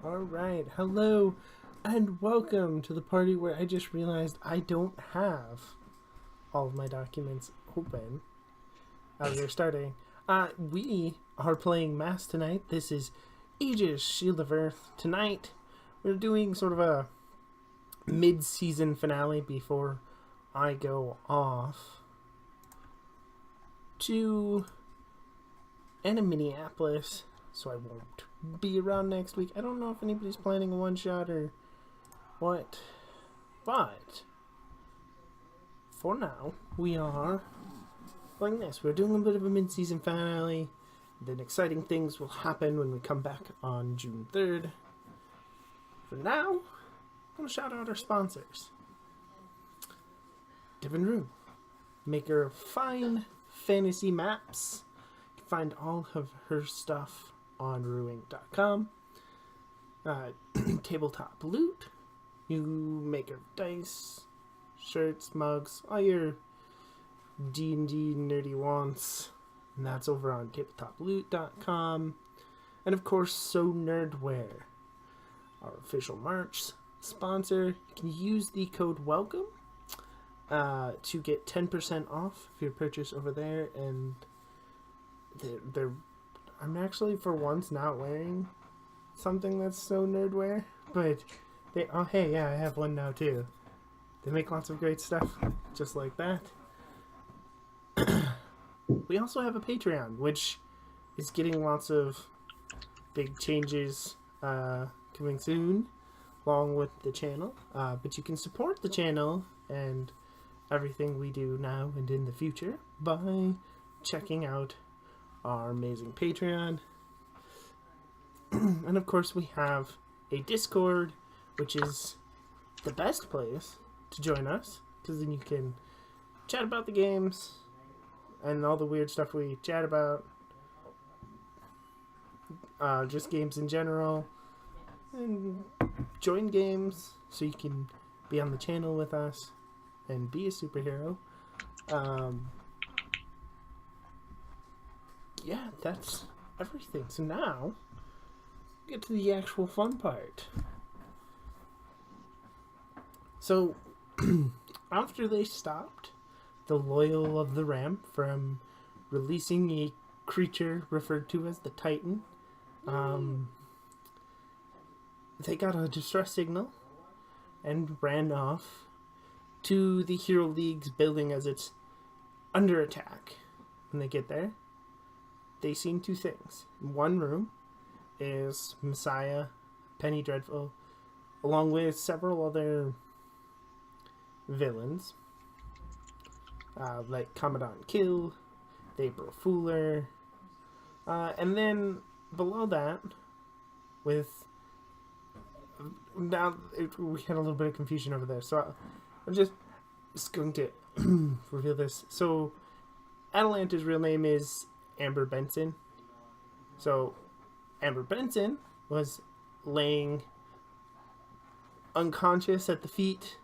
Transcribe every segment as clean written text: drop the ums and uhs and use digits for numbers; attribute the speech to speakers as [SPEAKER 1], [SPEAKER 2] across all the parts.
[SPEAKER 1] Alright, hello and welcome to the party where I just realized I don't have all of my documents open as we're starting. We are playing Mass tonight. This is AEGIS, Shield of Earth. Tonight, we're doing sort of a mid-season finale before I go off to Minneapolis, so I won't be around next week. I don't know if anybody's planning a one-shot or what, but for now, we are playing this. We're doing a bit of a mid-season finale. Then exciting things will happen when we come back on June 3rd. For now, I'm going to shout out our sponsors. Devin Rue, maker of fine fantasy maps. You can find all of her stuff on ruing.com. Tabletop Loot, you maker of dice, shirts, mugs, all your D&D nerdy wants, and that's over on tabletoploot.com. And of course, So Nerdwear, our official merch sponsor. You can use the code WELCOME to get 10% off your purchase over there, and I'm actually for once not wearing something that's So Nerdwear, but hey, yeah, I have one now too. They make lots of great stuff just like that. We also have a Patreon, which is getting lots of big changes coming soon, along with the channel. But you can support the channel and everything we do now and in the future by checking out our amazing Patreon. And of course, we have a Discord, which is the best place to join us, because then you can chat about the games and all the weird stuff we chat about, just games in general, and join games so you can be on the channel with us and be a superhero. Yeah, that's everything. So now, get to the actual fun part. So, after they stopped the Loyal of the Ram from releasing a creature referred to as the Titan, they got a distress signal and ran off to the Hero League's building as it's under attack. When they get there, they see two things. In one room is Messiah, Penny Dreadful, along with several other villains, like Commandant Kill, the April Fooler, and then below that, we had a little bit of confusion over there, so I'm just going to reveal this. So, Atalanta's real name is Amber Benson. So, Amber Benson was laying unconscious at the feet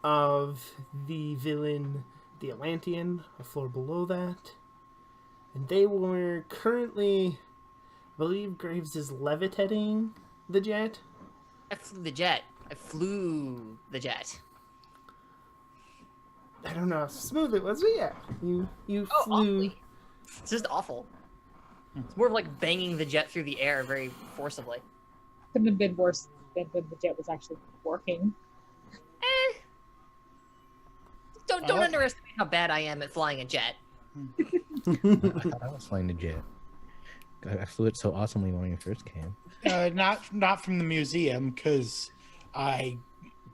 [SPEAKER 1] of the villain, the Atlantean, a floor below that. And they were currently, I believe Graves is levitating the jet.
[SPEAKER 2] I flew the jet.
[SPEAKER 1] I don't know how smooth it was, but yeah. You flew.
[SPEAKER 2] Awfully. It's just awful. It's more of like banging the jet through the air very forcibly.
[SPEAKER 3] Couldn't have been worse than when the jet was actually working.
[SPEAKER 2] Don't underestimate how bad I am at flying a jet.
[SPEAKER 4] I thought I was flying the jet. I flew it so awesomely when we first came.
[SPEAKER 5] Not from the museum, because I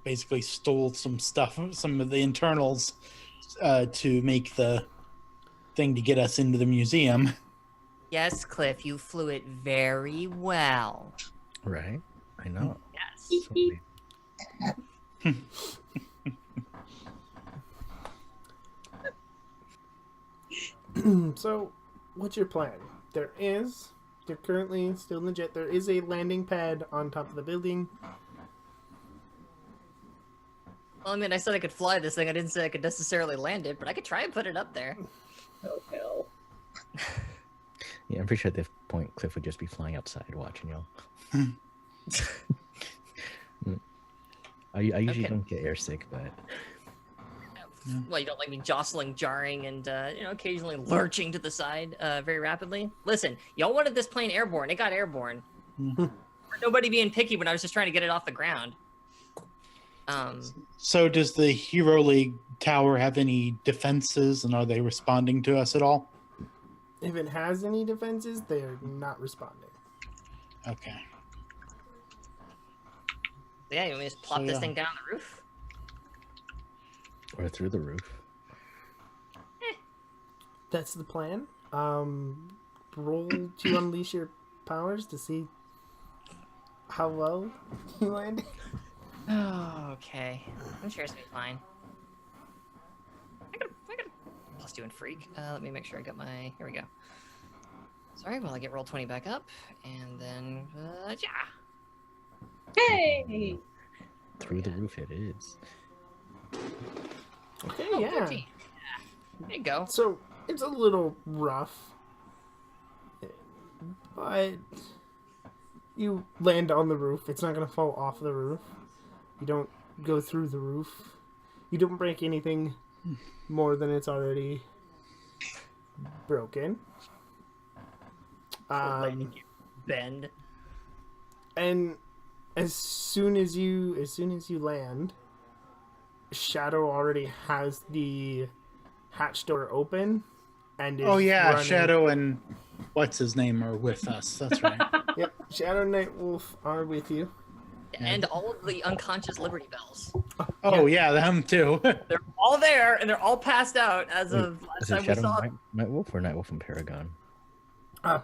[SPEAKER 5] basically stole some stuff, some of the internals, to make the thing to get us into the museum.
[SPEAKER 2] Yes, Cliff, you flew it very well.
[SPEAKER 4] Right? I know.
[SPEAKER 2] Yes.
[SPEAKER 1] So, what's your plan? You're currently still in the jet. There is a landing pad on top of the building.
[SPEAKER 2] Well, I mean, I said I could fly this thing. I didn't say I could necessarily land it, but I could try and put it up there.
[SPEAKER 3] Oh, hell.
[SPEAKER 4] Yeah, I'm pretty sure at this point Cliff would just be flying outside watching y'all. I usually
[SPEAKER 2] Okay.
[SPEAKER 4] don't get airsick, but
[SPEAKER 2] Well, you don't like me jostling, jarring, and occasionally lurching to the side very rapidly. Listen, y'all wanted this plane airborne. It got airborne.
[SPEAKER 5] Hmm.
[SPEAKER 2] For nobody being picky when I was just trying to get it off the ground.
[SPEAKER 5] So does the Hero League tower have any defenses, and are they responding to us at all?
[SPEAKER 1] If it has any defenses, they are not responding.
[SPEAKER 5] Okay.
[SPEAKER 2] Yeah, you want me to just plop
[SPEAKER 5] So,
[SPEAKER 2] this
[SPEAKER 5] yeah.
[SPEAKER 2] thing down the roof?
[SPEAKER 4] or through the roof.
[SPEAKER 1] That's the plan. Roll to unleash your powers to see how well you land.
[SPEAKER 2] Oh, okay. I'm sure it's gonna be fine. I got +2 in freak. Let me make sure I got my. Here we go. Sorry, while I get roll 20 back up, and then yeah.
[SPEAKER 3] Hey!
[SPEAKER 4] Through the roof it is.
[SPEAKER 1] Okay,
[SPEAKER 2] Oh,
[SPEAKER 1] yeah.
[SPEAKER 2] 13. Yeah. There you go.
[SPEAKER 1] So it's a little rough, but you land on the roof. It's not gonna fall off the roof. You don't go through the roof. You don't break anything more than it's already broken.
[SPEAKER 2] Bend.
[SPEAKER 1] And as soon as you land, Shadow already has the hatch door open, and is
[SPEAKER 5] Oh yeah,
[SPEAKER 1] running.
[SPEAKER 5] Shadow and what's his name are with us. That's right.
[SPEAKER 1] Yep, Shadow and Nightwolf are with you.
[SPEAKER 2] And all of the unconscious Liberty Bells.
[SPEAKER 5] Oh yeah, them too.
[SPEAKER 2] They're all there, and they're all passed out as of last
[SPEAKER 4] Is it
[SPEAKER 2] time we
[SPEAKER 4] Shadow
[SPEAKER 2] saw.
[SPEAKER 4] Nightwolf or Nightwolf and Paragon?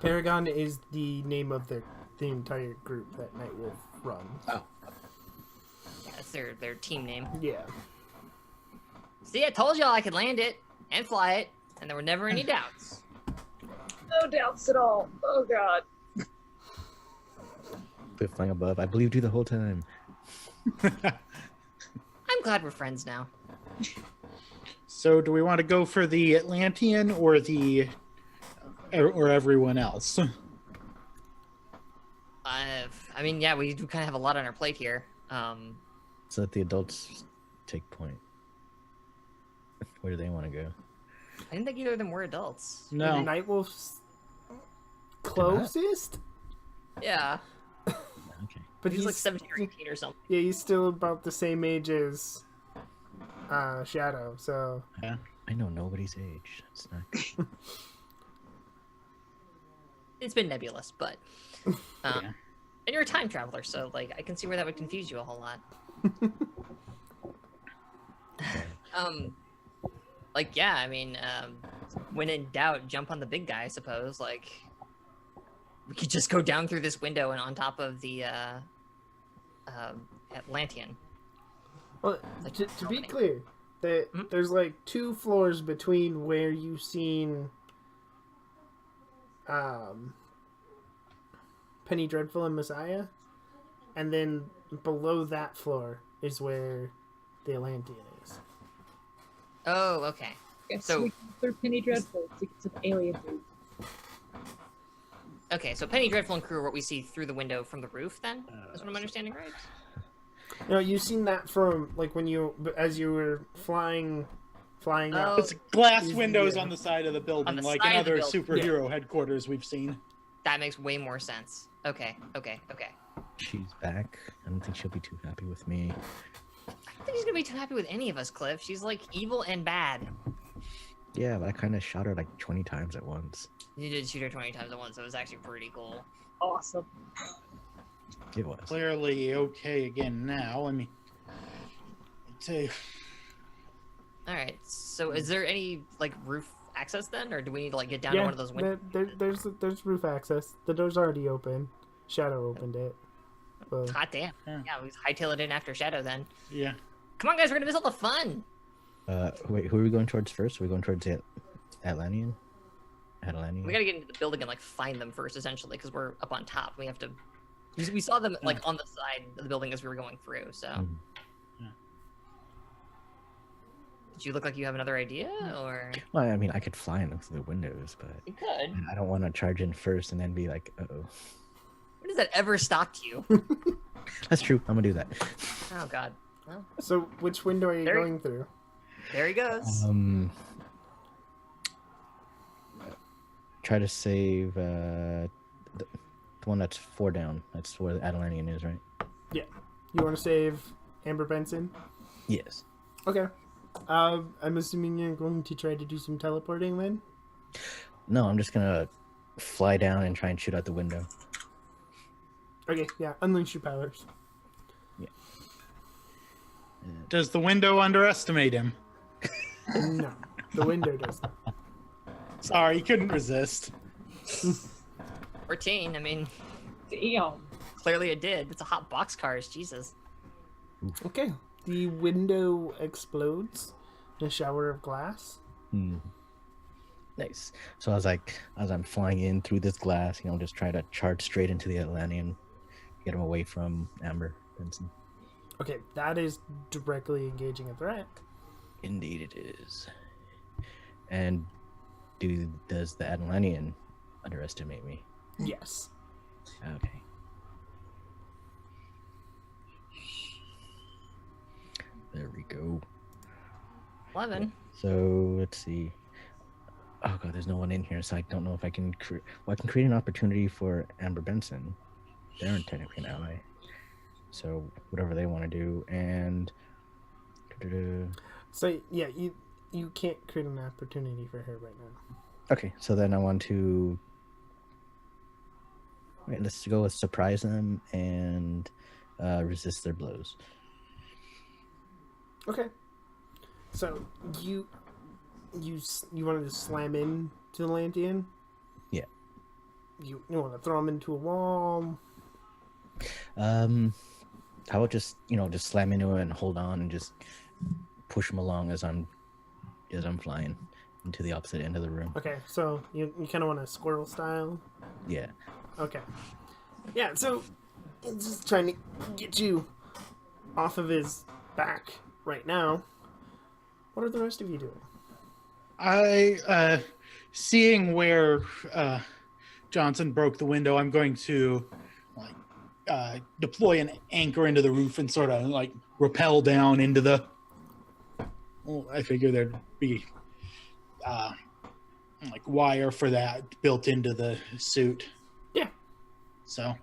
[SPEAKER 1] Paragon is the name of the entire group that Nightwolf runs.
[SPEAKER 4] Oh.
[SPEAKER 2] That's their team name.
[SPEAKER 1] Yeah.
[SPEAKER 2] See, I told y'all I could land it and fly it, and there were never any doubts.
[SPEAKER 3] No doubts at all. Oh god.
[SPEAKER 4] Cliff flying above. I believed you the whole time.
[SPEAKER 2] I'm glad we're friends now.
[SPEAKER 5] So do we want to go for the Atlantean or the or everyone else?
[SPEAKER 2] I mean, yeah, we do kind of have a lot on our plate here.
[SPEAKER 4] So that the adults take point. Where do they want to go?
[SPEAKER 2] I didn't think either of them were adults.
[SPEAKER 5] No.
[SPEAKER 1] Nightwolf's closest,
[SPEAKER 2] Yeah,
[SPEAKER 4] Okay.
[SPEAKER 1] but
[SPEAKER 2] he's like 17 or 18 or something.
[SPEAKER 1] Yeah, he's still about the same age as Shadow. So
[SPEAKER 4] I know nobody's age. That's not good.
[SPEAKER 2] It's been nebulous, but and you're a time traveler, so like I can see where that would confuse you a whole lot. Like yeah, I mean, when in doubt, jump on the big guy, I suppose. Like we could just go down through this window and on top of the Atlantean.
[SPEAKER 1] well,
[SPEAKER 2] Like,
[SPEAKER 1] to be
[SPEAKER 2] dominate.
[SPEAKER 1] clear, that
[SPEAKER 2] Mhm.
[SPEAKER 1] there's like 2 floors between where you've seen Penny Dreadful and Messiah, and then below that floor is where the Atlantean is.
[SPEAKER 2] Oh, okay.
[SPEAKER 3] Guess
[SPEAKER 2] So-
[SPEAKER 3] we can through Penny Dreadful to get to the alien dude.
[SPEAKER 2] Okay, so Penny Dreadful and crew are what we see through the window from the roof. Then that's what I'm understanding, right?
[SPEAKER 1] You know, you've seen that from like when as you were flying out.
[SPEAKER 2] Oh.
[SPEAKER 5] It's glass
[SPEAKER 1] Yeah.
[SPEAKER 5] windows on the side of the building,
[SPEAKER 2] the
[SPEAKER 5] like
[SPEAKER 2] side
[SPEAKER 5] in
[SPEAKER 2] of the
[SPEAKER 5] other
[SPEAKER 2] building.
[SPEAKER 5] superhero headquarters we've seen.
[SPEAKER 2] That makes way more sense. Okay.
[SPEAKER 4] She's back. I don't think she'll be too happy with me.
[SPEAKER 2] I don't think she's gonna be too happy with any of us, Cliff. She's like evil and bad.
[SPEAKER 4] Yeah, but I kind of shot her like 20 times at once.
[SPEAKER 2] You did shoot her 20 times at once, so it was actually pretty cool.
[SPEAKER 3] Awesome.
[SPEAKER 4] It was.
[SPEAKER 5] Clearly okay again now. I mean, say
[SPEAKER 2] All right. So, is there any like roof access then, or do we need to like get down to one of those windows?
[SPEAKER 1] There's roof access. The door's already open. Shadow opened it. But
[SPEAKER 2] Hot damn.
[SPEAKER 5] Yeah.
[SPEAKER 2] Yeah, we hightail it in after Shadow then.
[SPEAKER 5] yeah.
[SPEAKER 2] Come on, guys, we're gonna miss all the fun.
[SPEAKER 4] Wait, who are we going towards first? Are we going towards the Atlantean? Atlantean?
[SPEAKER 2] We gotta get into the building and like find them first, essentially, because we're up on top. We have to. We saw them like on the side of the building as we were going through. So,
[SPEAKER 4] Mhm.
[SPEAKER 2] did you look like you have another idea, or
[SPEAKER 4] Well, I mean, I could fly and look through the windows, but
[SPEAKER 2] you could?
[SPEAKER 4] I don't want to charge in first and then be like, uh-oh.
[SPEAKER 2] What does that ever stopped you?
[SPEAKER 4] That's true. I'm gonna do that.
[SPEAKER 2] Oh God. Well,
[SPEAKER 1] So, which window are you
[SPEAKER 2] There-
[SPEAKER 1] going through?
[SPEAKER 2] there he goes.
[SPEAKER 4] Try to save the one that's 4 down. That's where the Atlantean is, right?
[SPEAKER 1] You want to save Amber Benson?
[SPEAKER 4] Yes.
[SPEAKER 1] Okay. I'm assuming you're going to try to do some teleporting then?
[SPEAKER 4] No, I'm just gonna fly down and try and shoot out the window.
[SPEAKER 1] Okay, yeah, unleash your powers.
[SPEAKER 5] Does the window underestimate him?
[SPEAKER 1] No, the window does not.
[SPEAKER 5] Sorry, he couldn't resist.
[SPEAKER 2] 14. I mean,
[SPEAKER 3] Damn.
[SPEAKER 2] clearly it did. It's a hot boxcars. Jesus.
[SPEAKER 1] Okay, the window explodes in a shower of glass.
[SPEAKER 4] Nice. So as I'm flying in through this glass, just try to charge straight into the Atlantean, get him away from Amber Benson.
[SPEAKER 1] Okay, that is directly engaging a threat.
[SPEAKER 4] Indeed, it is. And does the Atlantean underestimate me?
[SPEAKER 1] Yes.
[SPEAKER 4] Okay. There we go.
[SPEAKER 2] 11.
[SPEAKER 4] So let's see. Oh god, there's no one in here, so I don't know if I can. I can create an opportunity for Amber Benson. They're technically an ally, so whatever they want to do. And
[SPEAKER 1] So yeah, you can't create an opportunity for her right now.
[SPEAKER 4] okay, so then I want to. Wait, let's go with surprise them and resist their blows.
[SPEAKER 1] Okay. So you wanted to slam in to the Atlantean?
[SPEAKER 4] Yeah.
[SPEAKER 1] You want to throw him into a wall?
[SPEAKER 4] How about just slam into it and hold on and just push him along as I'm flying into the opposite end of the room.
[SPEAKER 1] Okay, so you kind of want a squirrel style?
[SPEAKER 4] Yeah.
[SPEAKER 1] Okay. Yeah, so it's just trying to get you off of his back right now. What are the rest of you doing?
[SPEAKER 5] I, seeing where Johnson broke the window, I'm going to deploy an anchor into the roof and sort of rappel down into the. Well, I figure there'd be wire for that built into the suit.
[SPEAKER 1] Yeah.
[SPEAKER 5] So.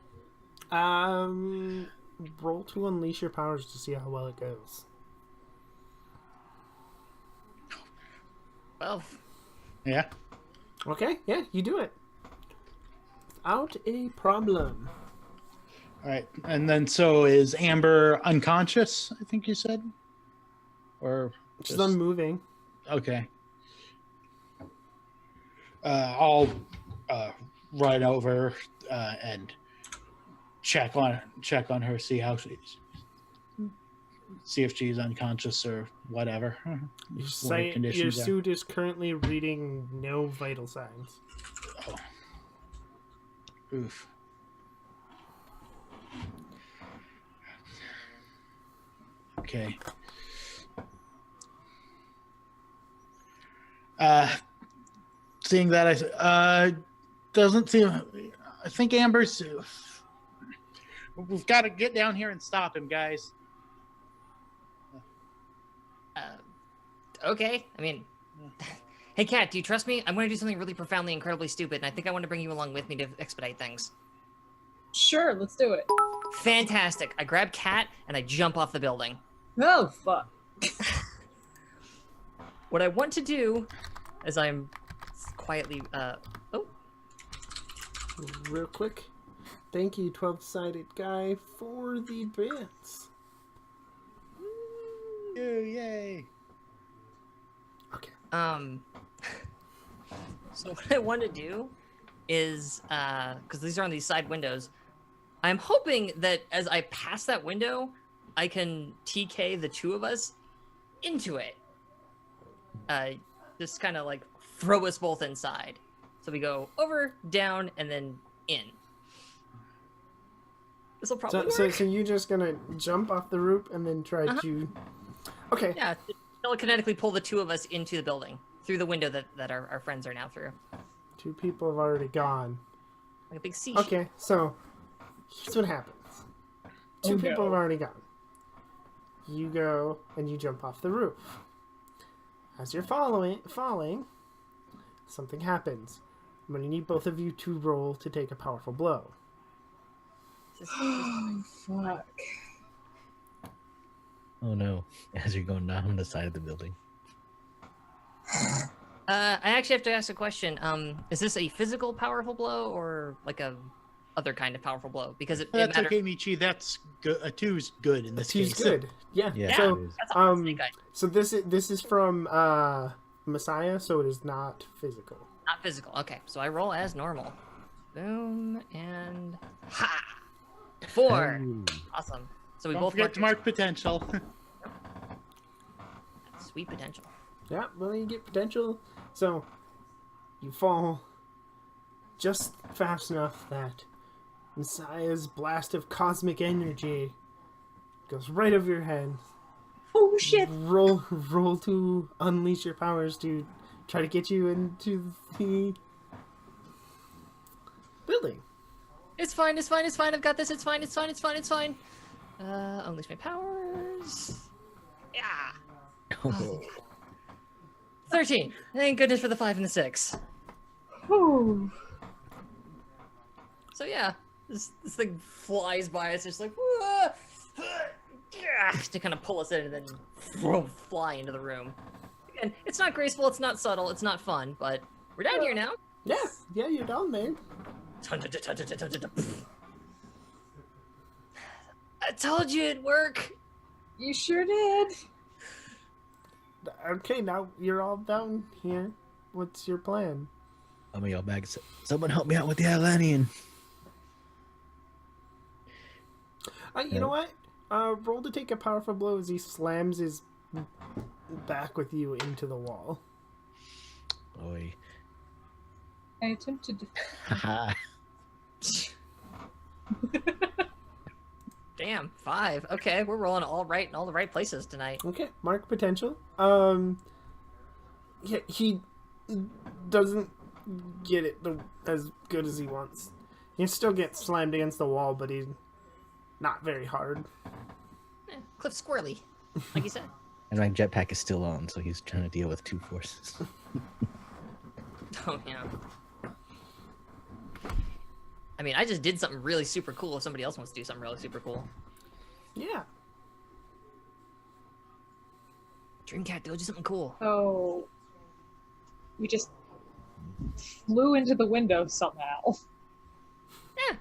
[SPEAKER 1] Roll to unleash your powers to see how well it goes.
[SPEAKER 2] 12.
[SPEAKER 5] Yeah.
[SPEAKER 1] Okay, yeah, you do it. Without a problem.
[SPEAKER 5] All right, and then so is Amber unconscious? I think you said, or
[SPEAKER 1] She's
[SPEAKER 5] just-
[SPEAKER 1] unmoving.
[SPEAKER 5] Okay. I'll run over and check on her, see if she's unconscious or whatever.
[SPEAKER 1] Your suit is currently reading no vital signs.
[SPEAKER 5] Oh. Oof. Okay. Seeing that, doesn't seem. I think Amber's. We've got to get down here and stop him, guys.
[SPEAKER 2] Okay. I mean, hey, Kat, do you trust me? I'm going to do something really profoundly, incredibly stupid, and I think I want to bring you along with me to expedite things.
[SPEAKER 3] Sure, let's do it.
[SPEAKER 2] Fantastic. I grab Kat and I jump off the building.
[SPEAKER 3] Oh, fuck.
[SPEAKER 2] What I want to do is I'm quietly,
[SPEAKER 1] Real quick. Thank you, 12-sided guy, for the bits.
[SPEAKER 5] Yay!
[SPEAKER 1] Okay.
[SPEAKER 2] So what I want to do is, because these are on these side windows, I'm hoping that as I pass that window, I can TK the two of us into it. Just kind of throw us both inside. So we go over, down, and then in. This will probably work.
[SPEAKER 1] So you're just gonna jump off the roof and then try to... Okay.
[SPEAKER 2] Yeah, telekinetically pull the two of us into the building through the window that our friends are now through.
[SPEAKER 1] 2 people have already gone.
[SPEAKER 2] Like a big sea.
[SPEAKER 1] Okay, so here's what happens. Two
[SPEAKER 3] Oh,
[SPEAKER 1] people
[SPEAKER 3] no.
[SPEAKER 1] have already gone. You go and you jump off the roof. As you're falling, something happens. I'm going to need both of you to roll to take a powerful blow.
[SPEAKER 3] Oh, fuck.
[SPEAKER 4] Oh no! As you're going down the side of the building.
[SPEAKER 2] I actually have to ask a question. Is this a physical powerful blow or like a other kind of powerful blow? Because it
[SPEAKER 5] That's
[SPEAKER 2] matters.
[SPEAKER 5] okay, Michi. That's good. A 2's good in this
[SPEAKER 1] Two's
[SPEAKER 5] case.
[SPEAKER 1] good. Yeah.
[SPEAKER 4] Yeah.
[SPEAKER 1] So,
[SPEAKER 4] it is.
[SPEAKER 2] That's a snake eye.
[SPEAKER 1] so this is from Messiah, so it is not physical.
[SPEAKER 2] Not physical. Okay, so I roll as normal. Boom and ha! 4.
[SPEAKER 4] Ooh.
[SPEAKER 2] Awesome. So we
[SPEAKER 5] Don't
[SPEAKER 2] both
[SPEAKER 5] forget to mark potential.
[SPEAKER 2] sweet potential.
[SPEAKER 1] Yeah, well, you get potential. So, you fall just fast enough that Messiah's blast of cosmic energy goes right over your head.
[SPEAKER 3] Oh shit!
[SPEAKER 1] Roll to unleash your powers to try to get you into the building.
[SPEAKER 2] It's fine. It's fine. It's fine. I've got this. It's fine. It's fine. It's fine. It's fine. Unleash my powers. Yeah.
[SPEAKER 4] Oh.
[SPEAKER 2] 13. Thank goodness for the 5 and the 6.
[SPEAKER 3] Whew.
[SPEAKER 2] So yeah, this thing flies by. It's just like "Whoa!" To kind of pull us in and then fly into the room. Again, it's not graceful. It's not subtle. It's not fun. But we're down here now.
[SPEAKER 1] Yeah, you're down there.
[SPEAKER 2] I told you it'd work.
[SPEAKER 3] You sure did.
[SPEAKER 1] Okay, now you're all down here. What's your plan?
[SPEAKER 4] I'm gonna yell back. Someone help me out with the Atlantean.
[SPEAKER 1] You know what? Roll to take a powerful blow as he slams his back with you into the wall.
[SPEAKER 4] Oi.
[SPEAKER 3] I attempted to.
[SPEAKER 4] Haha.
[SPEAKER 2] Damn, 5. Okay, we're rolling all right in all the right places tonight.
[SPEAKER 1] Okay, mark potential. Yeah, he doesn't get it as good as he wants. He still gets slammed against the wall, but he's not very hard.
[SPEAKER 2] Cliff Squirrely, like you said.
[SPEAKER 4] And my jetpack is still on, so he's trying to deal with 2 forces.
[SPEAKER 2] Oh yeah. I mean, I just did something really super cool. If somebody else wants to do something really super cool,
[SPEAKER 1] Yeah.
[SPEAKER 2] Dreamcat, go do something cool.
[SPEAKER 3] Oh. We just flew into the window somehow.
[SPEAKER 2] Yeah.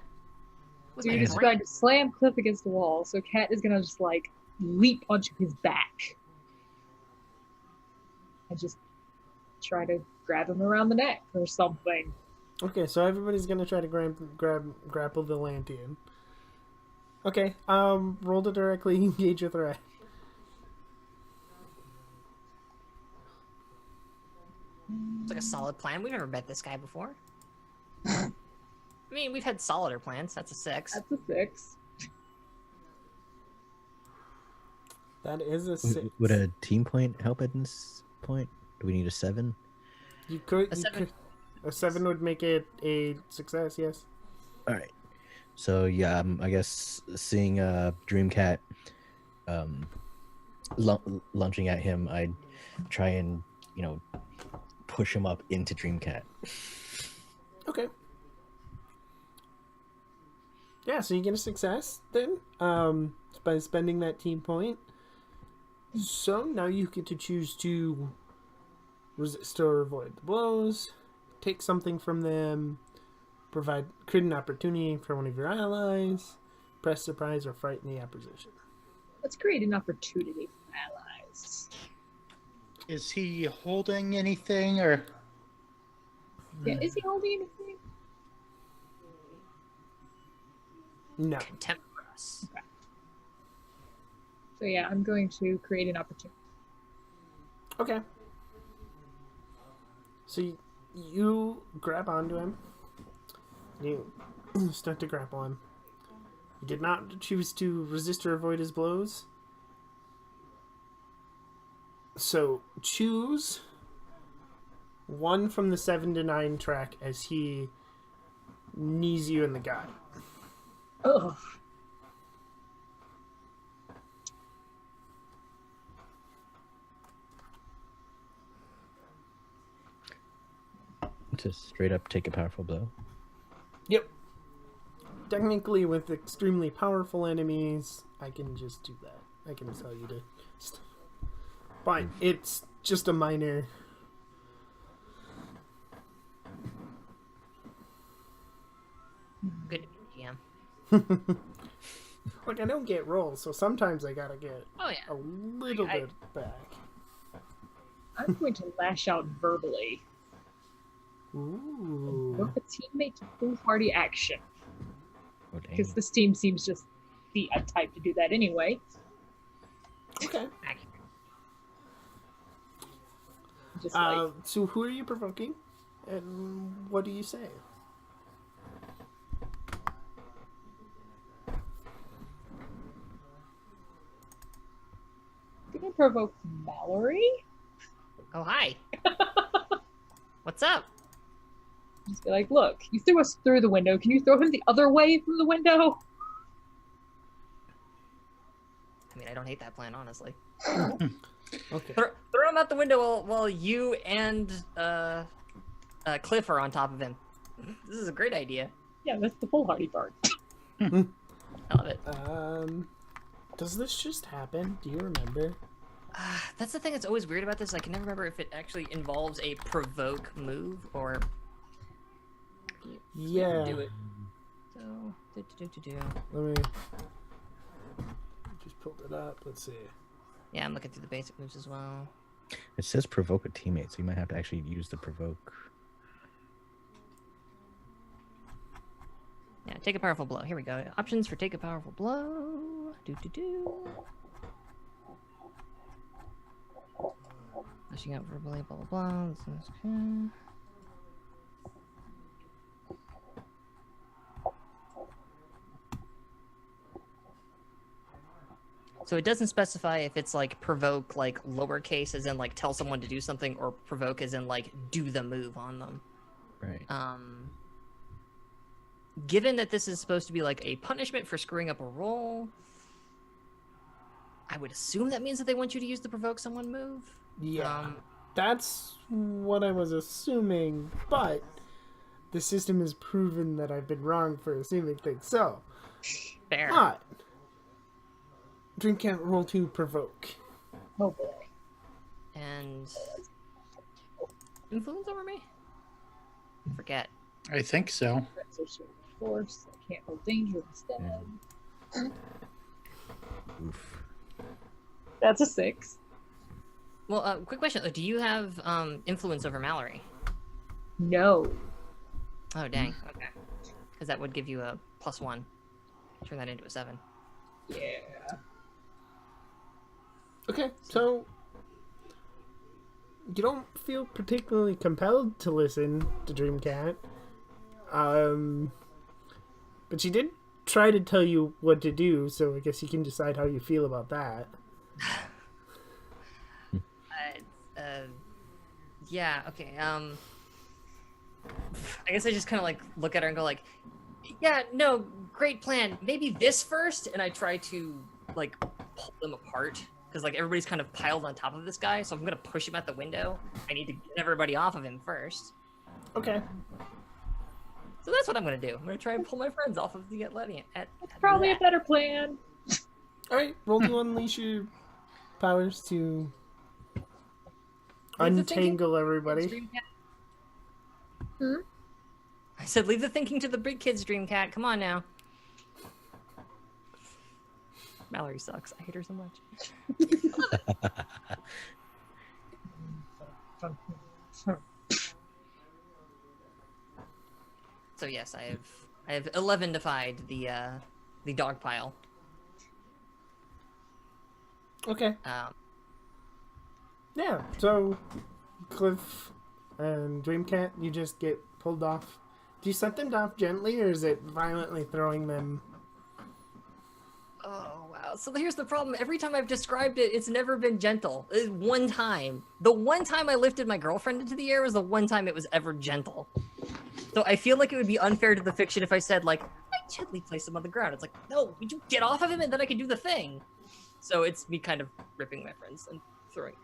[SPEAKER 2] With
[SPEAKER 3] So
[SPEAKER 2] my
[SPEAKER 3] you're just
[SPEAKER 2] brain.
[SPEAKER 3] going to slam Cliff against the wall. So Cat is gonna just like leap onto his back and just try to grab him around the neck or something.
[SPEAKER 1] Okay, so everybody's gonna try to grapple the Lantean. Okay, roll to directly engage a threat.
[SPEAKER 2] It's like a solid plan. We've never met this guy before. I mean, we've had solider plans. That's a 6.
[SPEAKER 3] That's a 6.
[SPEAKER 1] That is a 6.
[SPEAKER 4] Would a team point help at this point? Do we need a 7?
[SPEAKER 1] You could.
[SPEAKER 2] A 7.
[SPEAKER 1] A 7 would make it a success. Yes.
[SPEAKER 4] All right. So yeah, I guess seeing Dreamcat lunging at him, I'd try and push him up into Dreamcat.
[SPEAKER 1] Okay. Yeah, so you get a success then, by spending that team point. So now you get to choose to resist or avoid the blows, take something from them, create an opportunity for one of your allies, press surprise or frighten the opposition.
[SPEAKER 3] Let's create an opportunity for allies.
[SPEAKER 5] Is he holding anything, or
[SPEAKER 3] Yeah, is he holding anything?
[SPEAKER 1] No.
[SPEAKER 2] Contempt for us.
[SPEAKER 3] So yeah, I'm going to create an opportunity.
[SPEAKER 1] Okay. So you grab onto him. You start to grapple him. You did not choose to resist or avoid his blows. So choose one from the 7 to 9 track as he knees you in the gut.
[SPEAKER 3] Ugh.
[SPEAKER 4] Just straight up take a powerful blow.
[SPEAKER 1] Yep. Technically, with extremely powerful enemies, I can just do that. I can tell you to... But it's just a minor...
[SPEAKER 2] Good to be GM.
[SPEAKER 1] Like, I don't get rolls, so sometimes I gotta get
[SPEAKER 2] Oh, yeah.
[SPEAKER 1] a little bit back.
[SPEAKER 3] I'm going to lash out verbally.
[SPEAKER 1] Ooh.
[SPEAKER 3] Provoke a teammate to foolhardy action.
[SPEAKER 4] Oh, dang.
[SPEAKER 3] Because this team seems just the type to do that anyway.
[SPEAKER 1] Okay.
[SPEAKER 3] Just like,
[SPEAKER 1] So who are you provoking? And what do you say?
[SPEAKER 3] I'm gonna provoke Mallory.
[SPEAKER 2] Oh, hi. What's up?
[SPEAKER 3] Just be like, look, you threw us through the window. Can you throw him the other way from the window?
[SPEAKER 2] I mean, I don't hate that plan, honestly.
[SPEAKER 1] Okay.
[SPEAKER 2] Throw him out the window while you and Cliff are on top of him. This is a great idea.
[SPEAKER 3] Yeah, that's the foolhardy part.
[SPEAKER 2] I love it.
[SPEAKER 1] Does this just happen? Do you remember?
[SPEAKER 2] That's the thing that's always weird about this. I can never remember if it actually involves a provoke move or...
[SPEAKER 1] Yeah.
[SPEAKER 2] Do it. So,
[SPEAKER 1] Let me... Just pulled it up. Let's see.
[SPEAKER 2] Yeah, I'm looking through the basic moves as well.
[SPEAKER 4] It says provoke a teammate, so you might have to actually use the provoke.
[SPEAKER 2] Yeah, take a powerful blow. Here we go. Options for take a powerful blow. Lashing out verbally, blah, blah, blah. This is okay. So it doesn't specify if it's like provoke like lowercase as in like tell someone to do something or provoke as in like do the move on them.
[SPEAKER 4] Right.
[SPEAKER 2] Given that this is supposed to be like a punishment for screwing up a roll, I would assume that means that they want you to use the provoke someone move.
[SPEAKER 1] Yeah. That's what I was assuming, but the system has proven that I've been wrong for assuming things. So,
[SPEAKER 2] Fair.
[SPEAKER 1] but Dream can't roll to provoke.
[SPEAKER 3] Oh boy.
[SPEAKER 2] And influence over me? Forget.
[SPEAKER 5] I think so.
[SPEAKER 3] Transition force. I can't hold danger instead.
[SPEAKER 4] Oof.
[SPEAKER 3] That's a 6.
[SPEAKER 2] Well, quick question. Do you have influence over Mallory?
[SPEAKER 3] No.
[SPEAKER 2] Oh, dang. Okay. Because that would give you a +1. Turn that into a 7.
[SPEAKER 3] Yeah.
[SPEAKER 1] Okay, so you don't feel particularly compelled to listen to Dreamcat. But she did try to tell you what to do, so I guess you can decide how you feel about that.
[SPEAKER 2] Yeah, okay. I guess I just kind of like look at her and go like, yeah, no, great plan. Maybe this first, and I try to like pull them apart because like everybody's kind of piled on top of this guy, so I'm gonna push him out the window. I need to get everybody off of him first.
[SPEAKER 1] Okay.
[SPEAKER 2] So that's what I'm gonna do. I'm gonna try and pull my friends off of the Atlantean.
[SPEAKER 3] That's probably a better plan.
[SPEAKER 1] Alright, roll to unleash your powers to
[SPEAKER 2] Leave the thinking
[SPEAKER 1] untangle
[SPEAKER 2] to
[SPEAKER 1] everybody.
[SPEAKER 2] Dreamcat. I said, leave the thinking to the big kids, Dreamcat. Come on now. Mallory sucks. I hate her so much. So yes, I have 11 defied the dog pile.
[SPEAKER 1] Okay. Yeah, so Cliff and Dreamcat, you just get pulled off. Do you set them off gently, or is it violently throwing them?
[SPEAKER 2] Oh, wow. So here's the problem. Every time I've described it, it's never been gentle. One time. The one time I lifted my girlfriend into the air was the one time it was ever gentle. So I feel like it would be unfair to the fiction if I said, like, I gently place him on the ground. It's like, no, would you get off of him and then I can do the thing? So it's me kind of ripping my friends and throwing.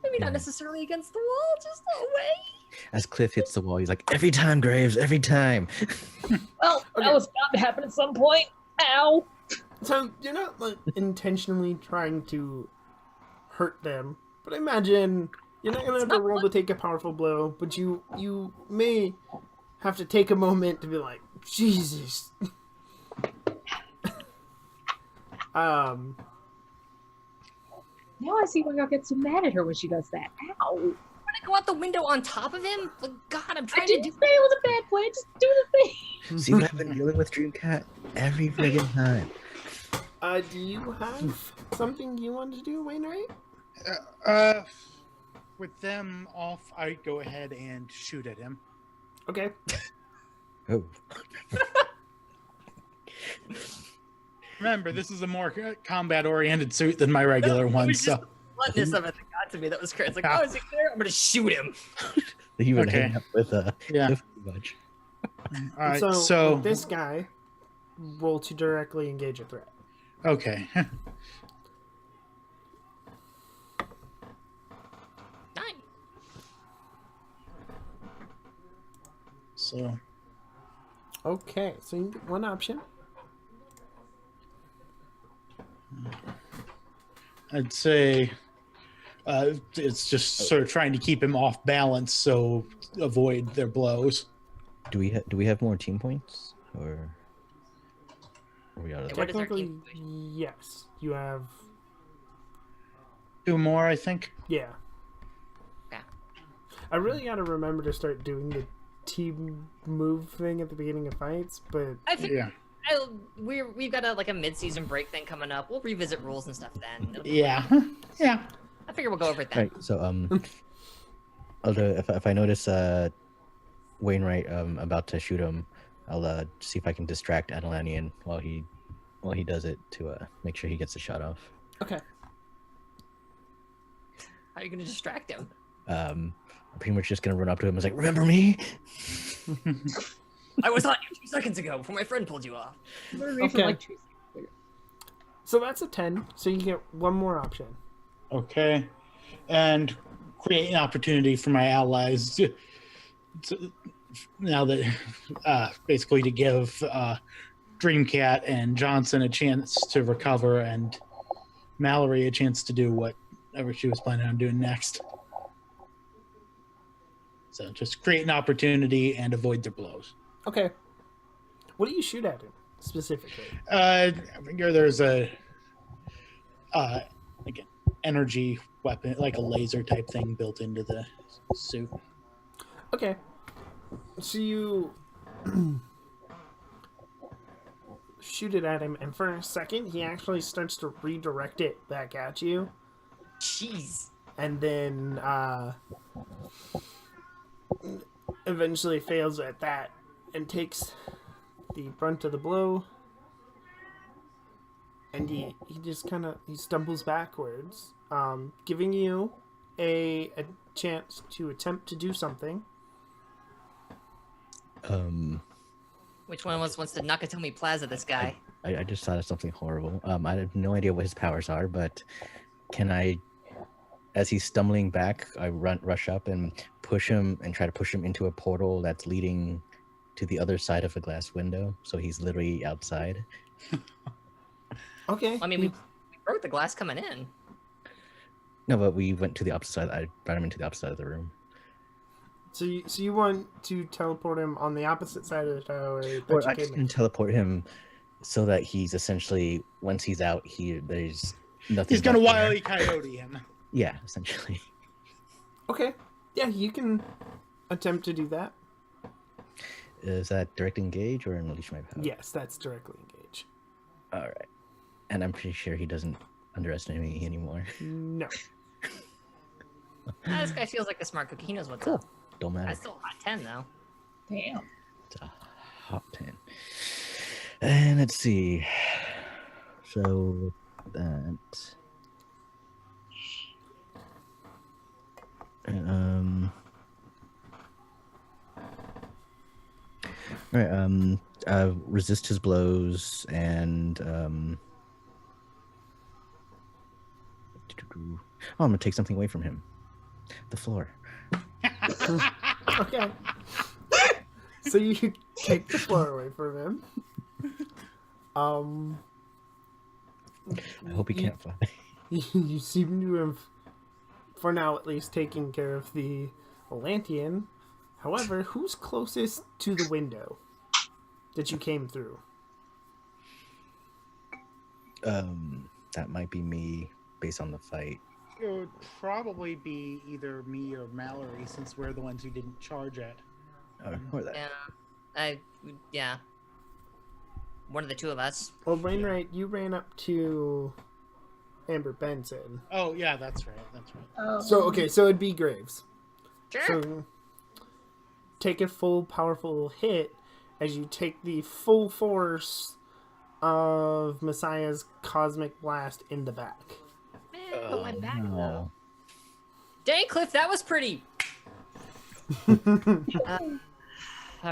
[SPEAKER 2] Maybe not necessarily against the wall, just away.
[SPEAKER 4] As Cliff hits the wall, he's like, every time, Graves, every time.
[SPEAKER 3] Well,
[SPEAKER 1] Okay.
[SPEAKER 3] that was bound to happen at some point. Ow!
[SPEAKER 1] So you're not like intentionally trying to hurt them, but imagine you're not gonna have to roll to take a powerful blow, but you may have to take a moment to be like, Jesus.
[SPEAKER 3] Now I see why y'all get so mad at her when she does that. Ow!
[SPEAKER 2] Want to go out the window on top of him? Like, God, I'm
[SPEAKER 3] I
[SPEAKER 2] trying to
[SPEAKER 3] didn't
[SPEAKER 2] do.
[SPEAKER 3] say it was a bad plan. Just do the thing.
[SPEAKER 4] See what I've been dealing with, Dreamcat? Every friggin' time.
[SPEAKER 1] Do you have something you want to do, Wainwright?
[SPEAKER 5] With them off, I go ahead and shoot at him.
[SPEAKER 1] Okay.
[SPEAKER 4] Oh.
[SPEAKER 5] Remember, this is a more combat-oriented suit than my regular
[SPEAKER 2] It
[SPEAKER 5] one,
[SPEAKER 2] was just
[SPEAKER 5] so...
[SPEAKER 2] the bluntness of it that got to me. That was crazy. It's like, oh, is he clear? I'm gonna shoot him.
[SPEAKER 4] He would
[SPEAKER 5] Okay.
[SPEAKER 4] hang up with
[SPEAKER 5] Yeah.
[SPEAKER 4] Cliff too much.
[SPEAKER 5] All right,
[SPEAKER 1] so
[SPEAKER 5] so...
[SPEAKER 1] with this guy, roll to directly engage a threat.
[SPEAKER 5] Okay.
[SPEAKER 2] 9.
[SPEAKER 5] So...
[SPEAKER 1] Okay, so you get one option.
[SPEAKER 5] I'd say it's just sort of trying to keep him off balance, so avoid their blows.
[SPEAKER 4] Do we have more team points, or are we out of
[SPEAKER 2] Yeah,
[SPEAKER 4] there?
[SPEAKER 2] what is our
[SPEAKER 1] Technically,
[SPEAKER 2] team point?
[SPEAKER 1] yes. You have
[SPEAKER 5] 2 more, I think.
[SPEAKER 1] yeah.
[SPEAKER 2] Yeah.
[SPEAKER 1] I really got to remember to start doing the team move thing at the beginning of fights, but
[SPEAKER 2] I think
[SPEAKER 5] Yeah.
[SPEAKER 2] we've got a mid-season break thing coming up. We'll revisit rules and stuff then. It'll be
[SPEAKER 5] Yeah. Yeah.
[SPEAKER 2] fun. I figure we'll go over it then.
[SPEAKER 4] Right. So although if I notice Wainwright about to shoot him, I'll see if I can distract Adelanian while he does it to make sure he gets the shot off.
[SPEAKER 1] okay.
[SPEAKER 2] How are you gonna distract him?
[SPEAKER 4] I'm pretty much just gonna run up to him and was like, "Remember me?"
[SPEAKER 2] I was on you 2 seconds ago before my friend pulled you off.
[SPEAKER 3] I'm gonna read for
[SPEAKER 1] Okay.
[SPEAKER 3] like 2 seconds.
[SPEAKER 1] So that's a 10, so you get one more option.
[SPEAKER 5] Okay. And create an opportunity for my allies now that basically to give Dreamcat and Johnson a chance to recover and Mallory a chance to do whatever she was planning on doing next. So just create an opportunity and avoid their blows.
[SPEAKER 1] Okay. What do you shoot at him specifically?
[SPEAKER 5] I figure there's a like an energy weapon, like a laser type thing built into the suit.
[SPEAKER 1] Okay. So you shoot it at him, and for a second, he actually starts to redirect it back at you,
[SPEAKER 2] Jeez.
[SPEAKER 1] and then eventually fails at that and takes the brunt of the blow. And he just kind of stumbles backwards, giving you a chance to attempt to do something.
[SPEAKER 2] Which one wants to Nakatomi Plaza this guy?
[SPEAKER 4] I just thought of something horrible. I have no idea what his powers are, but can I, as he's stumbling back, I rush up and push him and try to push him into a portal that's leading to the other side of a glass window, so he's literally outside.
[SPEAKER 1] Okay.
[SPEAKER 2] I mean, we broke the glass coming in.
[SPEAKER 4] No, but we went to the opposite side. I brought him into the opposite side of the room.
[SPEAKER 1] So you want to teleport him on the opposite side of the tower that
[SPEAKER 4] Or
[SPEAKER 1] you
[SPEAKER 4] I
[SPEAKER 1] came
[SPEAKER 4] just
[SPEAKER 1] in?
[SPEAKER 4] can teleport him so that he's essentially, once he's out, there's nothing.
[SPEAKER 5] He's gonna
[SPEAKER 4] left there.
[SPEAKER 5] Wile E. Coyote him.
[SPEAKER 4] Yeah, essentially.
[SPEAKER 1] Okay. Yeah, you can attempt to do that.
[SPEAKER 4] Is that direct engage or unleash my power?
[SPEAKER 1] Yes, that's directly engage.
[SPEAKER 4] All right. And I'm pretty sure he doesn't underestimate me anymore.
[SPEAKER 1] No.
[SPEAKER 2] This guy feels like a smart cookie. He knows what's
[SPEAKER 4] Cool.
[SPEAKER 2] up.
[SPEAKER 4] Don't matter.
[SPEAKER 2] That's still a hot 10 though.
[SPEAKER 3] Damn.
[SPEAKER 4] It's a hot 10. And let's see. So that. All right. Resist his blows and I'm gonna take something away from him. The floor.
[SPEAKER 1] Okay. So you take the floor away from him.
[SPEAKER 4] I hope he can't fly.
[SPEAKER 1] You seem to have, for now at least, taken care of the Atlantean. However, who's closest to the window that you came through?
[SPEAKER 4] That might be me based on the fight.
[SPEAKER 5] It would probably be either me or Mallory, since we're the ones who didn't charge at.
[SPEAKER 4] Or that.
[SPEAKER 2] Yeah. One of the two of us.
[SPEAKER 1] Well, Wainwright, you ran up to Amber Benson.
[SPEAKER 5] Oh, yeah, that's right. That's right.
[SPEAKER 3] Oh.
[SPEAKER 1] So it'd be Graves.
[SPEAKER 2] Sure.
[SPEAKER 1] So take a full, powerful hit as you take the full force of Messiah's cosmic blast in the back.
[SPEAKER 2] Put my back though.
[SPEAKER 4] No.
[SPEAKER 2] Dang, Cliff, that was pretty. All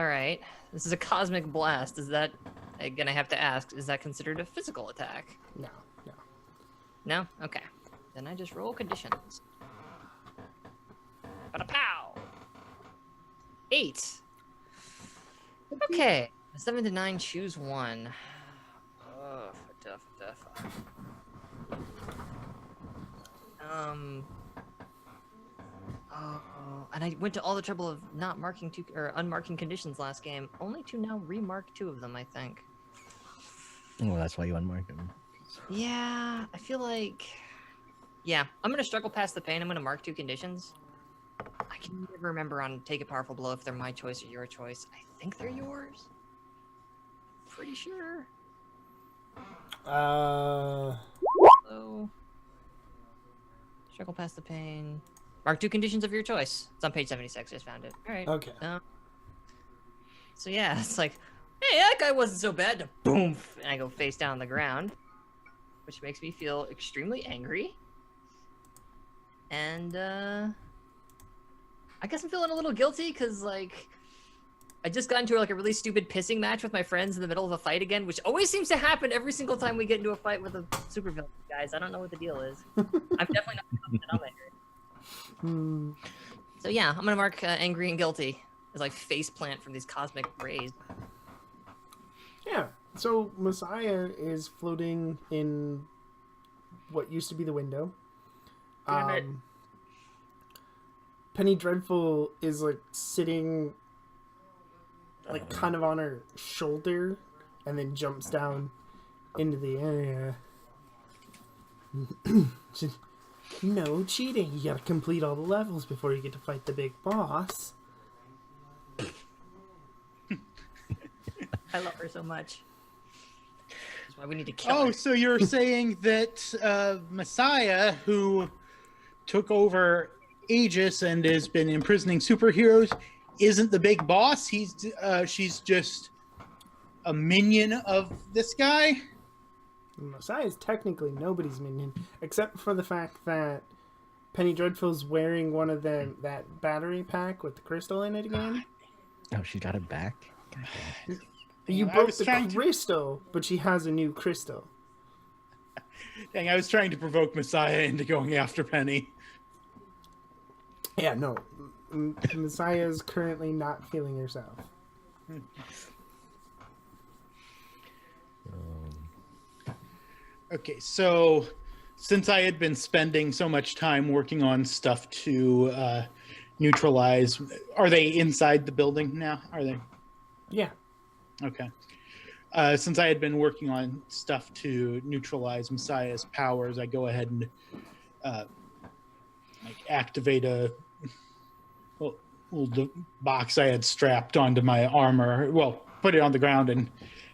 [SPEAKER 2] right. This is a cosmic blast. Is that, again, I have to ask, is that considered a physical attack?
[SPEAKER 1] No.
[SPEAKER 2] No? Okay. Then I just roll conditions. Ba-da-pow! 8. Okay. 7 to 9, choose one. Oh, tough. Oh, and I went to all the trouble of not marking two or unmarking conditions last game, only to now remark 2 of them, I think.
[SPEAKER 4] Well, that's why you unmarked him.
[SPEAKER 2] Yeah, I feel like... Yeah, I'm going to struggle past the pain. I'm going to mark 2 conditions. I can never remember on Take a Powerful Blow if they're my choice or your choice. I think they're yours. Pretty sure.
[SPEAKER 1] Uh,
[SPEAKER 2] So... Struggle past the pain. Mark 2 conditions of your choice. It's on page 76. Just found it. All right.
[SPEAKER 1] Okay.
[SPEAKER 2] So yeah, it's like, hey, that guy wasn't so bad. Boom, and I go face down on the ground, which makes me feel extremely angry. And I guess I'm feeling a little guilty because like I just got into like a really stupid pissing match with my friends in the middle of a fight again, which always seems to happen every single time we get into a fight with a supervillain. Guys, I don't know what the deal is. I'm definitely not the denominator. So yeah, I'm gonna mark angry and guilty as like face plant from these cosmic rays.
[SPEAKER 1] yeah. So Messiah is floating in what used to be the window.
[SPEAKER 2] Damn it.
[SPEAKER 1] Penny Dreadful is like sitting like kind of on her shoulder and then jumps down into the area. No cheating. You gotta complete all the levels before you get to fight the big boss.
[SPEAKER 2] I love her so much. That's why we need to kill
[SPEAKER 5] Oh,
[SPEAKER 2] her.
[SPEAKER 5] so you're saying that Messiah, who took over Aegis and has been imprisoning superheroes, isn't the big boss? She's just a minion of this guy?
[SPEAKER 1] Messiah is technically nobody's minion, except for the fact that Penny Dreadful's wearing one of them, that battery pack with the crystal in it again.
[SPEAKER 4] Oh, she got it back?
[SPEAKER 1] You
[SPEAKER 5] I
[SPEAKER 1] broke
[SPEAKER 5] was
[SPEAKER 1] the
[SPEAKER 5] trying to-
[SPEAKER 1] crystal, but she has a new crystal.
[SPEAKER 5] Dang, I was trying to provoke Messiah into going after Penny.
[SPEAKER 1] Yeah, no. Messiah is currently not feeling herself.
[SPEAKER 5] Okay, so since I had been spending so much time working on stuff to neutralize, are they inside the building now? Are they?
[SPEAKER 1] Yeah.
[SPEAKER 5] Okay. Since I had been working on stuff to neutralize Messiah's powers, I go ahead and activate a little box I had strapped onto my armor. Well, put it on the ground and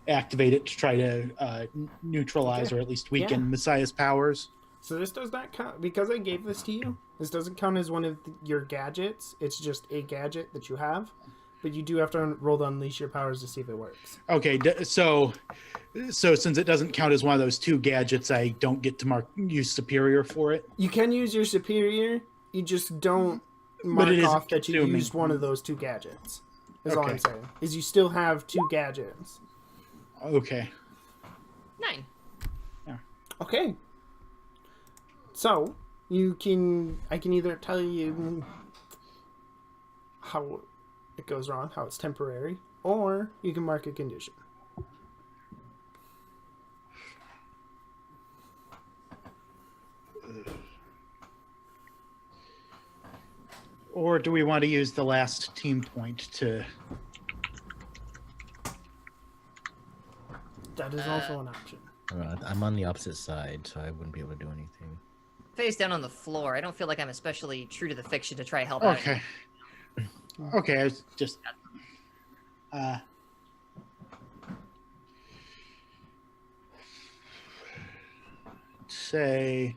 [SPEAKER 5] activate it to try to neutralize or at least weaken Messiah's powers.
[SPEAKER 1] So this does not count, because I gave this to you, this doesn't count as one of your gadgets. It's just a gadget that you have. But you do have to roll to unleash your powers to see if it works.
[SPEAKER 5] Okay, so since it doesn't count as one of those 2 gadgets, I don't get to use superior for it.
[SPEAKER 1] You can use your superior, you just don't mark
[SPEAKER 5] it isn't
[SPEAKER 1] off that you
[SPEAKER 5] consuming.
[SPEAKER 1] used one of those 2 gadgets. is all I'm saying. Is you still have 2 gadgets.
[SPEAKER 5] Okay.
[SPEAKER 2] 9.
[SPEAKER 1] Okay. So, I can either tell you how it goes wrong, how it's temporary, or you can mark a condition.
[SPEAKER 5] Or do we want to use the last team point to...
[SPEAKER 1] That is also an option.
[SPEAKER 4] I'm on the opposite side, so I wouldn't be able to do anything.
[SPEAKER 2] Face down on the floor. I don't feel like I'm especially true to the fiction to try help out.
[SPEAKER 5] Okay. Okay, I was just... say...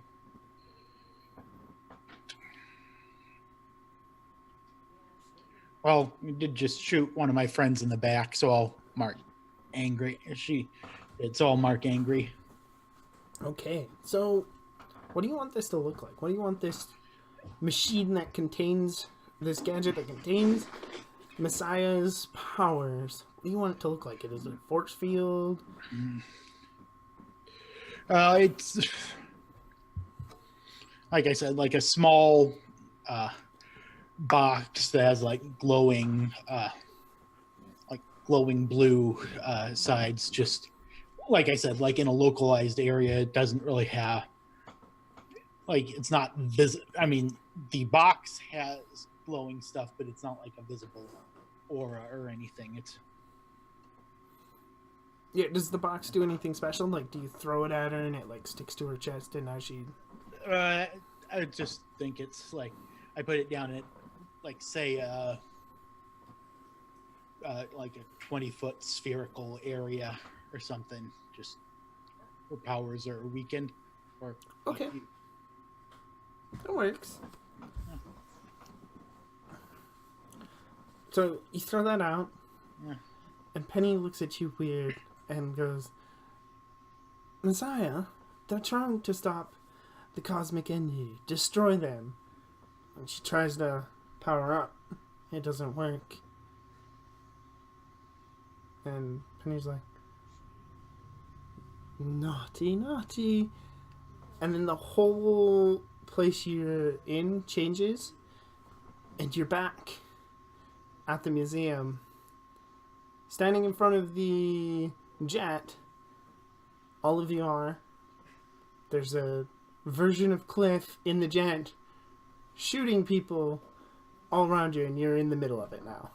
[SPEAKER 5] Well, we did just shoot one of my friends in the back, so I'll mark angry. It's all mark angry.
[SPEAKER 1] Okay, so what do you want this to look like? What do you want this machine that contains, this gadget that contains Messiah's powers, what do you want it to look like? It is a force field?
[SPEAKER 5] It's, like I said, like a small box that has like glowing blue sides. Just like I said, like in a localized area, it doesn't really have, like, it's not I mean, the box has glowing stuff, but it's not like a visible aura or anything. It's...
[SPEAKER 1] Yeah, does the box do anything special? Like, do you throw it at her and it like sticks to her chest and now she...
[SPEAKER 5] I just think it's like, I put it down at, like, say, like a 20-foot spherical area or something, just where powers are weakened. Or
[SPEAKER 1] Okay. That works.
[SPEAKER 5] Yeah.
[SPEAKER 1] So you throw that out,
[SPEAKER 5] Yeah.
[SPEAKER 1] and Penny looks at you weird and goes, Messiah, they're trying to stop the cosmic energy, destroy them. And she tries to power up. It doesn't work. And Penny's like, naughty, naughty. And then the whole place you're in changes, and you're back at the museum, standing in front of the jet. All of you are. There's a version of Cliff in the jet shooting people all around you, and you're in the middle of it now.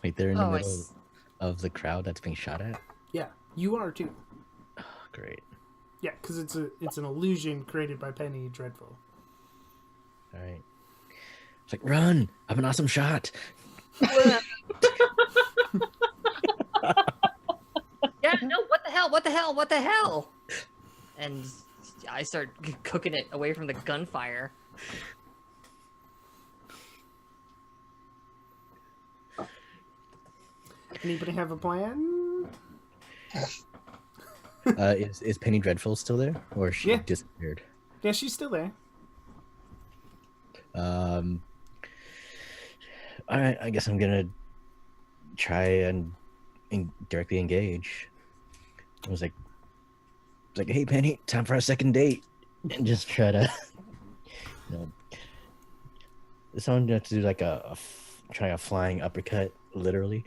[SPEAKER 4] Wait, they're in the middle of the crowd that's being shot at?
[SPEAKER 1] Yeah, you are too.
[SPEAKER 4] Oh, great.
[SPEAKER 1] Yeah, because it's an illusion created by Penny Dreadful.
[SPEAKER 4] All right. It's like, run! I have an awesome shot!
[SPEAKER 2] Yeah, no, what the hell? What the hell? What the hell? And I start cooking it away from the gunfire.
[SPEAKER 1] Anybody have a plan?
[SPEAKER 4] Is Penny Dreadful still there? Or she
[SPEAKER 1] Yeah.
[SPEAKER 4] disappeared?
[SPEAKER 1] Yeah, she's still there.
[SPEAKER 4] All right, I guess I'm gonna try and directly engage. I was like, hey Penny, time for our second date, and just try to, someone have to do like try a flying uppercut, literally.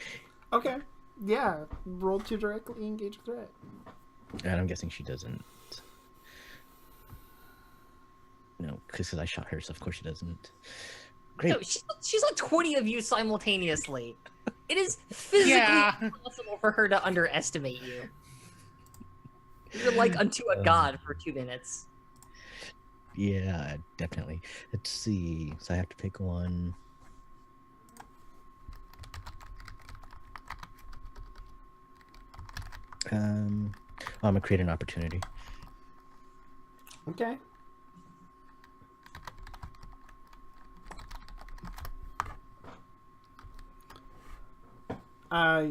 [SPEAKER 1] Okay. Yeah, roll to directly engage a threat.
[SPEAKER 4] And I'm guessing she doesn't. No, because I shot her, so of course she doesn't. Great.
[SPEAKER 2] No, she's on 20 of you simultaneously. It is physically impossible for her to underestimate you. You're like unto a god for 2 minutes.
[SPEAKER 4] Yeah, definitely. Let's see. So I have to pick one. I'm gonna create an opportunity.
[SPEAKER 1] Okay.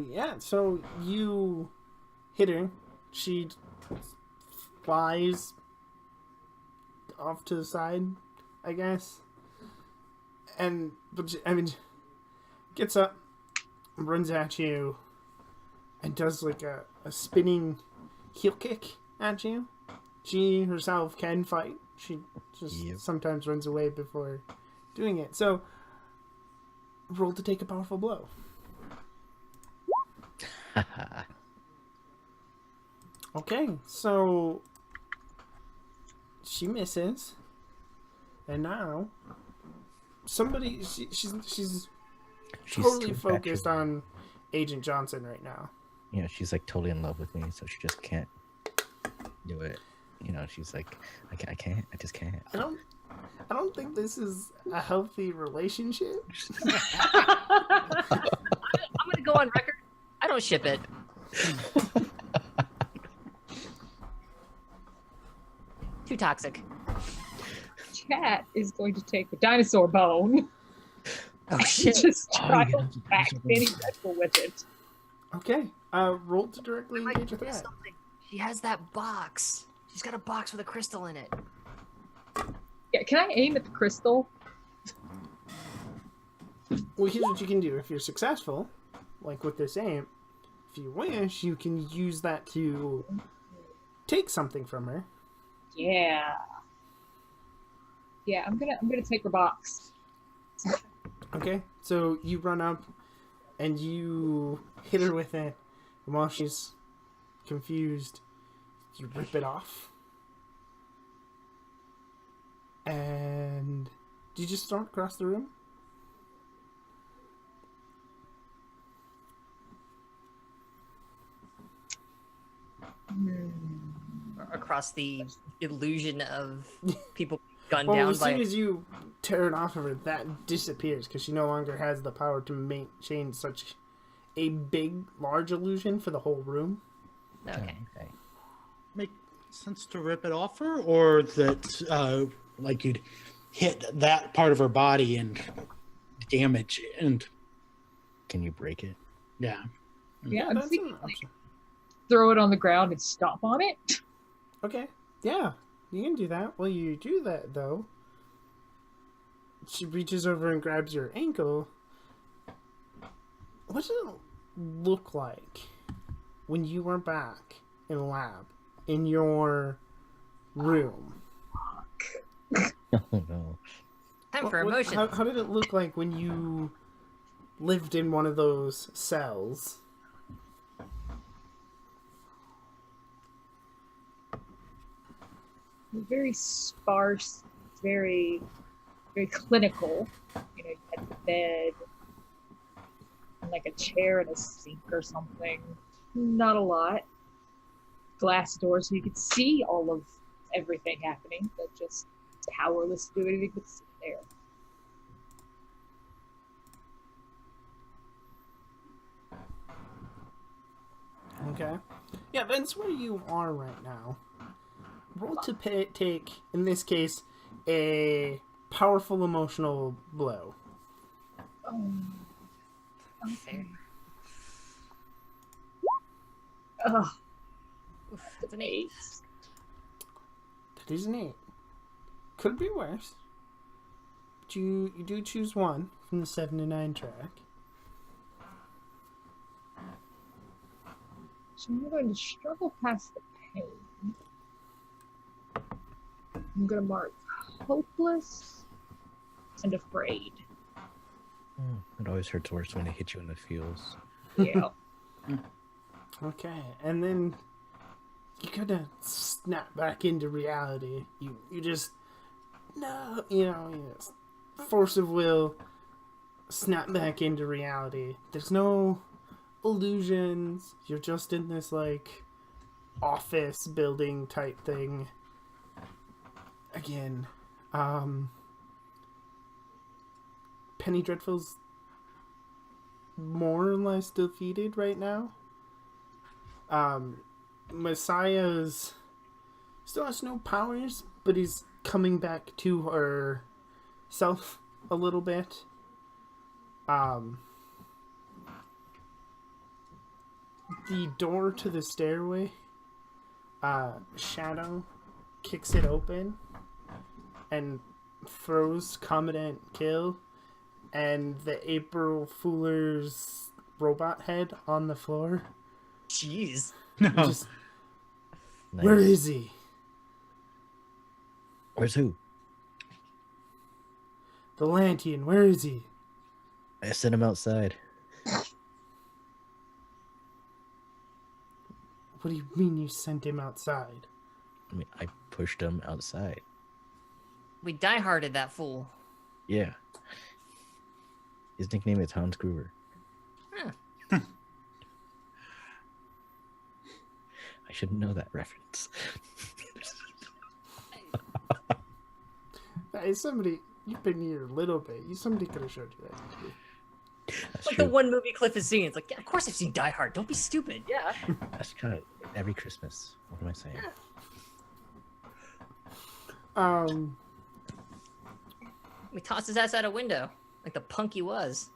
[SPEAKER 1] Yeah, so you hit her. She flies off to the side, I guess. I mean, gets up, runs at you, and does like a spinning heel kick at you. She herself can fight. She just sometimes runs away before doing it. So, roll to take a powerful blow. Okay, so she misses, and now somebody she's totally focused on Agent Johnson right now.
[SPEAKER 4] Yeah, she's like totally in love with me, so she just can't do it. You know, she's like, I just can't.
[SPEAKER 1] I don't think this is a healthy relationship.
[SPEAKER 2] I'm gonna go on record. I don't ship it. Too toxic.
[SPEAKER 3] Cat is going to take the dinosaur bone.
[SPEAKER 2] Oh shit!
[SPEAKER 3] Just try to back Danny Dreadful with it.
[SPEAKER 1] Okay, roll to directly
[SPEAKER 2] I might
[SPEAKER 1] engage a
[SPEAKER 2] do
[SPEAKER 1] threat.
[SPEAKER 2] something. She has that box. She's got a box with a crystal in it.
[SPEAKER 3] Yeah, can I aim at the crystal?
[SPEAKER 1] Well, here's what you can do. If you're successful, like with this aim, if you wish, you can use that to take something from her.
[SPEAKER 3] Yeah. Yeah, I'm gonna take her box.
[SPEAKER 1] Okay, so you run up and you hit her with it, and while she's confused, you rip it off. And do you just storm across the room?
[SPEAKER 2] Across the illusion of people gunned
[SPEAKER 1] Well,
[SPEAKER 2] down
[SPEAKER 1] as
[SPEAKER 2] by.
[SPEAKER 1] soon as you tear it off of her, that disappears because she no longer has the power to change such a big, large illusion for the whole room.
[SPEAKER 2] Okay.
[SPEAKER 5] Make sense to rip it off her, or that like you'd hit that part of her body and damage and
[SPEAKER 4] Can you break it?
[SPEAKER 5] yeah.
[SPEAKER 3] Yeah, I'm
[SPEAKER 1] that's
[SPEAKER 3] thinking
[SPEAKER 1] an option.
[SPEAKER 3] throw it on the ground and stomp on it.
[SPEAKER 1] Okay, yeah, you can do that. Well, you do that, though. She reaches over and grabs your ankle. What does it look like when you are back in the lab, in your room?
[SPEAKER 4] Oh no.
[SPEAKER 2] Time for emotions.
[SPEAKER 1] How did it look like when you lived in one of those cells?
[SPEAKER 3] Very sparse, very clinical. You know, you had the bed, and like a chair and a sink or something. Not a lot. Glass door so you could see all of everything happening, but just powerless to do anything but sit there.
[SPEAKER 1] Okay. Yeah, that's where you are right now. Roll to take, in this case, a powerful emotional blow.
[SPEAKER 2] Fair.
[SPEAKER 3] Ugh,
[SPEAKER 2] Oof, that's an 8.
[SPEAKER 1] That is an 8. Could be worse. But you do choose one from the 7 to 9 track.
[SPEAKER 3] so I'm going to struggle past the pain. I'm going to mark hopeless and afraid.
[SPEAKER 4] It always hurts worse when it hits you in the feels.
[SPEAKER 3] Yeah.
[SPEAKER 1] Okay, and then you kind of snap back into reality. You just, no, you just force of will, snap back into reality. There's no illusions. You're just in this, like, office building type thing. Again, Penny Dreadful's more or less defeated right now. Messiah's still has no powers, but he's coming back to herself a little bit. The door to the stairway, Shadow kicks it open and throws Commandant Kill and the April Fool's robot head on the floor.
[SPEAKER 2] Jeez.
[SPEAKER 5] No.
[SPEAKER 1] And just,
[SPEAKER 4] Nice.
[SPEAKER 1] where is he?
[SPEAKER 4] Where's who?
[SPEAKER 1] The Lantian, where is he?
[SPEAKER 4] I sent him outside.
[SPEAKER 1] What do you mean you sent him outside?
[SPEAKER 4] I mean, I pushed him outside.
[SPEAKER 2] We die-harded that fool.
[SPEAKER 4] Yeah. His nickname is Hans Gruber.
[SPEAKER 2] Huh.
[SPEAKER 4] I should know that reference.
[SPEAKER 1] Hey, somebody, you've been here a little bit. Somebody could have showed you that movie.
[SPEAKER 4] That's
[SPEAKER 2] Like
[SPEAKER 4] true.
[SPEAKER 2] the one movie Cliff has seen. It's like, yeah, of course I've seen Die Hard. Don't be stupid. Yeah.
[SPEAKER 4] That's kind of every Christmas. What am I saying?
[SPEAKER 2] We tossed his ass out a window. Like the punk he was.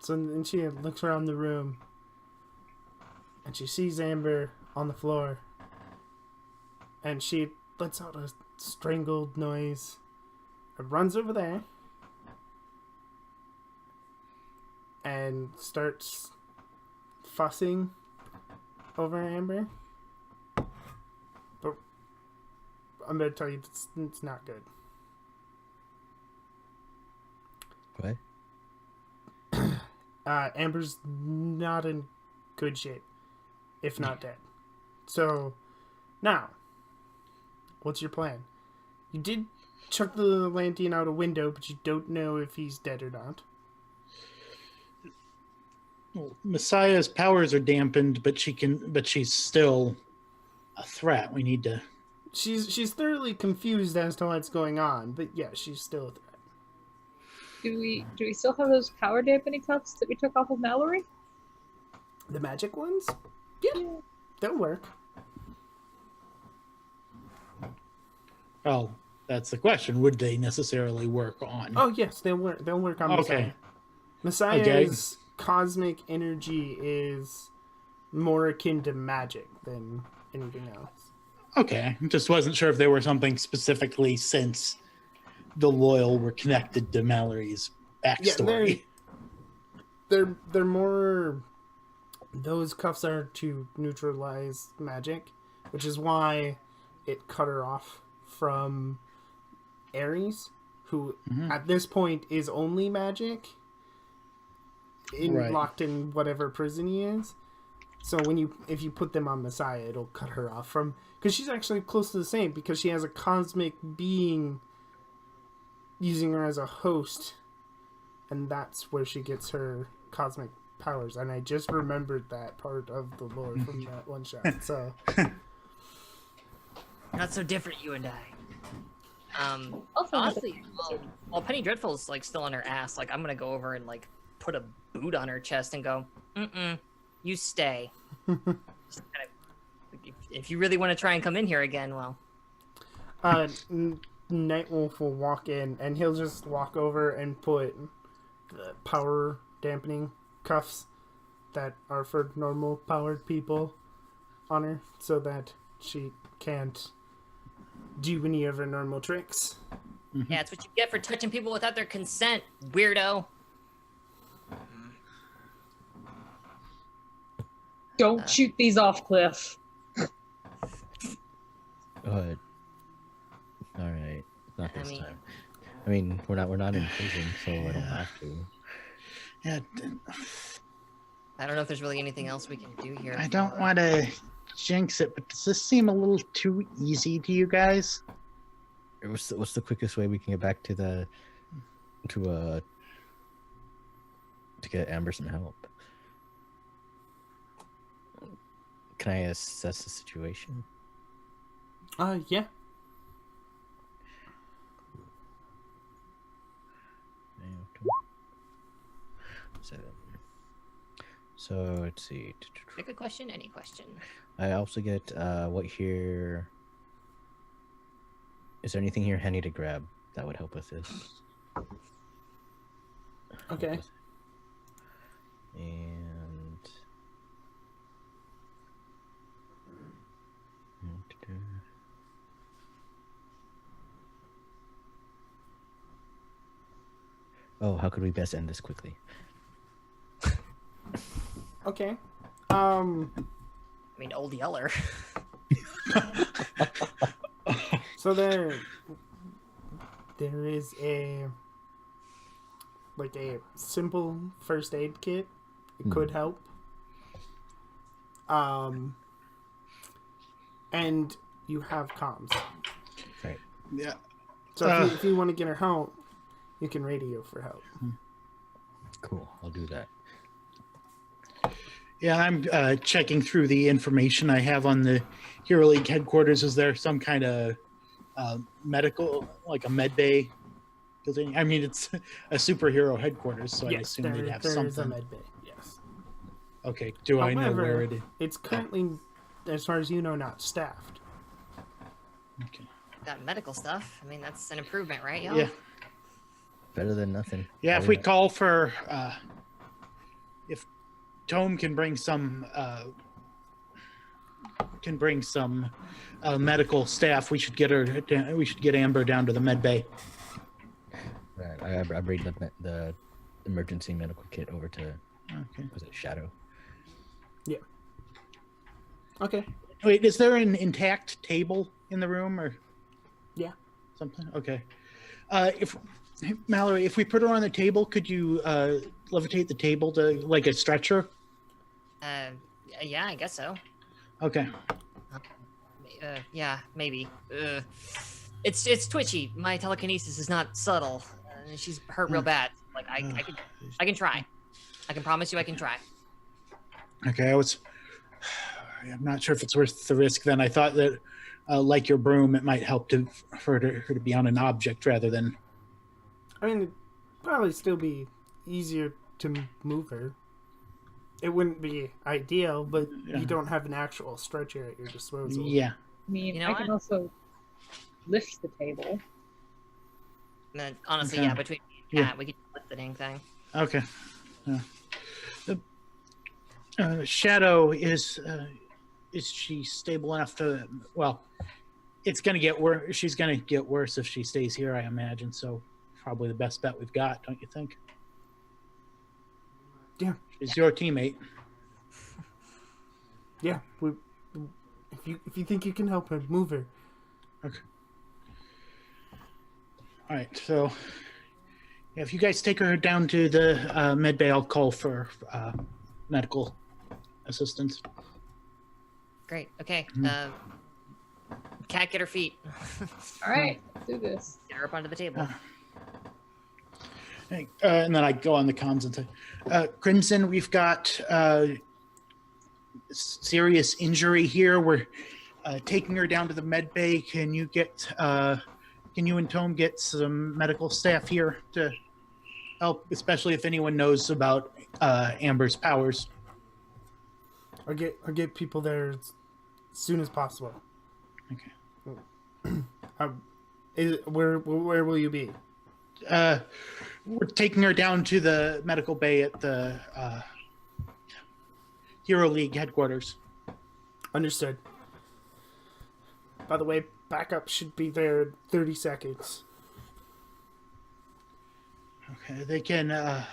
[SPEAKER 1] So then she looks around the room, and she sees Amber on the floor, and she lets out a strangled noise and runs over there and starts fussing over Amber. But I'm going to tell you, it's not good.
[SPEAKER 4] What?
[SPEAKER 1] Amber's not in good shape, if not dead. So, now, what's your plan? You did chuck the Lantian out a window, but you don't know if he's dead or not.
[SPEAKER 5] Well, Messiah's powers are dampened, but she's still a threat. We need to.
[SPEAKER 1] She's thoroughly confused as to what's going on, but yeah, she's still a threat.
[SPEAKER 3] Do we still have those power dampening cuffs that we took off of Mallory?
[SPEAKER 1] The magic ones? Yeah, they'll work.
[SPEAKER 5] Well, that's the question. Would they necessarily work on?
[SPEAKER 1] Oh yes, they'll work. They'll work on
[SPEAKER 5] Okay.
[SPEAKER 1] Messiah. Messiah's cosmic energy is more akin to magic than anything else.
[SPEAKER 5] Okay. Just wasn't sure if there were something specifically since the Loyal were connected to Mallory's backstory.
[SPEAKER 1] Yeah, they're more. Those cuffs are to neutralize magic, which is why it cut her off from Ares, who at this point is only magic, locked in whatever prison he is. So if you put them on Messiah, it'll cut her off from, because she's actually close to the same, because she has a cosmic being using her as a host, and that's where she gets her cosmic powers. And I just remembered that part of the lore from that one shot. So
[SPEAKER 2] Not so different, you and I.
[SPEAKER 3] Also,
[SPEAKER 2] Honestly, while Penny Dreadful's like still on her ass, like I'm gonna go over and like put a boot on her chest and go, you stay. Just kind of, if you really want to try and come in here again, well.
[SPEAKER 1] Nightwolf will walk in, and he'll just walk over and put the power dampening cuffs that are for normal powered people on her, so that she can't do any of her normal tricks.
[SPEAKER 2] Yeah, it's what you get for touching people without their consent, weirdo.
[SPEAKER 3] don't shoot these off, Cliff.
[SPEAKER 4] All right, not this
[SPEAKER 2] mean-
[SPEAKER 4] time. I mean, we're not in prison, so I don't have to.
[SPEAKER 5] Yeah,
[SPEAKER 2] I don't know if there's really anything else we can do here.
[SPEAKER 5] I don't want to jinx it, but does this seem a little too easy to you guys?
[SPEAKER 4] What's the quickest way we can get back to get Amber some help? Can I assess the situation?
[SPEAKER 1] Yeah.
[SPEAKER 4] Seven. So let's see.
[SPEAKER 2] Pick a question, any question.
[SPEAKER 4] I also get what here. Is there anything here handy to grab that would help with this?
[SPEAKER 1] Okay.
[SPEAKER 4] And Oh, how could we best end this quickly?
[SPEAKER 1] Okay.
[SPEAKER 2] I mean, Old Yeller.
[SPEAKER 1] So there is a simple first aid kit. It could help. And you have comms.
[SPEAKER 4] Right.
[SPEAKER 5] Yeah.
[SPEAKER 1] So if you want to get her help, you can radio for help.
[SPEAKER 4] Cool. I'll do that.
[SPEAKER 5] Yeah, I'm checking through the information I have on the Hero League headquarters. Is there some kind of medical, like a med bay building? I mean, it's a superhero headquarters, so I assume they'd have
[SPEAKER 1] there is a
[SPEAKER 5] something.
[SPEAKER 1] med bay. Yes.
[SPEAKER 5] Okay. Do I know where it is?
[SPEAKER 1] It's currently, as far as you know, not staffed.
[SPEAKER 5] Okay.
[SPEAKER 2] That medical stuff. I mean, that's an improvement, right, y'all?
[SPEAKER 5] Yeah.
[SPEAKER 4] Better than nothing.
[SPEAKER 5] Yeah. If we call for, if Tome can bring some medical staff, we should get her. We should get Amber down to the med bay.
[SPEAKER 4] Right. I bring the emergency medical kit over to
[SPEAKER 5] Okay.
[SPEAKER 4] was it Shadow?
[SPEAKER 1] Yeah. Okay.
[SPEAKER 5] Wait, is there an intact table in the room or?
[SPEAKER 1] Yeah.
[SPEAKER 5] Something. Okay. If Mallory, if we put her on the table, could you levitate the table to like a stretcher?
[SPEAKER 2] Yeah, I guess so.
[SPEAKER 5] Okay.
[SPEAKER 2] Yeah, maybe. It's twitchy. My telekinesis is not subtle. She's hurt real bad. Like I can try. I can promise you I can try.
[SPEAKER 5] Okay. I'm not sure if it's worth the risk. Then I thought that, like your broom, it might help for her to be on an object rather than.
[SPEAKER 1] I mean, it'd probably still be easier to move her. It wouldn't be ideal, but
[SPEAKER 5] Yeah.
[SPEAKER 1] you don't have an actual stretcher at your disposal.
[SPEAKER 5] Yeah.
[SPEAKER 3] I mean,
[SPEAKER 2] You know
[SPEAKER 3] I can
[SPEAKER 2] what?
[SPEAKER 3] also lift the table.
[SPEAKER 2] And then, honestly,
[SPEAKER 5] Okay.
[SPEAKER 2] yeah, between me and
[SPEAKER 5] Yeah.
[SPEAKER 2] Kat, we can lift the dang thing.
[SPEAKER 5] Okay. Shadow is she stable enough to? Well, it's going to get worse. She's going to get worse if she stays here, I imagine. So probably the best bet we've got, don't you think?
[SPEAKER 1] Yeah.
[SPEAKER 5] She's your teammate.
[SPEAKER 1] Yeah. If you think you can help her, move her.
[SPEAKER 5] Okay. All right. So, yeah, if you guys take her down to the med bay, I'll call for medical assistance.
[SPEAKER 2] Great. Okay.
[SPEAKER 5] Mhm.
[SPEAKER 2] Kat, get her feet.
[SPEAKER 3] All right, let's do this.
[SPEAKER 2] Get her up onto the table.
[SPEAKER 5] Hey, and then I go on the comms and say, Crimson, we've got serious injury here. We're taking her down to the med bay. Can you and Tome get some medical staff here to help, especially if anyone knows about Amber's powers?
[SPEAKER 1] Or get people there as soon as possible.
[SPEAKER 5] Okay.
[SPEAKER 1] Where will you be?
[SPEAKER 5] We're taking her down to the medical bay at the Hero League headquarters.
[SPEAKER 1] Understood. By the way, backup should be there in 30 seconds.
[SPEAKER 5] Okay, they can. Yeah.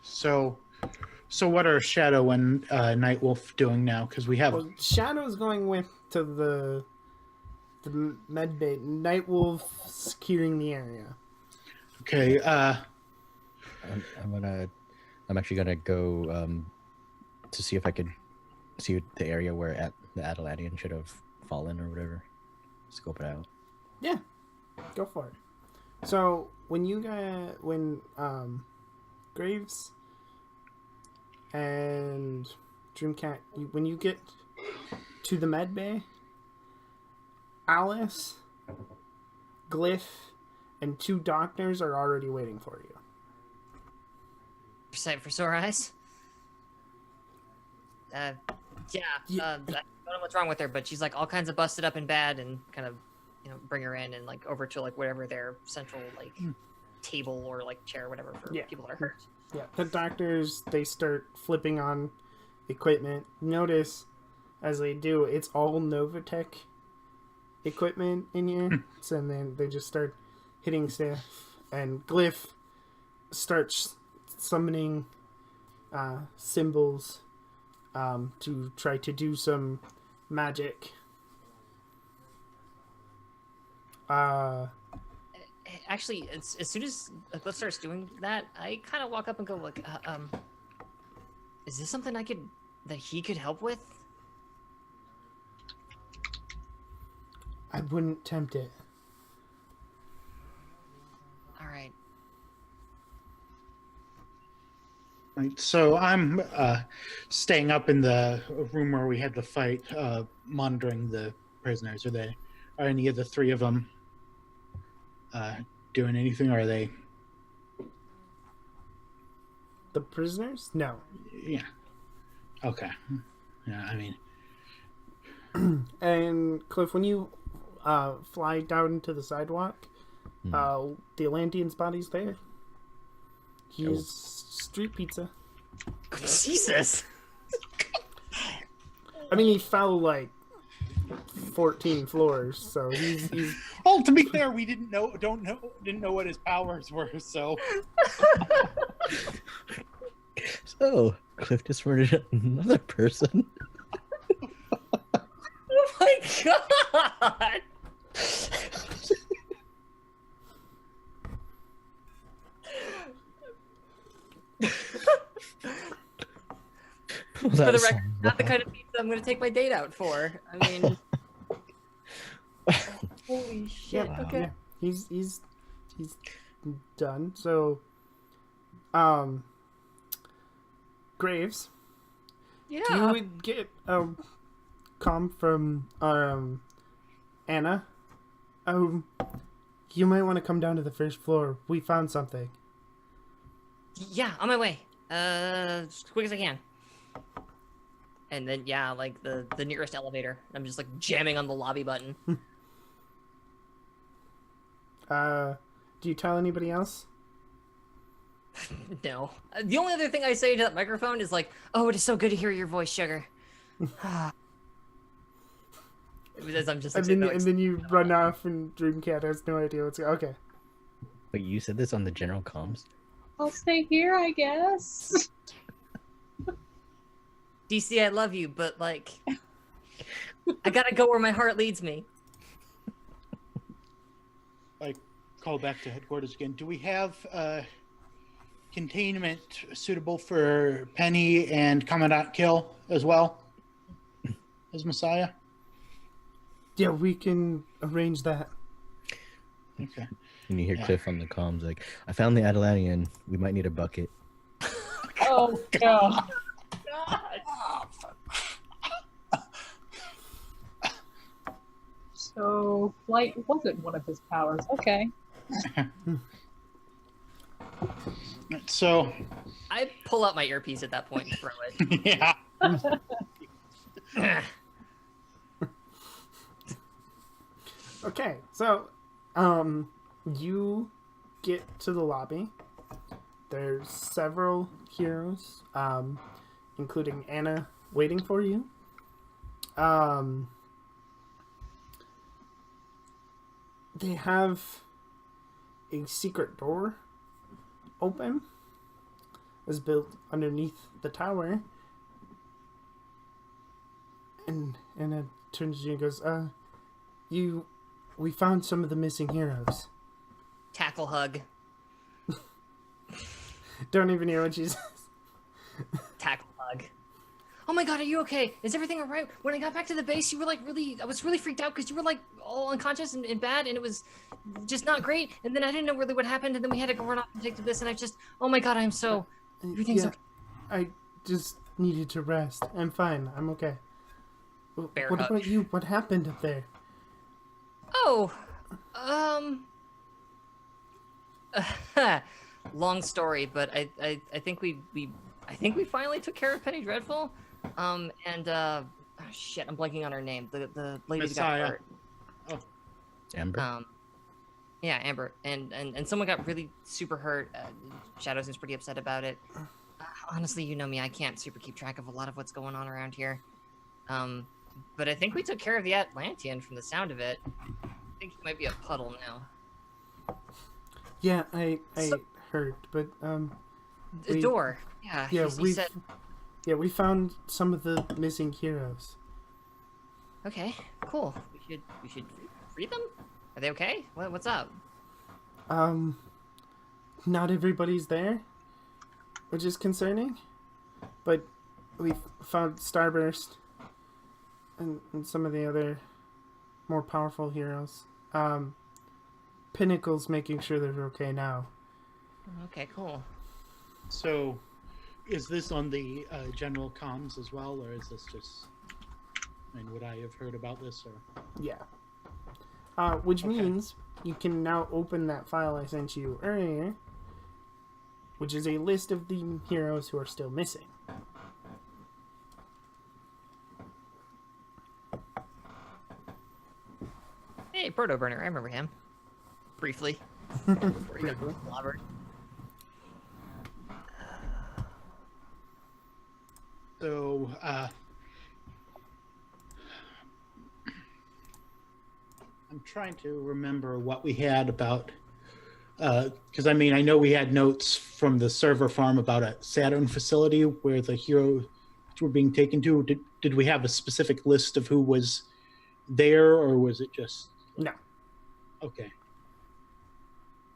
[SPEAKER 5] So what are Shadow and Nightwolf doing now? Because we have.
[SPEAKER 1] Well, Shadow's going to the med bay. Nightwolf securing the area.
[SPEAKER 5] Okay.
[SPEAKER 4] I'm actually gonna go to see if I could see the area where the Adeladian should have fallen or whatever. Scope it out.
[SPEAKER 1] Yeah, go for it. So when Graves and Dreamcat, when you get to the med bay, Alice, Glyph, and 2 doctors are already waiting for you.
[SPEAKER 2] Sight for sore eyes. Yeah. I don't know what's wrong with her, but she's like all kinds of busted up and bad, and kind of, bring her in and like over to like whatever their central like table or like chair or whatever for people that are hurt.
[SPEAKER 1] Yeah, the doctors, they start flipping on equipment. Notice, as they do, it's all Novatech equipment in here, so, and then they just start hitting stuff, and Glyph starts summoning symbols to try to do some magic.
[SPEAKER 2] Actually, as soon as Glyph starts doing that, I kind of walk up and go, like, is this something that he could help with?
[SPEAKER 1] I wouldn't tempt it.
[SPEAKER 2] All right.
[SPEAKER 5] Right, so I'm staying up in the room where we had the fight, monitoring the prisoners. Are any of the three of them doing anything? Or are they?
[SPEAKER 1] The prisoners? No.
[SPEAKER 5] Yeah. Okay. Yeah, I mean.
[SPEAKER 1] And Cliff, when you fly down to the sidewalk, the Atlantean's body's there. He's street pizza.
[SPEAKER 2] Jesus.
[SPEAKER 1] I mean, he fell like 14 floors, so he's
[SPEAKER 5] Oh, to be fair, we didn't know what his powers were. So.
[SPEAKER 4] So Cliff just murdered another person.
[SPEAKER 2] Oh my god. For the record, not the kind of pizza I'm going to take my date out for. I mean, holy shit.
[SPEAKER 1] yeah,
[SPEAKER 2] Okay.
[SPEAKER 1] yeah. He's done. So, Graves,
[SPEAKER 2] Yeah.
[SPEAKER 1] you would get a comm from Anna. You might want to come down to the first floor. We found something.
[SPEAKER 2] Yeah, on my way. As quick as I can. And then, yeah, like the nearest elevator. I'm just like jamming on the lobby button.
[SPEAKER 1] Do you tell anybody else?
[SPEAKER 2] No. The only other thing I say to that microphone is like, "Oh, it is so good to hear your voice, sugar." As I'm just like,
[SPEAKER 1] And then you run off, and Dreamcat has no idea what's okay.
[SPEAKER 4] Wait, you said this on the general comms?
[SPEAKER 3] I'll stay here, I guess.
[SPEAKER 2] DC, I love you, but like, I gotta go where my heart leads me.
[SPEAKER 5] I call back to headquarters again. Do we have containment suitable for Penny and Commandant Kill as well as Messiah?
[SPEAKER 1] Yeah, we can arrange that.
[SPEAKER 5] Okay.
[SPEAKER 4] And you hear
[SPEAKER 5] Yeah.
[SPEAKER 4] Cliff on the comms like, I found the Atlantean. We might need a bucket.
[SPEAKER 3] Oh god. So flight wasn't one of his powers. Okay.
[SPEAKER 5] So,
[SPEAKER 2] I pull out my earpiece at that point and throw it.
[SPEAKER 5] yeah.
[SPEAKER 1] Okay, so you get to the lobby. There's several heroes, including Anna, waiting for you. They have a secret door open. It's built underneath the tower. And Anna turns to you and goes, we found some of the missing heroes.
[SPEAKER 2] Tackle hug.
[SPEAKER 1] Don't even hear what she says.
[SPEAKER 2] Tackle hug. Oh my god, are you okay? Is everything alright? When I got back to the base, you were like I was really freaked out because you were like all unconscious and bad, and it was just not great. And then I didn't know really what happened, and then we had to go run off and take to this, and oh my god, I'm so, everything's okay.
[SPEAKER 1] I just needed to rest. I'm fine. I'm okay.
[SPEAKER 2] Bear
[SPEAKER 1] What
[SPEAKER 2] hug.
[SPEAKER 1] about you? What happened up there?
[SPEAKER 2] Oh, long story, but I think we finally took care of Penny Dreadful. Shit, I'm blanking on her name. The lady that got
[SPEAKER 5] Messiah.
[SPEAKER 2] hurt.
[SPEAKER 4] Amber?
[SPEAKER 2] Yeah, Amber, and someone got really super hurt. Shadows is pretty upset about it. Honestly, you know me, I can't super keep track of a lot of what's going on around here. but I think we took care of the Atlantean from the sound of it. I think he might be a puddle now.
[SPEAKER 1] Yeah, I
[SPEAKER 2] So-
[SPEAKER 1] heard, but
[SPEAKER 2] The
[SPEAKER 1] We-
[SPEAKER 2] door. Yeah,
[SPEAKER 1] yeah,
[SPEAKER 2] he said.
[SPEAKER 1] we found some of the missing heroes.
[SPEAKER 2] Okay, cool. We should free them. Are they okay? What's up?
[SPEAKER 1] Not everybody's there, which is concerning. But we found Starburst and some of the other more powerful heroes. Pinnacle's making sure they're okay now.
[SPEAKER 2] Okay, cool.
[SPEAKER 5] So, is this on the general comms as well, or is this just? I mean, would I have heard about this, or?
[SPEAKER 1] Yeah. Which
[SPEAKER 5] Okay.
[SPEAKER 1] means you can now open that file I sent you earlier, which is a list of the heroes who are still missing.
[SPEAKER 2] Hey, Proto Burner. I remember him. Briefly. Before he got clobbered.
[SPEAKER 5] So, I'm trying to remember what we had about, because I mean, I know we had notes from the server farm about a Saturn facility where the heroes were being taken to. Did we have a specific list of who was there, or was it just?
[SPEAKER 1] No.
[SPEAKER 5] Okay.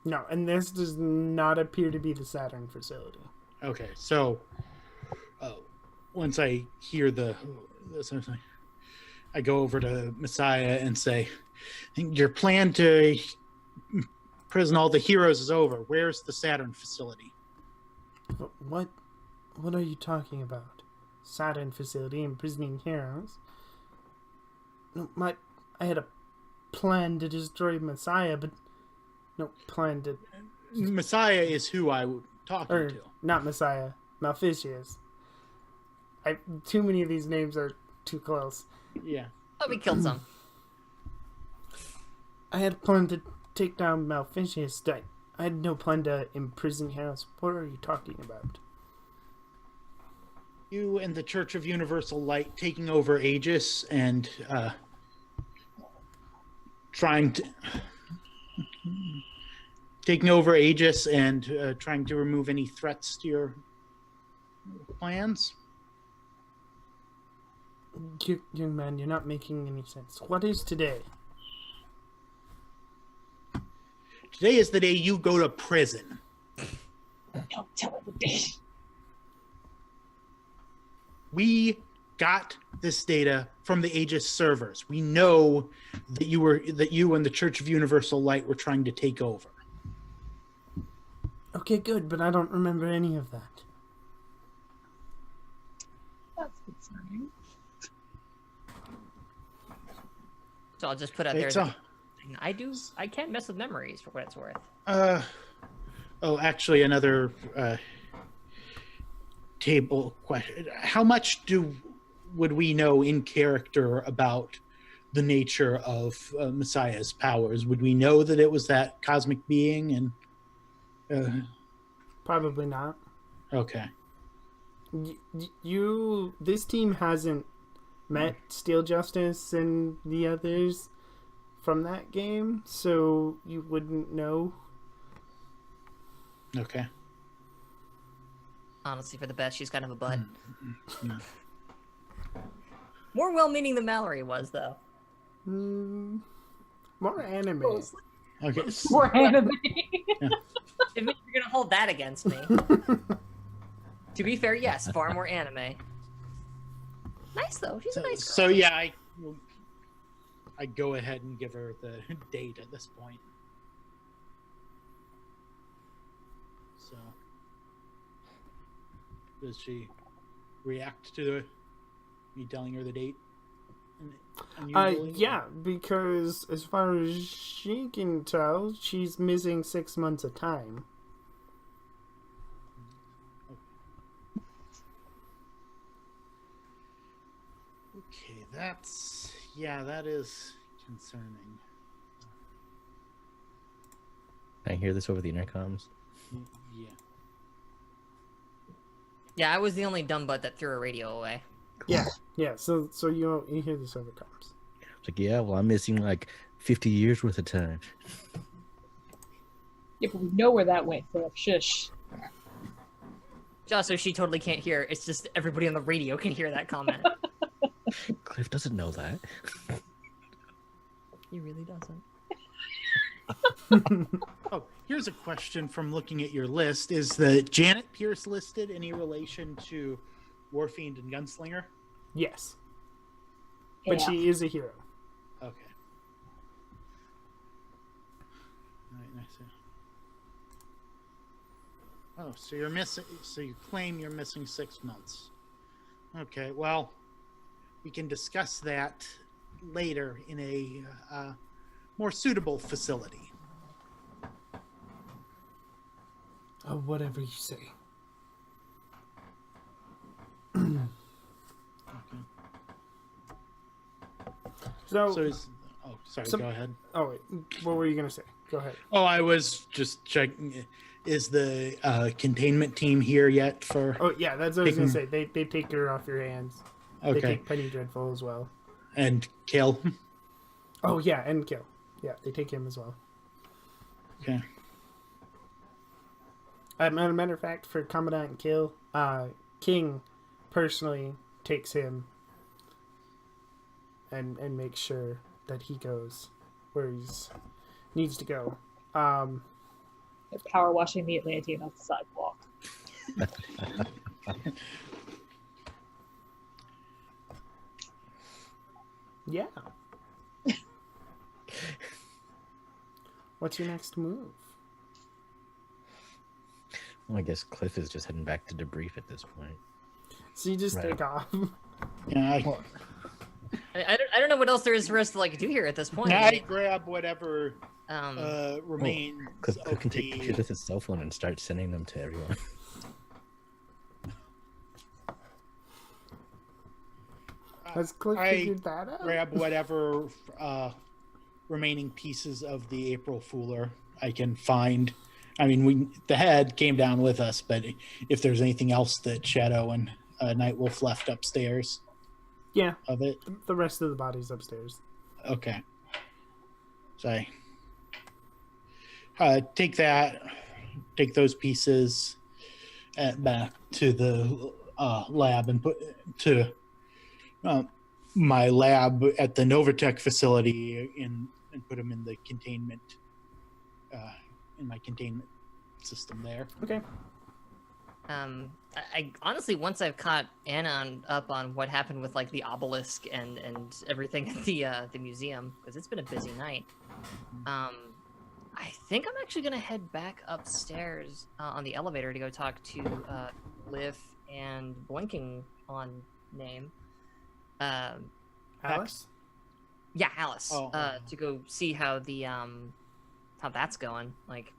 [SPEAKER 1] No, and this does not appear to be the Saturn facility.
[SPEAKER 5] Okay. So, once I hear this, I go over to Messiah and say, "Your plan to prison all the heroes is over. Where's the Saturn facility?"
[SPEAKER 1] But what are you talking about? Saturn facility imprisoning heroes? No, I had a plan to destroy Messiah, but no plan to...
[SPEAKER 5] Messiah is who I was talking
[SPEAKER 1] Or,
[SPEAKER 5] to.
[SPEAKER 1] not Messiah, Malficius. Too many of these names are too close.
[SPEAKER 5] Yeah.
[SPEAKER 2] Oh, we killed some.
[SPEAKER 1] I had a plan to take down Malficius. I had no plan to imprison heroes. What are you talking about?
[SPEAKER 5] You and the Church of Universal Light taking over AEGIS and trying to remove any threats to your plans.
[SPEAKER 1] Young man, you're not making any sense. What is today?
[SPEAKER 5] Today is the day you go to prison.
[SPEAKER 3] Don't tell her the date.
[SPEAKER 5] We got this data from the AEGIS servers. We know that you and the Church of Universal Light were trying to take over.
[SPEAKER 1] Okay, good, but I don't remember any of that.
[SPEAKER 3] That's concerning.
[SPEAKER 2] So I'll just put out there.
[SPEAKER 5] It's
[SPEAKER 2] that I can't mess with memories for what it's worth.
[SPEAKER 5] actually, another table question. How much would we know in character about the nature of Messiah's powers? Would we know that it was that cosmic being? And
[SPEAKER 1] Probably not.
[SPEAKER 5] okay,
[SPEAKER 1] This team hasn't met Steel Justice and the others from that game, so you wouldn't know.
[SPEAKER 5] okay.
[SPEAKER 2] Honestly, for the best, she's kind of a butt.
[SPEAKER 5] No.
[SPEAKER 2] More well-meaning than Mallory was, though.
[SPEAKER 1] More anime.
[SPEAKER 5] Okay.
[SPEAKER 3] More anime.
[SPEAKER 2] If you're gonna hold that against me. To be fair, yes, far more anime. Nice though. She's a nice girl.
[SPEAKER 5] So yeah, I go ahead and give her the date at this point. So, does she react to me telling her the date? Unusually?
[SPEAKER 1] Yeah, because as far as she can tell, she's missing 6 months of time.
[SPEAKER 5] Okay, that is concerning.
[SPEAKER 4] Can I hear this over the intercoms?
[SPEAKER 5] Yeah.
[SPEAKER 2] Yeah, I was the only dumb butt that threw a radio away.
[SPEAKER 1] Yeah. So you hear this over comms.
[SPEAKER 4] It's like, yeah, well, I'm missing like 50 years worth of time.
[SPEAKER 3] Yeah, but we know where that went, so shush.
[SPEAKER 2] Just so she totally can't hear. It's just everybody on the radio can hear that comment.
[SPEAKER 4] Cliff doesn't know that.
[SPEAKER 2] He really doesn't.
[SPEAKER 5] Oh, here's a question from looking at your list. Is the Janet Pierce listed any relation to Warfiend and Gunslinger?
[SPEAKER 1] Yes, but
[SPEAKER 3] Yeah.
[SPEAKER 1] she is a hero.
[SPEAKER 5] Okay. All right, nice. Oh, so you're missing. So you claim you're missing 6 months. Okay, well, we can discuss that later in a more suitable facility.
[SPEAKER 1] Oh, whatever you say.
[SPEAKER 5] Okay.
[SPEAKER 1] So
[SPEAKER 5] Oh, sorry.
[SPEAKER 1] Some-
[SPEAKER 5] Go ahead.
[SPEAKER 1] oh wait, what were you gonna say? Go ahead.
[SPEAKER 5] Oh, I was just checking. Is the containment team here yet for?
[SPEAKER 1] Oh yeah, that's what I was gonna say. They take her off your hands. They
[SPEAKER 5] Okay.
[SPEAKER 1] take Penny Dreadful as well.
[SPEAKER 5] And Kill.
[SPEAKER 1] Oh yeah, and Kill. Yeah, they take him as well.
[SPEAKER 5] Okay.
[SPEAKER 1] As a matter of fact, for Commandant Kill, King personally takes him and makes sure that he goes where he's needs to go.
[SPEAKER 3] They're power washing the Atlantean off the sidewalk.
[SPEAKER 1] Yeah. What's your next move?
[SPEAKER 4] Well, I guess Cliff is just heading back to debrief at this point.
[SPEAKER 1] So you just
[SPEAKER 4] Right.
[SPEAKER 1] take off.
[SPEAKER 5] Yeah.
[SPEAKER 2] I don't know what else there is for us to like do here at this point.
[SPEAKER 5] I grab whatever remains.
[SPEAKER 4] Cliff
[SPEAKER 5] of
[SPEAKER 4] can take
[SPEAKER 5] the-
[SPEAKER 4] pictures with his cell phone and start sending them to everyone.
[SPEAKER 1] Has Cliff
[SPEAKER 5] I
[SPEAKER 1] figured that out?
[SPEAKER 5] grab whatever remaining pieces of the April Fooler I can find. I mean, the head came down with us, but if there's anything else that Shadow and Nightwolf left upstairs
[SPEAKER 1] Yeah,
[SPEAKER 5] of it,
[SPEAKER 1] the rest of the body's upstairs.
[SPEAKER 5] okay. So I take those pieces back to the lab and put to my lab at the Novatech facility and put them in the containment in my containment system there.
[SPEAKER 1] Okay.
[SPEAKER 2] I honestly, once I've caught Anna up on what happened with like the obelisk and everything at the museum, because it's been a busy night. I think I'm actually gonna head back upstairs on the elevator to go talk to Liv and Blinking on name.
[SPEAKER 1] Alice?
[SPEAKER 2] Yeah, Alice.
[SPEAKER 5] Oh.
[SPEAKER 2] To go see how the how that's going. Like,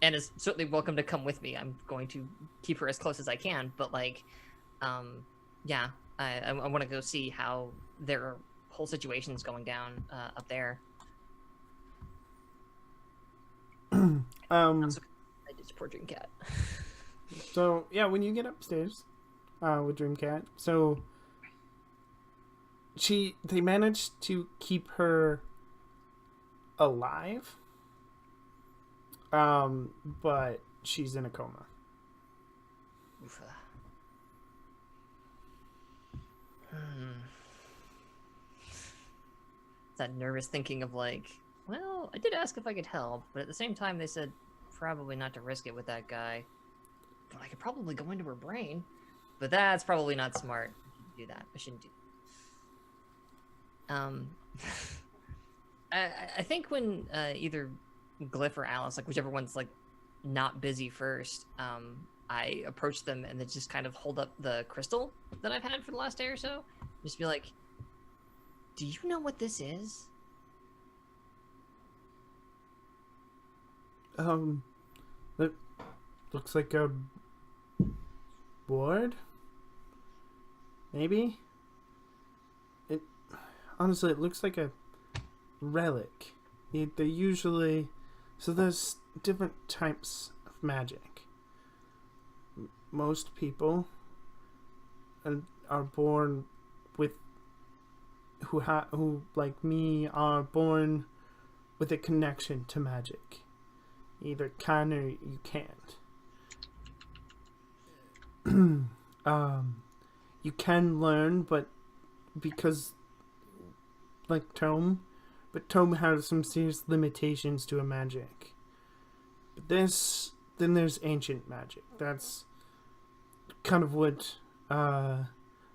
[SPEAKER 2] Anna's certainly welcome to come with me. I'm going to keep her as close as I can, but like, yeah, I want to go see how their whole situation's going down up there. Also, I did support Dreamcat.
[SPEAKER 1] So yeah, when you get upstairs with Dreamcat, so they managed to keep her alive, but she's in a coma.
[SPEAKER 2] Oof. It's that nervous thinking of like, well, I did ask if I could help, but at the same time they said probably not to risk it with that guy. But I could probably go into her brain, but that's probably not smart. I shouldn't do that. I shouldn't do that. I think when either Glyph or Alice, like whichever one's like not busy first, I approach them and then just kind of hold up the crystal that I've had for the last day or so. Just be like, do you know what this is?
[SPEAKER 1] That looks like a board. Maybe. It honestly, it looks like a relic. They usually, so there's different types of magic. Most people are born with who like me are born with a connection to magic. You either can or you can't. You can learn, but because like Tome has some serious limitations to a magic. But then there's ancient magic. That's kind of what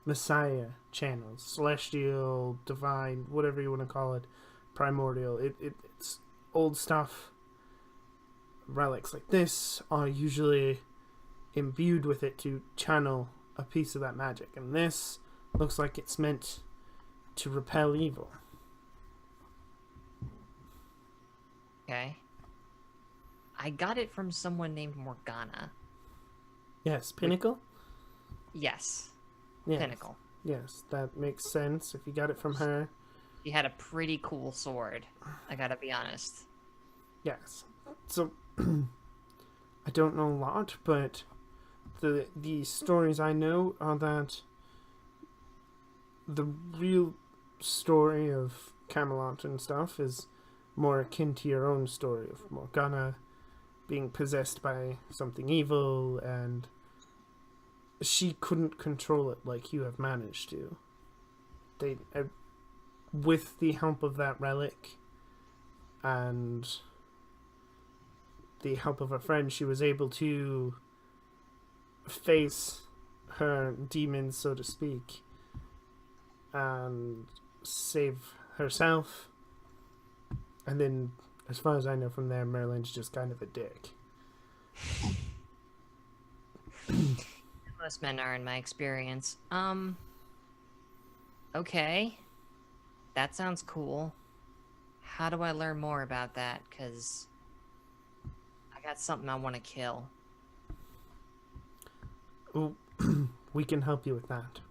[SPEAKER 1] Messiah channels, celestial, divine, whatever you want to call it, primordial. It's old stuff. Relics like this are usually imbued with it to channel a piece of that magic, and this looks like it's meant to repel evil.
[SPEAKER 2] Okay. I got it from someone named Morgana.
[SPEAKER 1] Yes, Pinnacle?
[SPEAKER 2] Yes.
[SPEAKER 1] Yes.
[SPEAKER 2] Pinnacle.
[SPEAKER 1] Yes, that makes sense. If you got it from her.
[SPEAKER 2] She had a pretty cool sword. I gotta be honest.
[SPEAKER 1] Yes. So, I don't know a lot, but the stories I know are that the real story of Camelot and stuff is more akin to your own story of Morgana being possessed by something evil, and she couldn't control it like you have managed to. They, with the help of that relic and the help of a friend, she was able to face her demons, so to speak, and save herself. And then, as far as I know from there, Merlin's just kind of a dick.
[SPEAKER 2] Most men are, in my experience. Okay. That sounds cool. How do I learn more about that? Because I got something I want to kill.
[SPEAKER 1] Oh, we can help you with that.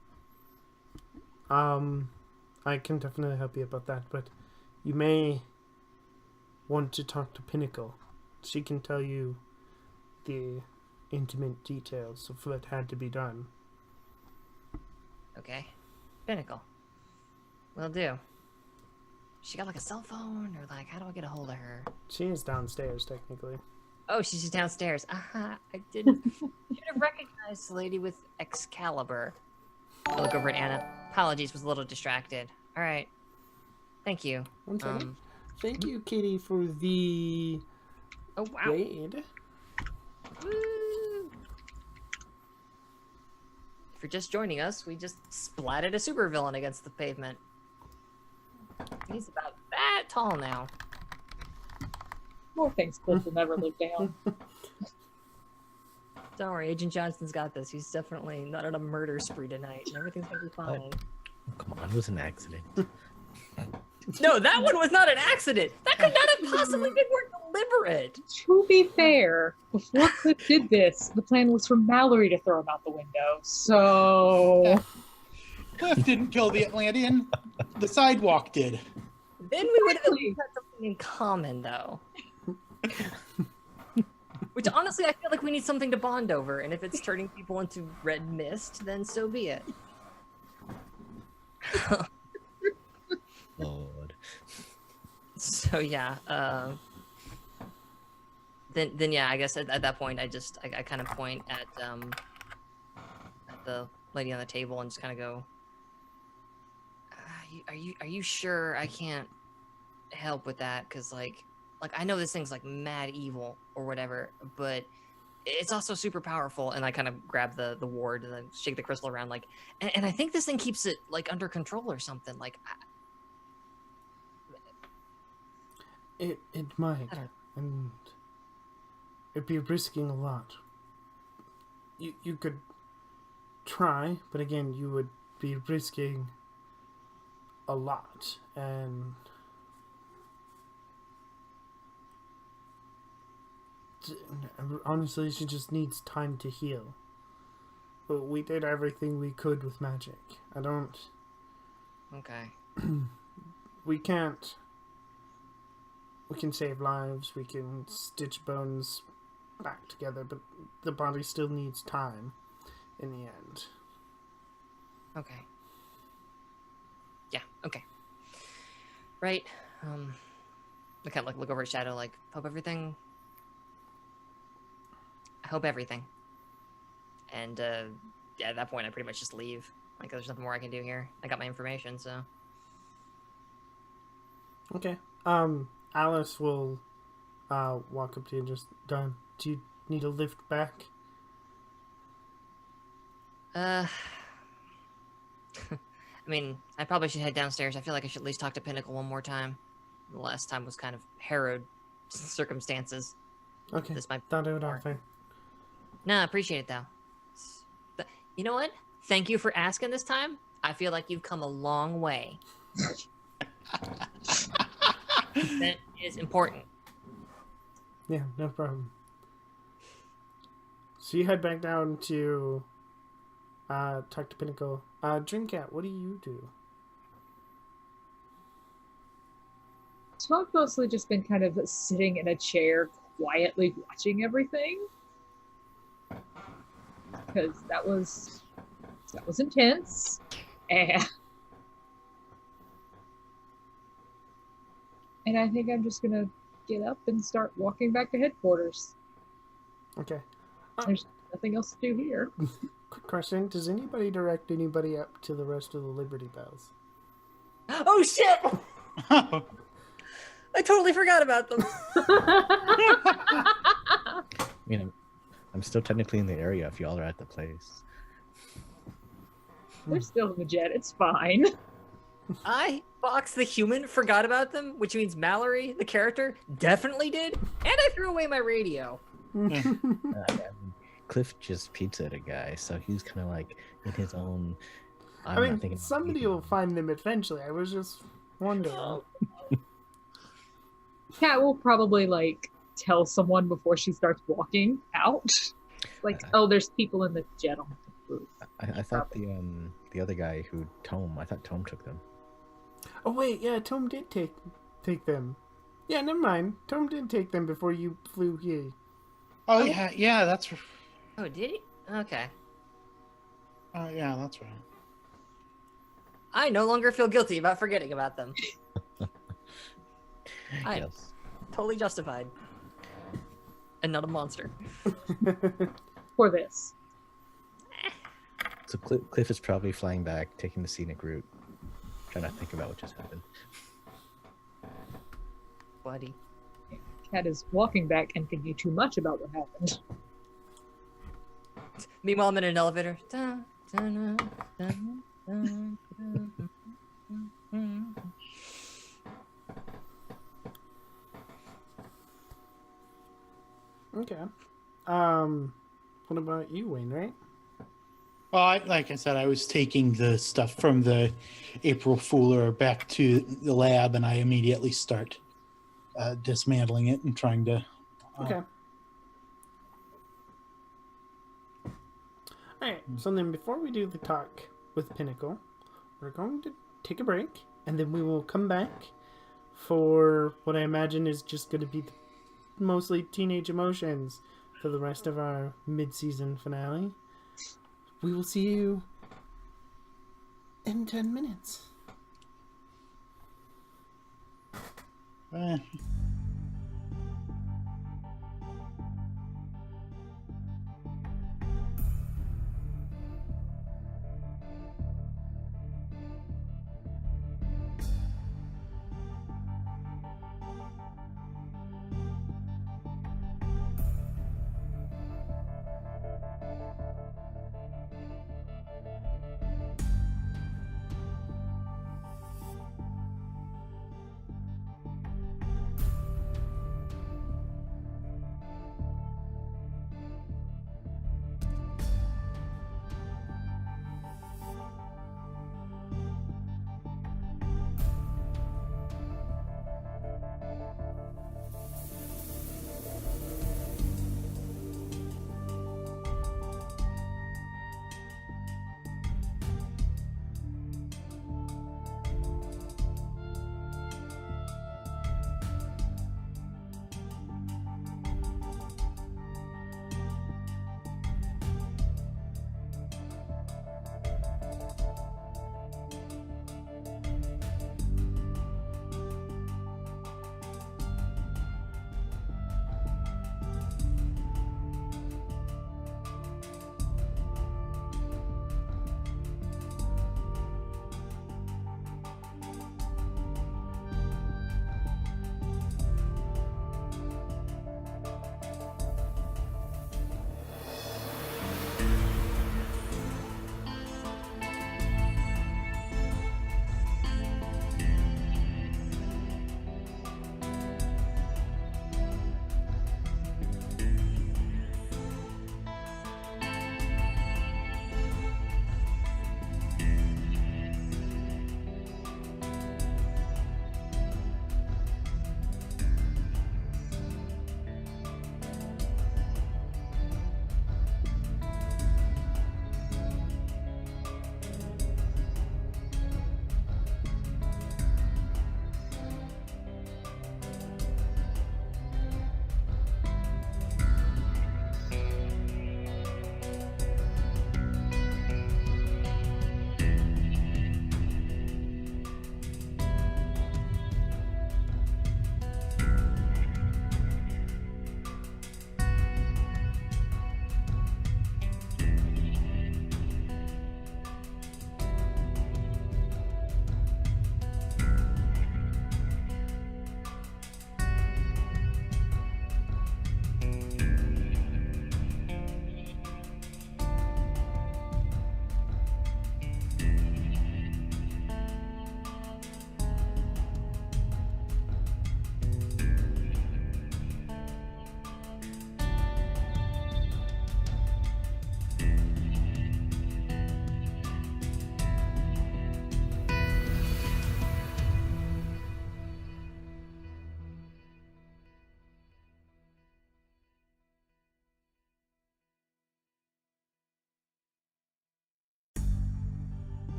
[SPEAKER 1] I can definitely help you about that, but you may want to talk to Pinnacle. She can tell you the intimate details of what had to be done.
[SPEAKER 2] Okay. Pinnacle. Will do. She got like a cell phone, or like, how do I get a hold of her?
[SPEAKER 1] She is downstairs, technically.
[SPEAKER 2] Oh, she's just downstairs. I didn't. Should have recognized the lady with Excalibur. I look over at Anna. Apologies, was a little distracted. All right. Thank you.
[SPEAKER 1] One second. Thank you, Kitty, for the
[SPEAKER 2] Oh wow.
[SPEAKER 1] raid.
[SPEAKER 2] Woo. If you're just joining us, we just splatted a supervillain against the pavement. He's about that tall now.
[SPEAKER 3] More things Cliff will never live down.
[SPEAKER 2] Don't worry, Agent Johnston's got this. He's definitely not on a murder spree tonight, and everything's gonna be fine.
[SPEAKER 4] Come on, it was an accident.
[SPEAKER 2] No, that one was not an accident. That could not have possibly been more deliberate.
[SPEAKER 3] To be fair, before Cliff did this, the plan was for Mallory to throw him out the window. So
[SPEAKER 5] Cliff didn't kill the Atlantean. The sidewalk did.
[SPEAKER 2] Then we would have at least had something in common, though. Which, honestly, I feel like we need something to bond over, and if it's turning people into red mist, then so be it.
[SPEAKER 4] Lord.
[SPEAKER 2] So yeah, then yeah, I guess at that point I kind of point at the lady on the table and just kind of go, are you sure I can't help with that? Because like I know this thing's like mad evil or whatever, but it's also super powerful. And I kind of grab the ward and then shake the crystal around, like, and I think this thing keeps it like under control or something. Like,
[SPEAKER 1] It might, and it'd be risking a lot. You could try, but again, you would be risking a lot, and honestly, she just needs time to heal. But we did everything we could with magic.
[SPEAKER 2] okay.
[SPEAKER 1] We can't. We can save lives, we can stitch bones back together, but the body still needs time in the end.
[SPEAKER 2] Okay. Yeah. Okay. Right. I kind of like look over at Shadow, like, hope everything. I hope everything. And yeah, at that point, I pretty much just leave. Like, there's nothing more I can do here. I got my information, so.
[SPEAKER 1] Okay. Alice will walk up to you and just, Don, do you need a lift back?
[SPEAKER 2] I mean, I probably should head downstairs. I feel like I should at least talk to Pinnacle one more time. The last time was kind of harrowed circumstances.
[SPEAKER 1] Okay.
[SPEAKER 2] This might
[SPEAKER 1] Thought it would
[SPEAKER 2] more.
[SPEAKER 1] offer.
[SPEAKER 2] No, I appreciate it though. You know what? Thank you for asking this time. I feel like you've come a long way. That is important.
[SPEAKER 1] Yeah, no problem. So you head back down to talk to Pinnacle. Dreamcat, what do you do?
[SPEAKER 3] So I've mostly just been kind of sitting in a chair, quietly watching everything, because that was intense, and I think I'm just gonna get up and start walking back to headquarters.
[SPEAKER 1] Okay.
[SPEAKER 3] There's nothing else to do here.
[SPEAKER 1] Quick question. Does anybody direct anybody up to the rest of the Liberty Bells?
[SPEAKER 2] Oh shit! I totally forgot about them.
[SPEAKER 4] I mean, I'm still technically in the area if y'all are at the place.
[SPEAKER 3] They're still in the jet. It's fine.
[SPEAKER 2] I, Fox the human, forgot about them, which means Mallory, the character, definitely did, and I threw away my radio.
[SPEAKER 4] I mean, Cliff just pizzaed a guy, so he's kind of like in his own.
[SPEAKER 1] I
[SPEAKER 4] not
[SPEAKER 1] mean,
[SPEAKER 4] thinking about
[SPEAKER 1] somebody
[SPEAKER 4] anything.
[SPEAKER 1] will find them eventually. I was just wondering.
[SPEAKER 3] Kat will probably like tell someone before she starts walking out. Like, oh, there's people in the jet on the roof.
[SPEAKER 4] I thought the other guy who Tome. I thought Tome took them.
[SPEAKER 1] Oh wait, yeah, Tom did take them. Yeah, never mind. Tom did take them before you flew here.
[SPEAKER 5] Oh yeah, that's.
[SPEAKER 2] Oh, did he? Okay.
[SPEAKER 5] Oh yeah, that's right.
[SPEAKER 2] I no longer feel guilty about forgetting about them. I'm
[SPEAKER 4] Yes.
[SPEAKER 2] totally justified. And not a monster.
[SPEAKER 3] For this.
[SPEAKER 4] So Cliff is probably flying back, taking the scenic route, trying to think about what just happened.
[SPEAKER 2] Buddy.
[SPEAKER 3] Kat is walking back and thinking too much about what happened.
[SPEAKER 2] Meanwhile, I'm in an elevator. Dun, dun, dun, dun, dun, dun.
[SPEAKER 1] Okay. What about you, Wayne, right?
[SPEAKER 5] Well, like I said, I was taking the stuff from the April Fooler back to the lab, and I immediately start dismantling it and trying to.
[SPEAKER 1] Okay. Alright, so then before we do the talk with Pinnacle, we're going to take a break, and then we will come back for what I imagine is just going to be mostly teenage emotions for the rest of our mid-season finale. We will see you in 10 minutes.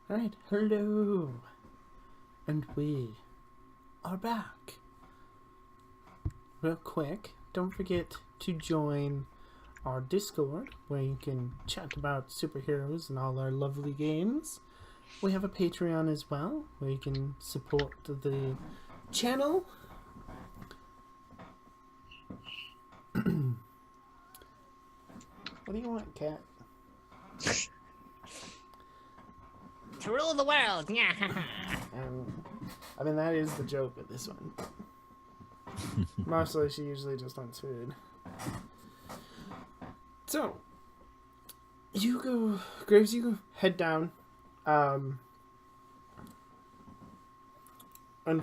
[SPEAKER 1] Alright, hello. And we are back. Real quick, don't forget to join our Discord, where you can chat about superheroes and all our lovely games. We have a Patreon as well, where you can support the channel. What do you want, Cat?
[SPEAKER 2] To rule the world. Yeah.
[SPEAKER 1] I mean, that is the joke of this one. Mostly, she usually just wants food. So, you go, Graves, you go head down, and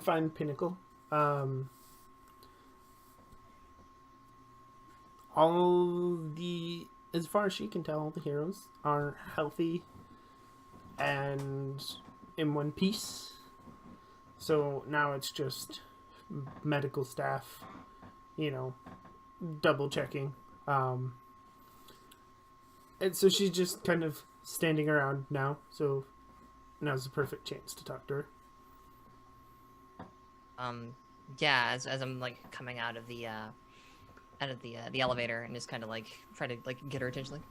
[SPEAKER 1] find Pinnacle. As far as she can tell, all the heroes are healthy and in one piece. So now it's just medical staff, double checking. And so she's just kind of standing around now. So now's the perfect chance to talk to her.
[SPEAKER 2] Yeah, as I'm like coming out of the elevator and just kind of like try to like get her attention, like,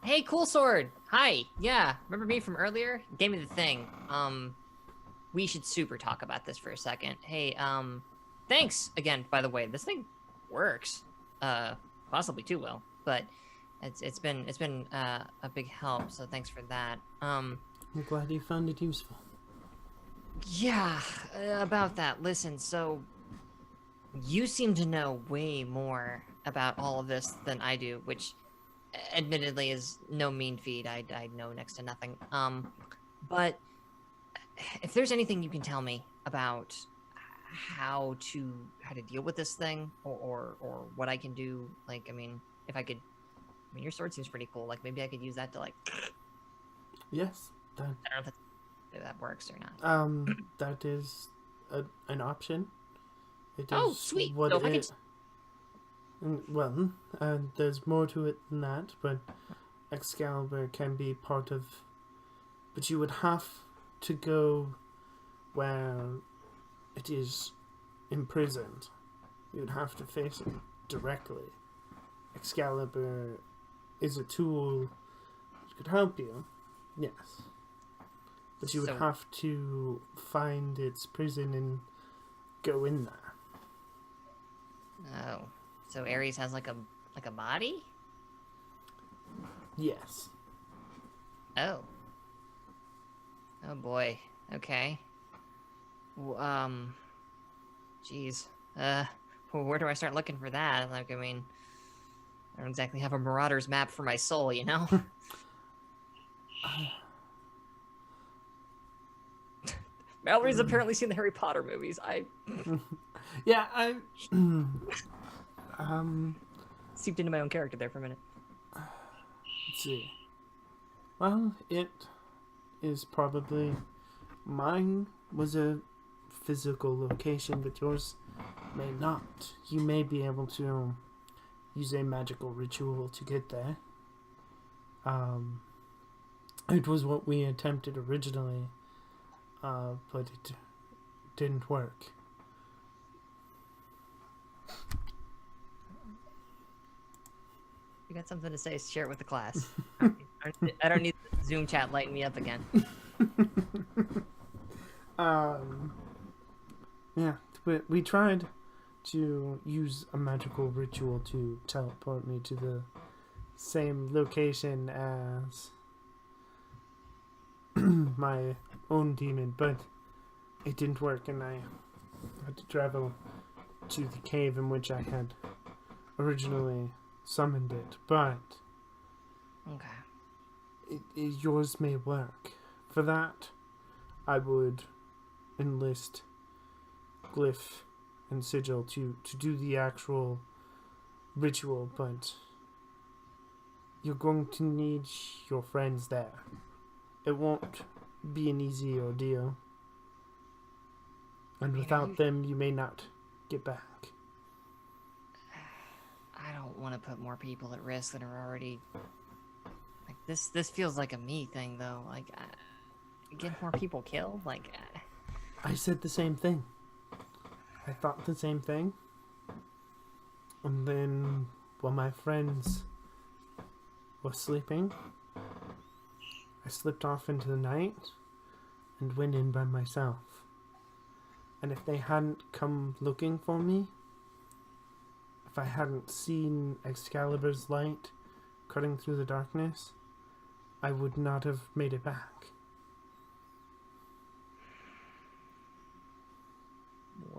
[SPEAKER 2] hey, cool sword, hi, yeah, remember me from earlier? Gave me the thing. We should super talk about this for a second. Hey, thanks again, by the way. This thing works, possibly too well, but it's been a big help. So thanks for that.
[SPEAKER 1] I'm glad you found it useful.
[SPEAKER 2] Yeah, about that. Listen, so you seem to know way more about all of this than I do, which admittedly is no mean feat. I know next to nothing. But if there's anything you can tell me about how to deal with this thing, or what I can do, like, I mean, your sword seems pretty cool. Like, maybe I could use that to, like...
[SPEAKER 1] Yes, that...
[SPEAKER 2] I don't know if that works or not.
[SPEAKER 1] That is an option. It is
[SPEAKER 2] oh, sweet.
[SPEAKER 1] What
[SPEAKER 2] so if I could...
[SPEAKER 1] Well, there's more to it than that, but Excalibur can be part of... But you would have to go where it is imprisoned. You would have to face it directly. Excalibur is a tool that could help you, yes. But you would have to find its prison and go in there.
[SPEAKER 2] Oh, so Ares has like a body?
[SPEAKER 1] Yes.
[SPEAKER 2] Oh. Oh boy. Okay. Jeez. Where do I start looking for that? Like, I mean, I don't exactly have a Marauder's map for my soul, you know? Mallory's apparently seen the Harry Potter movies.
[SPEAKER 1] Yeah,
[SPEAKER 2] seeped into my own character there for a minute.
[SPEAKER 1] let's see. Well, it is probably... Mine was a physical location, but yours may not. You may be able to use a magical ritual to get there. It was what we attempted originally, but it didn't work.
[SPEAKER 2] You got something to say, share it with the class. I don't need the Zoom chat lighting me up again.
[SPEAKER 1] Yeah, but we tried to use a magical ritual to teleport me to the same location as my own demon, but it didn't work, and I had to travel to the cave in which I had originally summoned it, but
[SPEAKER 2] okay.
[SPEAKER 1] Yours may work. For that, I would enlist Glyph and Sigil to do the actual ritual, but you're going to need your friends there. It won't be an easy ordeal, and without them, you may not get back.
[SPEAKER 2] I don't want to put more people at risk that are already... Like, this feels like a me thing, though. Like, get more people killed? Like,
[SPEAKER 1] I said the same thing. I thought the same thing. And then, while my friends were sleeping, I slipped off into the night and went in by myself. And if they hadn't come looking for me, if I hadn't seen Excalibur's light cutting through the darkness, I would not have made it back.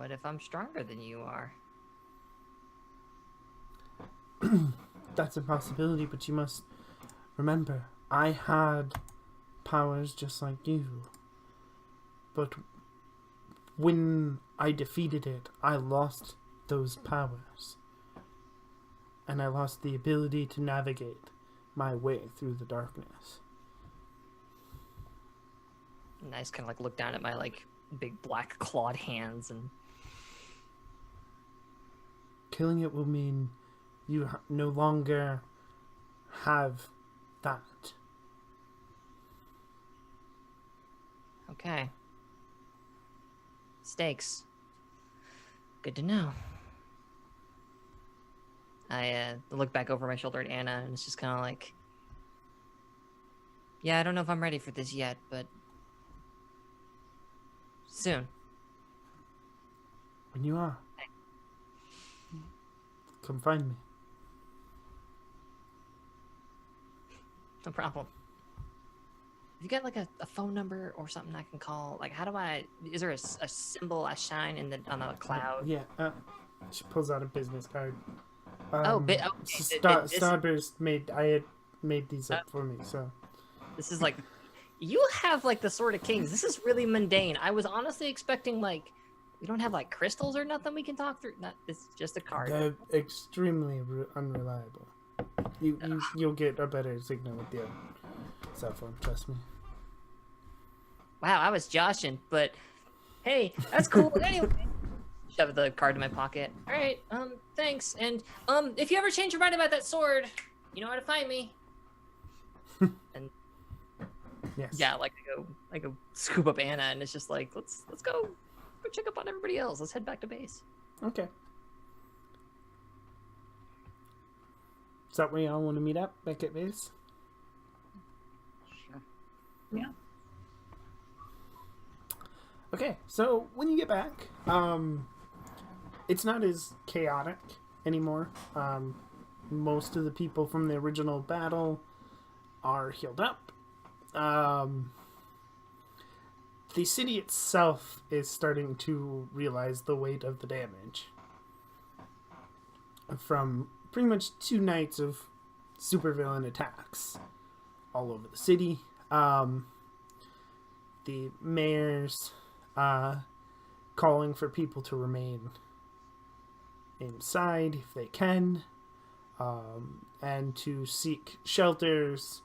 [SPEAKER 2] what if I'm stronger than you are?
[SPEAKER 1] That's a possibility, but you must remember, I had powers just like you. But when I defeated it, I lost those powers. And I lost the ability to navigate my way through the darkness.
[SPEAKER 2] And I just kind of like look down at my like big black clawed hands and
[SPEAKER 1] Killing it will mean you no longer have that.
[SPEAKER 2] okay. Stakes. Good to know. I look back over my shoulder at Anna, and it's just kind of like, yeah, I don't know if I'm ready for this yet, but soon.
[SPEAKER 1] When you are, come find me.
[SPEAKER 2] No problem. Have you got like a phone number or something I can call? Like, how do I? Is there a symbol I shine in the on the cloud?
[SPEAKER 1] Yeah, she pulls out a business card.
[SPEAKER 2] Okay.
[SPEAKER 1] Starburst I had made these up for me, so.
[SPEAKER 2] This is like, you have like the Sword of Kings. This is really mundane. I was honestly expecting like, we don't have like crystals or nothing we can talk through. Not, it's just a card.
[SPEAKER 1] They're extremely unreliable. You'll get a better signal with your cell phone, trust me.
[SPEAKER 2] Wow, I was joshing, but hey, that's cool. Anyway, shove the card in my pocket. All right, thanks. And if you ever change your mind about that sword, you know where to find me. And
[SPEAKER 1] Yes.
[SPEAKER 2] yeah, like I go scoop up Anna, and it's just like let's go check up on everybody else. Let's head back to base.
[SPEAKER 1] Okay. Is that where y'all want to meet up? Back at base?
[SPEAKER 5] Sure.
[SPEAKER 3] Yeah.
[SPEAKER 1] Okay, so when you get back, it's not as chaotic anymore. Most of the people from the original battle are healed up. The city itself is starting to realize the weight of the damage from pretty much 2 nights of supervillain attacks all over the city. The mayor's calling for people to remain inside if they can, and to seek shelters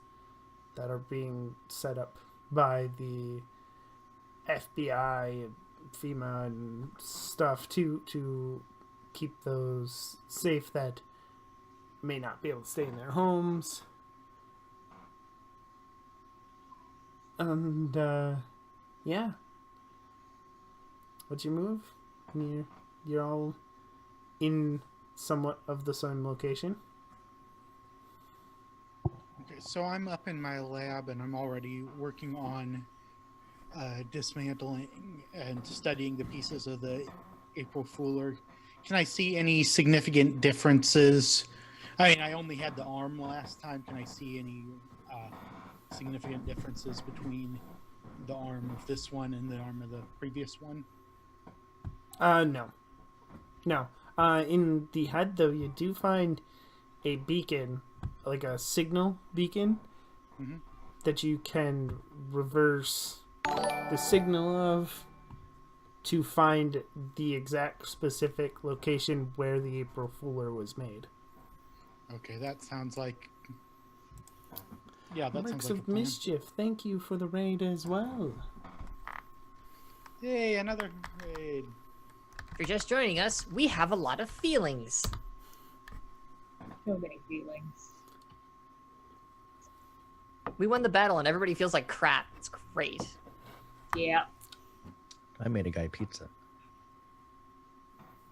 [SPEAKER 1] that are being set up by the FBI and FEMA and stuff to keep those safe that may not be able to stay in their homes. And yeah. What's your move? You're all in somewhat of the same location.
[SPEAKER 5] Okay, so I'm up in my lab and I'm already working on dismantling and studying the pieces of the April Fooler. Can I see any significant differences? I mean, I only had the arm last time. Can I see any significant differences between the arm of this one and the arm of the previous one?
[SPEAKER 1] No. In the head, though, you do find a beacon, like a signal beacon, that you can reverse the signal of to find the exact specific location where the April Fooler was made.
[SPEAKER 5] Okay, that sounds like... Yeah, that
[SPEAKER 1] Works
[SPEAKER 5] sounds like a
[SPEAKER 1] of
[SPEAKER 5] plan.
[SPEAKER 1] mischief. Thank you for the raid as well.
[SPEAKER 5] Yay, another raid.
[SPEAKER 2] If you're just joining us, we have a lot of feelings.
[SPEAKER 3] So many feelings.
[SPEAKER 2] We won the battle and everybody feels like crap. It's great.
[SPEAKER 3] Yeah.
[SPEAKER 4] I made a guy pizza.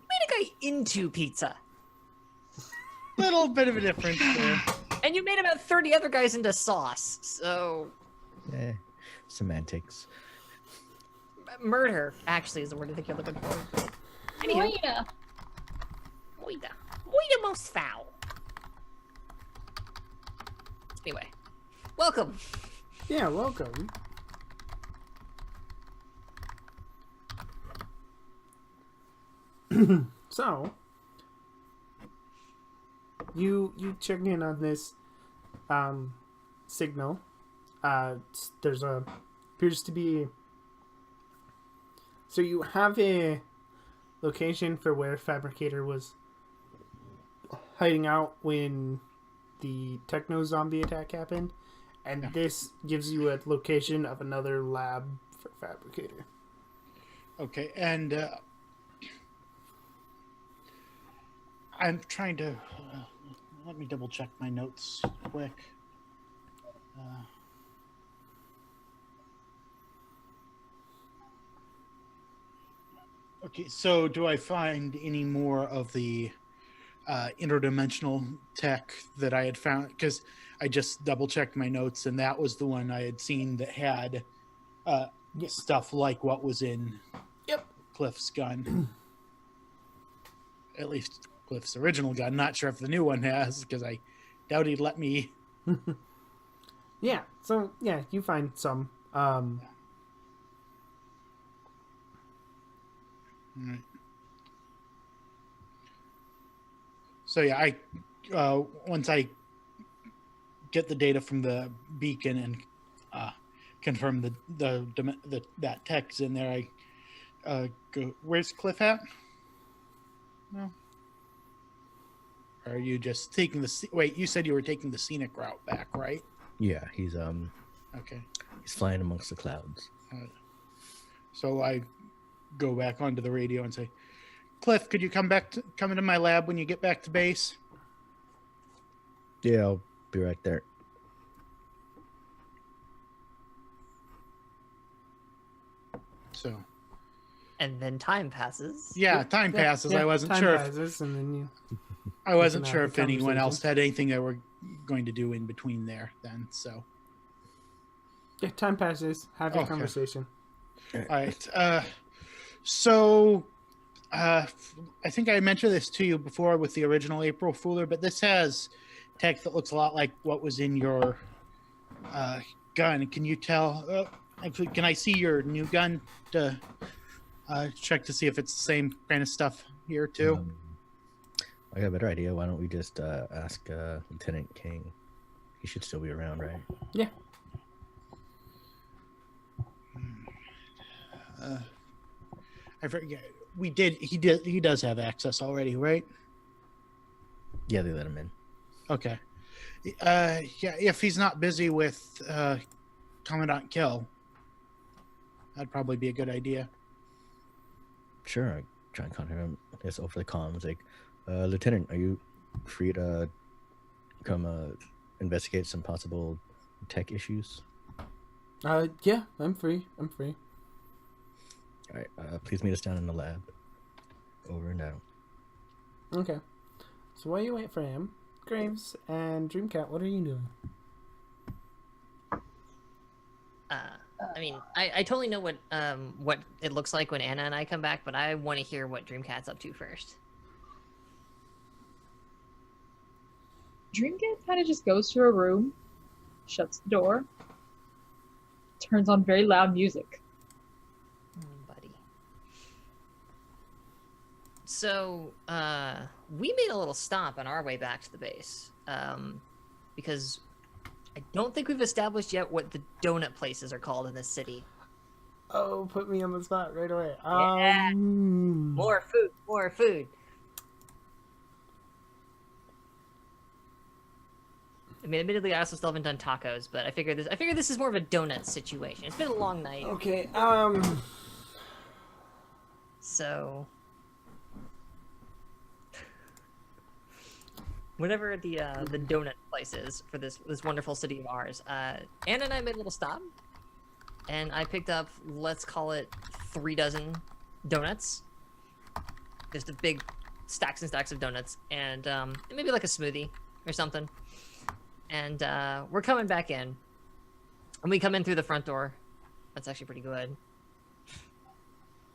[SPEAKER 2] Made a guy into pizza.
[SPEAKER 5] Little bit of a difference there.
[SPEAKER 2] And you made about 30 other guys into sauce. So
[SPEAKER 4] Yeah, semantics.
[SPEAKER 2] murder actually is the word I think you're looking for. Anywho,
[SPEAKER 3] Moida.
[SPEAKER 2] Moida most foul. Anyway, welcome.
[SPEAKER 1] Yeah, welcome. So, you check in on this signal. There's appears to be. So you have a location for where Fabricator was hiding out when the techno zombie attack happened, and this gives you a location of another lab for Fabricator.
[SPEAKER 5] Okay, and I'm trying to let me double check my notes quick. Okay, so do I find any more of the interdimensional tech that I had found? Because I just double checked my notes, and that was the one I had seen that had stuff like what was in Cliff's gun. At least Cliff's original gun. Not sure if the new one has, because I doubt he'd let me.
[SPEAKER 1] Yeah, so yeah, you find some.
[SPEAKER 5] Right. So yeah, I once I get the data from the beacon and confirm that tech's in there, I go. Where's Cliff at? No. Or are you just taking the? Wait, you said you were taking the scenic route back, right?
[SPEAKER 4] Yeah, he's
[SPEAKER 5] Okay.
[SPEAKER 4] he's flying amongst the clouds.
[SPEAKER 5] So I go back onto the radio and say, Cliff, could you come into my lab when you get back to base?
[SPEAKER 4] Yeah, I'll be right there.
[SPEAKER 5] So.
[SPEAKER 2] And then time passes.
[SPEAKER 5] Yeah, time passes.
[SPEAKER 1] Yeah,
[SPEAKER 5] I wasn't
[SPEAKER 1] time
[SPEAKER 5] sure.
[SPEAKER 1] passes, and then you.
[SPEAKER 5] I wasn't
[SPEAKER 1] can
[SPEAKER 5] sure
[SPEAKER 1] have
[SPEAKER 5] if
[SPEAKER 1] a
[SPEAKER 5] anyone else
[SPEAKER 1] conversation.
[SPEAKER 5] had anything they were going to do in between there. Then, so.
[SPEAKER 1] Yeah, time passes. Have your
[SPEAKER 5] Okay.
[SPEAKER 1] conversation.
[SPEAKER 5] All right. So, I think I mentioned this to you before with the original April Fooler, but this has tech that looks a lot like what was in your gun. Can you tell? Actually, can I see your new gun to check to see if it's the same kind of stuff here too?
[SPEAKER 4] I got a better idea. Why don't we just ask Lieutenant King? He should still be around, right?
[SPEAKER 1] Yeah.
[SPEAKER 5] I forget. We did. He did. He does have access already, right?
[SPEAKER 4] Yeah, they let him in.
[SPEAKER 5] Okay. Yeah. If he's not busy with Commandant Kill, that'd probably be a good idea.
[SPEAKER 4] Sure, I try and contact him. It's over the comms. Like, Lieutenant, are you free to come investigate some possible tech issues?
[SPEAKER 1] Yeah, I'm free.
[SPEAKER 4] All right, please meet us down in the lab. Over and out.
[SPEAKER 1] Okay. So while you wait for him, Graves and Dreamcat, what are you doing?
[SPEAKER 2] I mean, I totally know what it looks like when Anna and I come back, but I want to hear what Dreamcat's up to first.
[SPEAKER 3] Dreamcat kind of just goes to her room, shuts the door, turns on very loud music.
[SPEAKER 2] Buddy. So, we made a little stop on our way back to the base, because I don't think we've established yet what the donut places are called in this city.
[SPEAKER 1] Oh, put me on the spot right away.
[SPEAKER 2] Yeah. More food. I mean, admittedly, I also still haven't done tacos, but I figure this is more of a donut situation. It's been a long night.
[SPEAKER 1] Okay.
[SPEAKER 2] So, whatever the donut place is for this wonderful city of ours, Anna and I made a little stop. and I picked up, let's call it 3 dozen donuts. Just a big stacks and stacks of donuts, and maybe like a smoothie or something. And we're coming back in, and we come in through the front door. That's actually pretty good.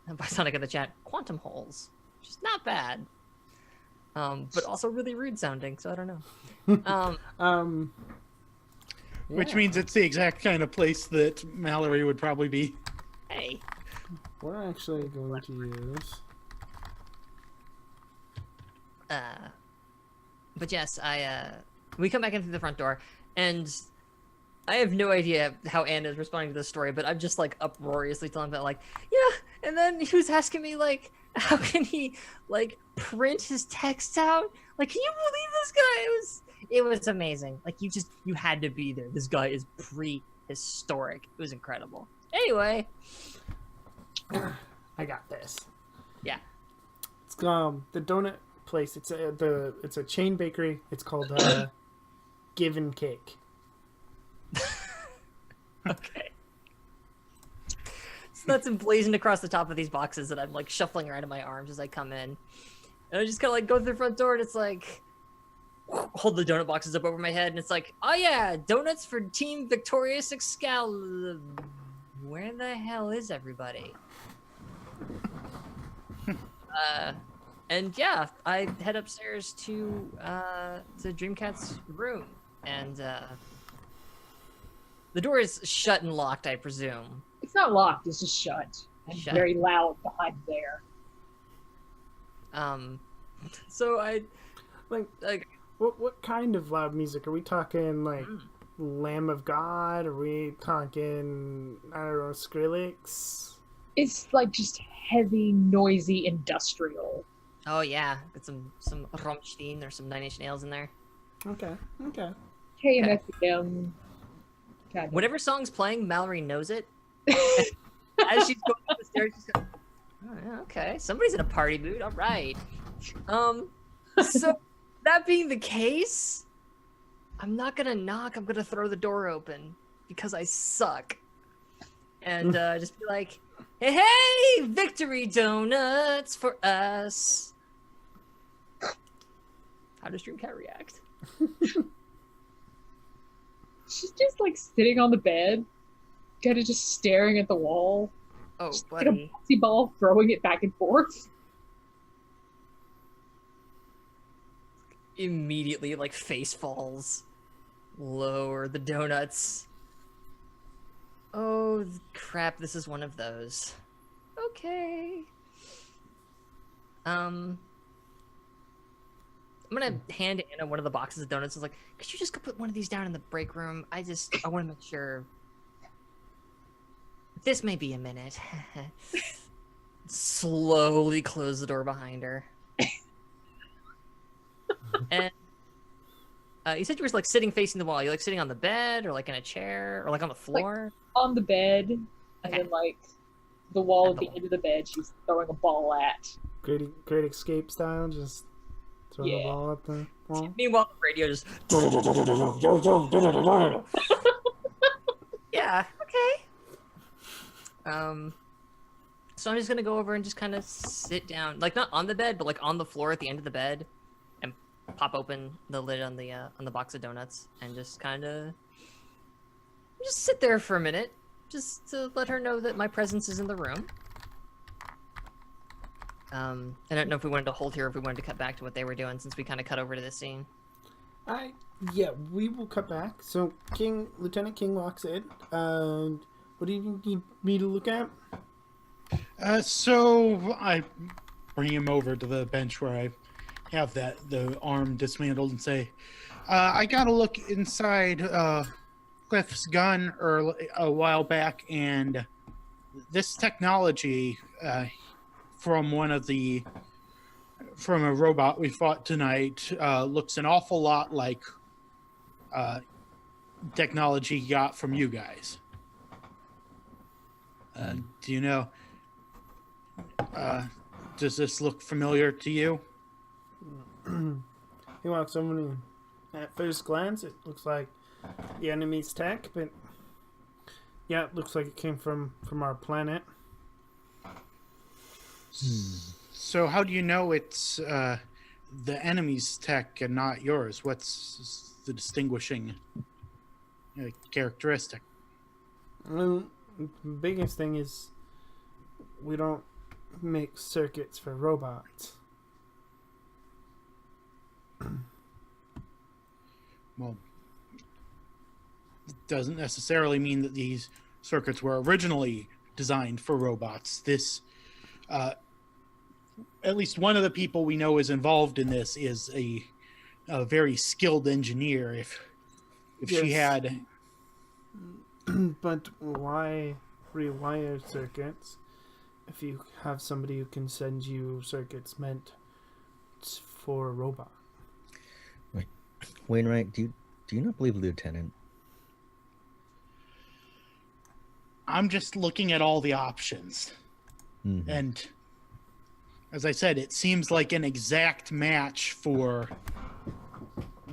[SPEAKER 2] And by Sonic in the chat, quantum holes, which is not bad, but also really rude sounding. So I don't know.
[SPEAKER 5] Which
[SPEAKER 1] Yeah.
[SPEAKER 5] means it's the exact kind of place that Mallory would probably be.
[SPEAKER 2] Hey,
[SPEAKER 1] We're actually going to use.
[SPEAKER 2] but yes, we come back in through the front door, and I have no idea how Anna is responding to this story, but I'm just like uproariously telling that, like, yeah, and then he was asking me, like, how can he, like, print his text out? Like, can you believe this guy? It was amazing. Like, you had to be there. This guy is prehistoric. It was incredible. Anyway.
[SPEAKER 1] I got this.
[SPEAKER 2] Yeah.
[SPEAKER 1] It's the donut place. It's a chain bakery. It's called Give and Cake.
[SPEAKER 2] Okay. So that's emblazoned across the top of these boxes that I'm like shuffling around in my arms as I come in. And I just kind of like go through the front door, and it's like, hold the donut boxes up over my head, and it's like, oh yeah, donuts for Team Victorious Excalibur. Where the hell is everybody? And yeah, I head upstairs to Dreamcat's room, and the door is shut and locked, I presume.
[SPEAKER 3] It's not locked, it's just shut. And
[SPEAKER 2] Shut.
[SPEAKER 3] very loud behind there.
[SPEAKER 2] So I
[SPEAKER 1] Like, what kind of loud music are we talking? Like Lamb of God? Are we talking, I don't know, Skrillex?
[SPEAKER 3] It's like just heavy, noisy, industrial.
[SPEAKER 2] oh yeah, got some Rammstein or some Nine Inch Nails in there.
[SPEAKER 1] Okay.
[SPEAKER 3] KMFDM. Kind of.
[SPEAKER 2] Whatever song's playing, Mallory knows it. As she's going up the stairs, she's going, oh, yeah, okay, somebody's in a party mood. All right. So that being the case, I'm not gonna knock. I'm gonna throw the door open because I suck, and just be like, "Hey, victory donuts for us." How does Dreamcat react?
[SPEAKER 3] She's just like sitting on the bed, kind of just staring at the wall.
[SPEAKER 2] Oh,
[SPEAKER 3] Just like a
[SPEAKER 2] buddy.
[SPEAKER 3] bouncy ball, throwing it back and forth.
[SPEAKER 2] Immediately, like, face falls. Lower the donuts. Oh, crap, this is one of those. Okay. I'm gonna hand Anna one of the boxes of donuts. I was like, could you just go put one of these down in the break room? I want to make sure. This may be a minute. Slowly close the door behind her. And you said you were like sitting facing the wall. You like sitting on the bed, or like in a chair, or like on the floor?
[SPEAKER 3] On the bed, and
[SPEAKER 2] Okay.
[SPEAKER 3] then like the wall
[SPEAKER 2] At
[SPEAKER 3] at
[SPEAKER 2] the
[SPEAKER 3] the
[SPEAKER 2] wall.
[SPEAKER 3] end of the bed, she's throwing a ball at.
[SPEAKER 1] Great Escape style, just throw the
[SPEAKER 3] Yeah.
[SPEAKER 1] ball at the wall.
[SPEAKER 2] Meanwhile, the radio just. Yeah. Okay. So I'm just gonna go over and just kind of sit down, like not on the bed, but like on the floor at the end of the bed, and pop open the lid on the box of donuts, and just kind of just sit there for a minute, just to let her know that my presence is in the room. I don't know if we wanted to hold here, or if we wanted to cut back to what they were doing, since we kind of cut over to this scene.
[SPEAKER 1] Yeah, we will cut back. So Lieutenant King walks in. What do you need me to look at?
[SPEAKER 5] So I bring him over to the bench where I have the arm dismantled and say, I got to look inside Cliff's gun a while back, and this technology from a robot we fought tonight looks an awful lot like technology got from you guys. Do you know? Does this look familiar to you?
[SPEAKER 1] He walks over and at first glance it looks like the enemy's tech, but Yeah, it looks like it came from our planet.
[SPEAKER 5] So how do you know it's the enemy's tech and not yours? What's the distinguishing characteristic?
[SPEAKER 1] The biggest thing is we don't make circuits for robots.
[SPEAKER 5] Well, it doesn't necessarily mean that these circuits were originally designed for robots. This, at least one of the people we know is involved in this is a very skilled engineer. If she
[SPEAKER 1] Yes.
[SPEAKER 5] had,
[SPEAKER 1] But why rewire circuits if you have somebody who can send you circuits meant for a robot?
[SPEAKER 4] Wainwright, do you not believe Lieutenant?
[SPEAKER 5] I'm just looking at all the options,
[SPEAKER 4] Mhm.
[SPEAKER 5] and as I said, it seems like an exact match for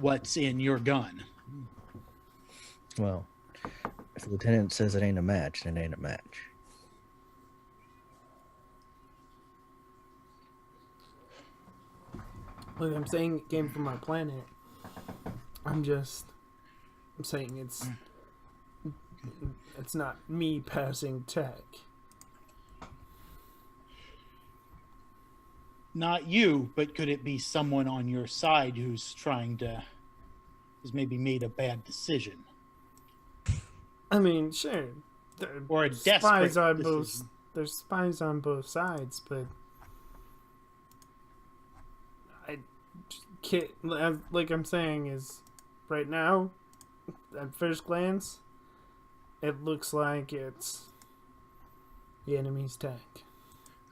[SPEAKER 5] what's in your gun.
[SPEAKER 4] Well, if the Lieutenant says it ain't a match, then it ain't a match.
[SPEAKER 1] Look, I'm saying it came from our planet. I'm saying it's not me passing tech.
[SPEAKER 5] Not you, but could it be someone on your side who's maybe made a bad decision?
[SPEAKER 1] I mean, sure.
[SPEAKER 5] Or a desperate
[SPEAKER 1] spies on
[SPEAKER 5] decision.
[SPEAKER 1] There's spies on both sides, but I can't. Like I'm saying, is right now, at first glance, it looks like it's the enemy's tech.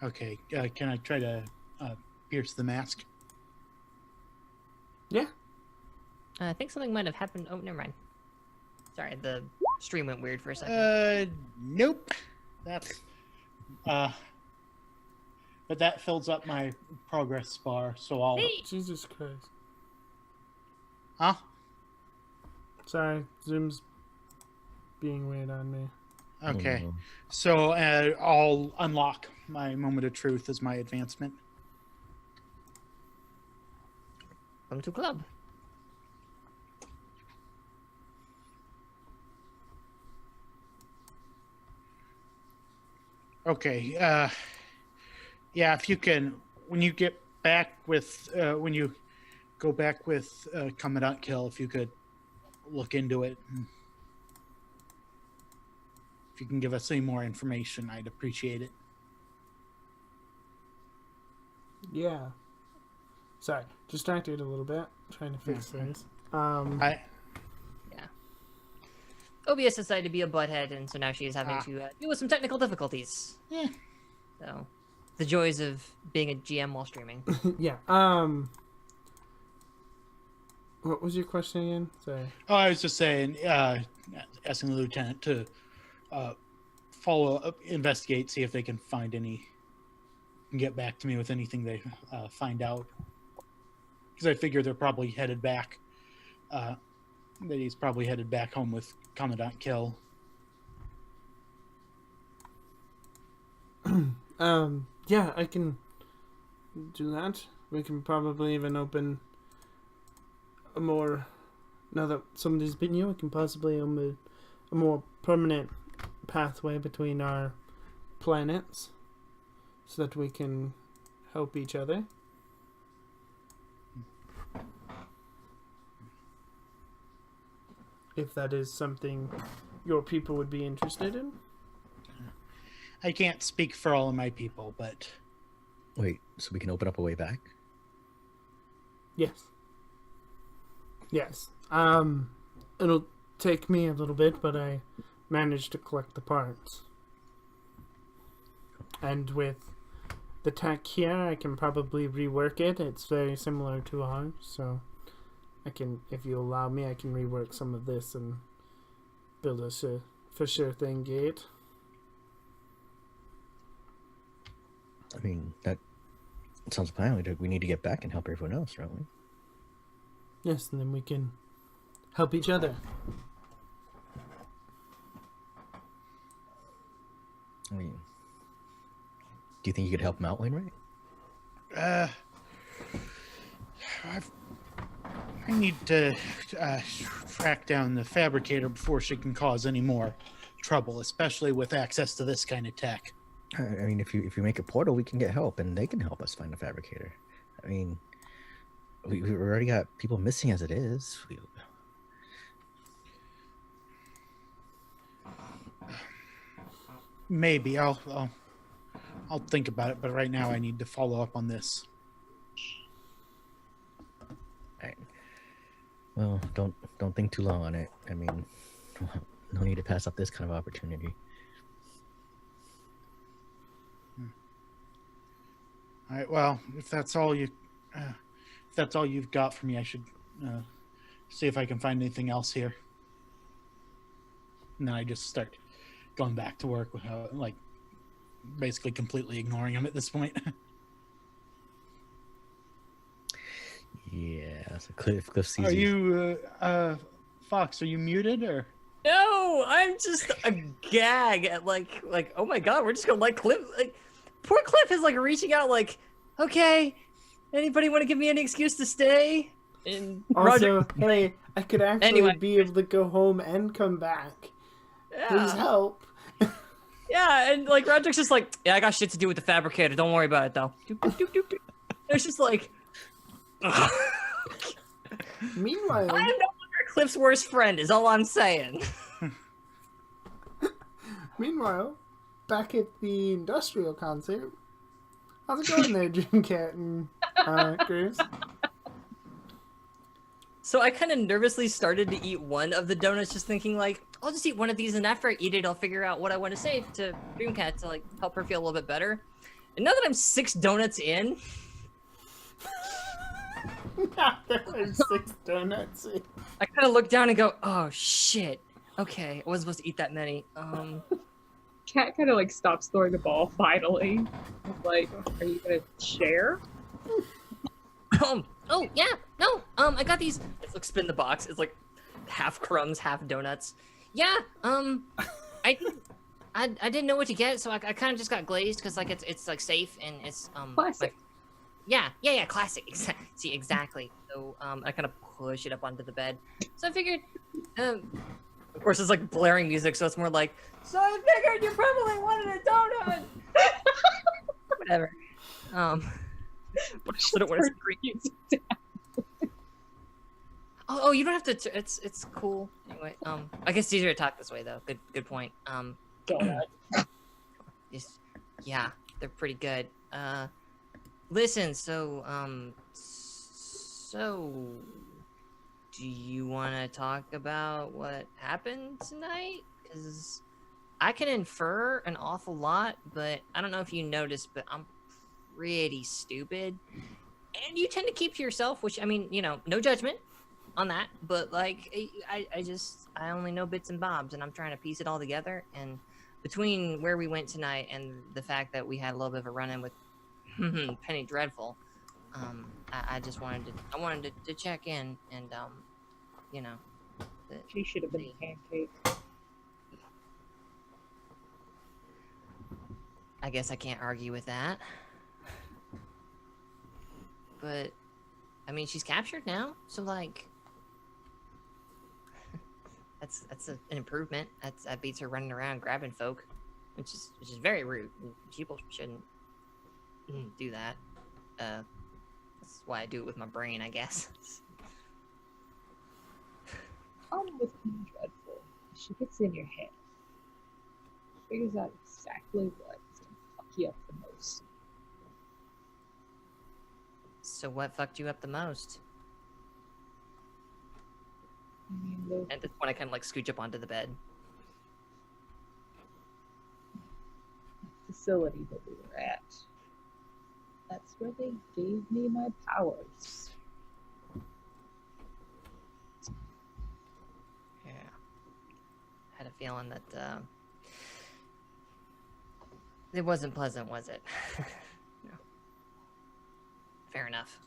[SPEAKER 5] Okay, can I try to pierce the mask?
[SPEAKER 1] Yeah.
[SPEAKER 2] I think something might have happened. Oh, never mind. Sorry, the stream went weird for a second.
[SPEAKER 5] Nope. That's but that fills up my progress bar, so I'll.
[SPEAKER 2] Hey!
[SPEAKER 1] Jesus Christ.
[SPEAKER 5] Huh?
[SPEAKER 1] Sorry, Zoom's being weird on me.
[SPEAKER 5] Okay.
[SPEAKER 4] Mhm.
[SPEAKER 5] So I'll unlock my moment of truth as my advancement.
[SPEAKER 2] Welcome to club.
[SPEAKER 5] Okay. Yeah, if you can, when you get back with, when you go back with Commandant Kill, if you could look into it. If you can give us any more information, I'd appreciate it.
[SPEAKER 1] Yeah. Sorry, distracted a little bit, trying to fix
[SPEAKER 5] Yeah.
[SPEAKER 1] things.
[SPEAKER 2] OBS decided to be a butthead, and so now she is having
[SPEAKER 5] Ah.
[SPEAKER 2] to deal with some technical difficulties.
[SPEAKER 5] Yeah.
[SPEAKER 2] So, the joys of being a GM while streaming.
[SPEAKER 1] Yeah. What was your question again? Sorry.
[SPEAKER 5] Oh, I was just saying, asking the lieutenant to follow up, investigate, see if they can find any, and get back to me with anything they find out. Because I figure they're probably headed back. That he's probably headed back home with Commandant Kill.
[SPEAKER 1] Yeah, I can do that. We can probably even open a more, now that somebody's been you, we can possibly open a more permanent pathway between our planets so that we can help each other. If that is something your people would be interested in.
[SPEAKER 5] I can't speak for all of my people, but
[SPEAKER 4] Wait, so we can open up a way back?
[SPEAKER 1] Yes. Yes. It'll take me a little bit, but I managed to collect the parts. And with the tech here, I can probably rework it. It's very similar to ours, so I can, if you allow me, I can rework some of this and build a for sure thing gate.
[SPEAKER 4] I mean, that sounds fine. We need to get back and help everyone else, don't we?
[SPEAKER 1] Yes, and then we can help each other.
[SPEAKER 4] I mean, do you think you could help him out, Wainwright?
[SPEAKER 5] I need to track down the fabricator before she can cause any more trouble, especially with access to this kind of tech.
[SPEAKER 4] I mean, if you make a portal, we can get help, and they can help us find a fabricator. I mean, we already got people missing as it is.
[SPEAKER 5] Maybe I'll think about it, but right now I need to follow up on this.
[SPEAKER 4] Right. Well, don't think too long on it. I mean, no need to pass up this kind of opportunity.
[SPEAKER 5] All right. Well, if that's all you've got for me, I should see if I can find anything else here. And then I just start going back to work, like basically completely ignoring him at this point.
[SPEAKER 4] Yeah, so Cliff sees
[SPEAKER 5] Are you, Fox? Are you muted or?
[SPEAKER 2] No, I'm just a gag at like oh my god, we're just gonna let Cliff poor Cliff is like reaching out like, okay, anybody want to give me any excuse to stay? And
[SPEAKER 1] Also, hey, I could actually
[SPEAKER 2] Anyway.
[SPEAKER 1] be able to go home and come back. Please
[SPEAKER 2] yeah,
[SPEAKER 1] help.
[SPEAKER 2] yeah, and like Roderick's just like, yeah, I got shit to do with the fabricator. Don't worry about it though. Doop, doop, doop, doop, doop. It's just like,
[SPEAKER 1] Meanwhile,
[SPEAKER 2] I am no longer Cliff's worst friend. Is all I'm saying.
[SPEAKER 1] back at the industrial concert, how's it going there, Dreamcat and Graves?
[SPEAKER 2] So I kind of nervously started to eat one of the donuts, just thinking like, I'll just eat one of these, and after I eat it, I'll figure out what I want to say to Dreamcat to like help her feel a little bit better. And now that I'm 6 donuts in,
[SPEAKER 1] There are 6 donuts.
[SPEAKER 2] I kind of look down and go, oh shit. Okay, I wasn't supposed to eat that many.
[SPEAKER 3] Cat kind of like stops throwing the ball finally. Like, are you gonna share?
[SPEAKER 2] Oh yeah, no. I got these. It's like spin the box. It's like half crumbs, half donuts. Yeah. I didn't know what to get, so I kind of just got glazed because like it's like safe and it's
[SPEAKER 3] Classic.
[SPEAKER 2] like, yeah, classic. See, exactly. So I kind of push it up onto the bed. So I figured, of course it's like blaring music, so it's more like, so I figured you probably wanted a donut. Whatever. I don't want to scream. Oh, you don't have to. It's cool. Anyway, I guess it's easier to talk this way though. Good point.
[SPEAKER 3] Donut.
[SPEAKER 2] Yeah, they're pretty good. Listen, so do you want to talk about what happened tonight? Because I can infer an awful lot, but I don't know if you noticed, but I'm pretty stupid. And you tend to keep to yourself, which, I mean, you know, no judgment on that, but like, I only know bits and bobs, and I'm trying to piece it all together. And between where we went tonight and the fact that we had a little bit of a run-in with Penny Dreadful, I just wanted to check in and, you know.
[SPEAKER 3] She should have been a pancake.
[SPEAKER 2] I guess I can't argue with that. But, I mean, she's captured now, so like, that's an improvement. That beats her running around grabbing folk, which is very rude. People shouldn't do that. That's why I do it with my brain, I guess.
[SPEAKER 3] Problem with Penny Dreadful, she gets in your head. She figures out exactly what's gonna fuck you up the most.
[SPEAKER 2] So what fucked you up the most?
[SPEAKER 3] I mean,
[SPEAKER 2] At this point, I kind of like scooch up onto the bed.
[SPEAKER 3] the facility that we were at. That's where they gave me my powers.
[SPEAKER 2] Yeah. Had a feeling that it wasn't pleasant, was it? No. Fair enough.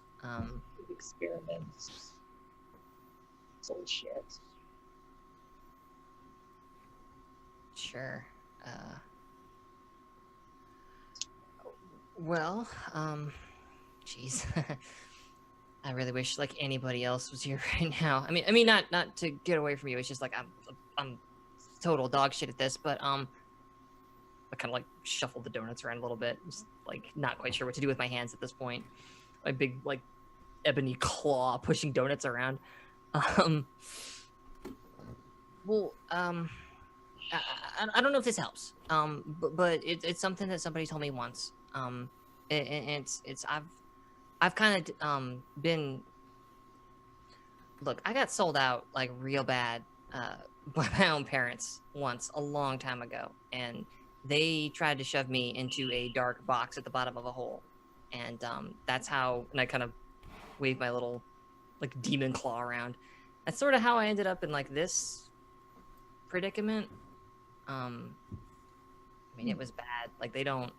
[SPEAKER 3] Experiments. Bullshit.
[SPEAKER 2] Sure. Well, jeez. I really wish like anybody else was here right now. I mean, not to get away from you. It's just like I'm total dog shit at this. But I kind of like shuffle the donuts around a little bit, just like not quite sure what to do with my hands at this point. My big like ebony claw pushing donuts around. Well, I don't know if this helps. But it's something that somebody told me once. It's I've kind of been. Look, I got sold out like real bad by my own parents once a long time ago, and they tried to shove me into a dark box at the bottom of a hole, and that's how. And I kind of wave my little like demon claw around. That's sort of how I ended up in like this predicament. I mean, it was bad. Like they don't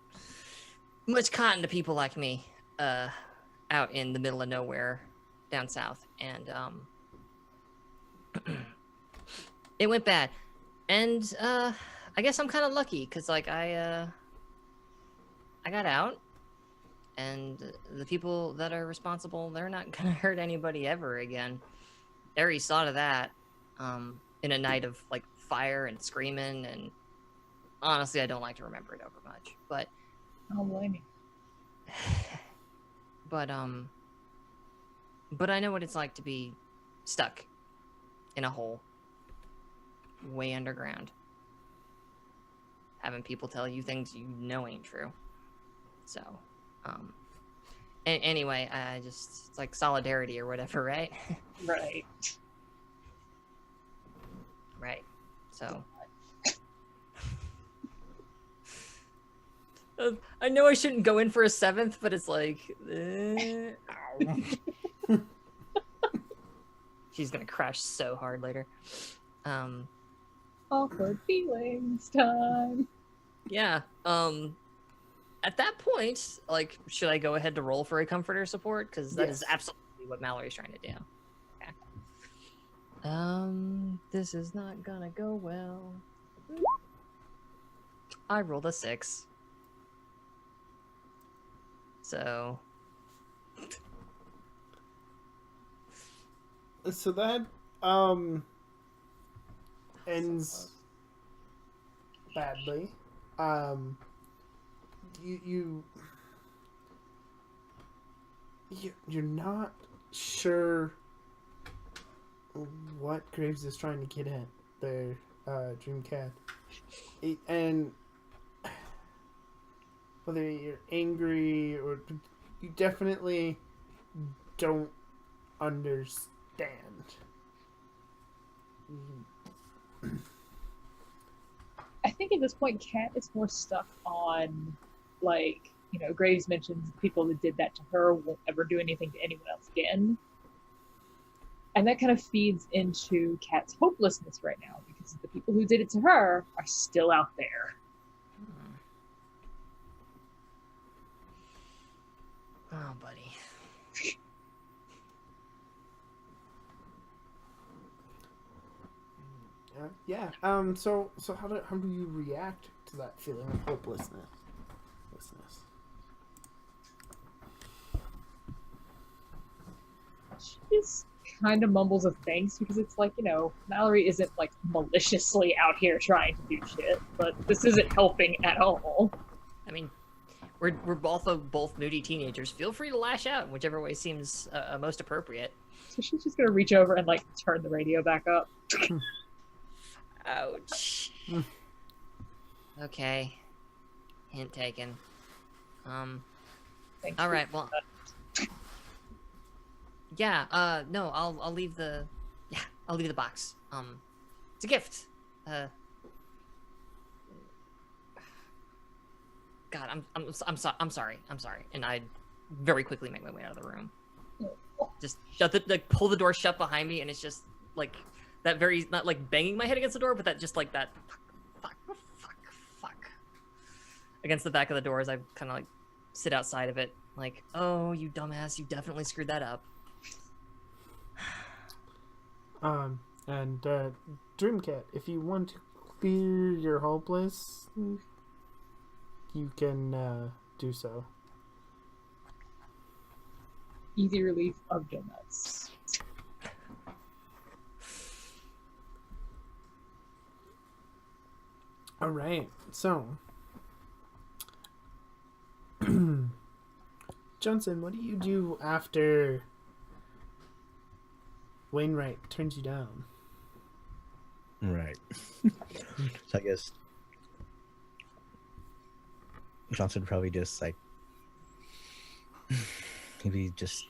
[SPEAKER 2] much cotton to people like me out in the middle of nowhere down south, and it went bad. And I guess I'm kind of lucky because like I got out, and the people that are responsible, they're not gonna hurt anybody ever again. They already saw to that in a night of like fire and screaming, and honestly I don't like to remember it over much, but
[SPEAKER 3] I don't blame you.
[SPEAKER 2] but I know what it's like to be stuck in a hole way underground, having people tell you things you know ain't true. So anyway, I just, it's like solidarity or whatever, right?
[SPEAKER 3] Right.
[SPEAKER 2] Right. So I know I shouldn't go in for a 7th, but it's like she's gonna crash so hard later.
[SPEAKER 3] Awkward feelings time.
[SPEAKER 2] Yeah. At that point, like, should I go ahead to roll for a comforter support? Because that is absolutely what Mallory's trying to do. Okay. This is not gonna go well. I rolled a 6. So
[SPEAKER 1] that ends badly. You're not sure what Graves is trying to get at there, Dreamcat. And whether you're angry or you definitely don't understand.
[SPEAKER 3] I think at this point, Kat is more stuck on, like, you know, Graves mentions the people that did that to her won't ever do anything to anyone else again. And that kind of feeds into Kat's hopelessness right now, because the people who did it to her are still out there.
[SPEAKER 2] Oh, buddy.
[SPEAKER 1] Yeah. So how do you react to that feeling of hopelessness?
[SPEAKER 3] She just kind of mumbles a thanks, because it's like, you know, Mallory isn't like maliciously out here trying to do shit, but this isn't helping at all.
[SPEAKER 2] I mean, we're both moody teenagers. Feel free to lash out in whichever way seems most appropriate.
[SPEAKER 3] So she's just gonna reach over and like turn the radio back up.
[SPEAKER 2] Ouch. Okay. Hint taken.
[SPEAKER 3] Thanks
[SPEAKER 2] all right, well. Yeah, no, I'll leave the box. It's a gift. God, I'm sorry. And I very quickly make my way out of the room. Just pull the door shut behind me, and it's just like that very, not like banging my head against the door, but that just like that fuck against the back of the door as I kind of like sit outside of it, like, oh, you dumbass, you definitely screwed that up.
[SPEAKER 1] And Dreamcat, if you want to clear your hopeless, you can do so.
[SPEAKER 3] easy relief of donuts.
[SPEAKER 1] All right, so Johnson, what do you do after Wainwright turns you down?
[SPEAKER 4] Right. So I guess Johnson would probably just like maybe just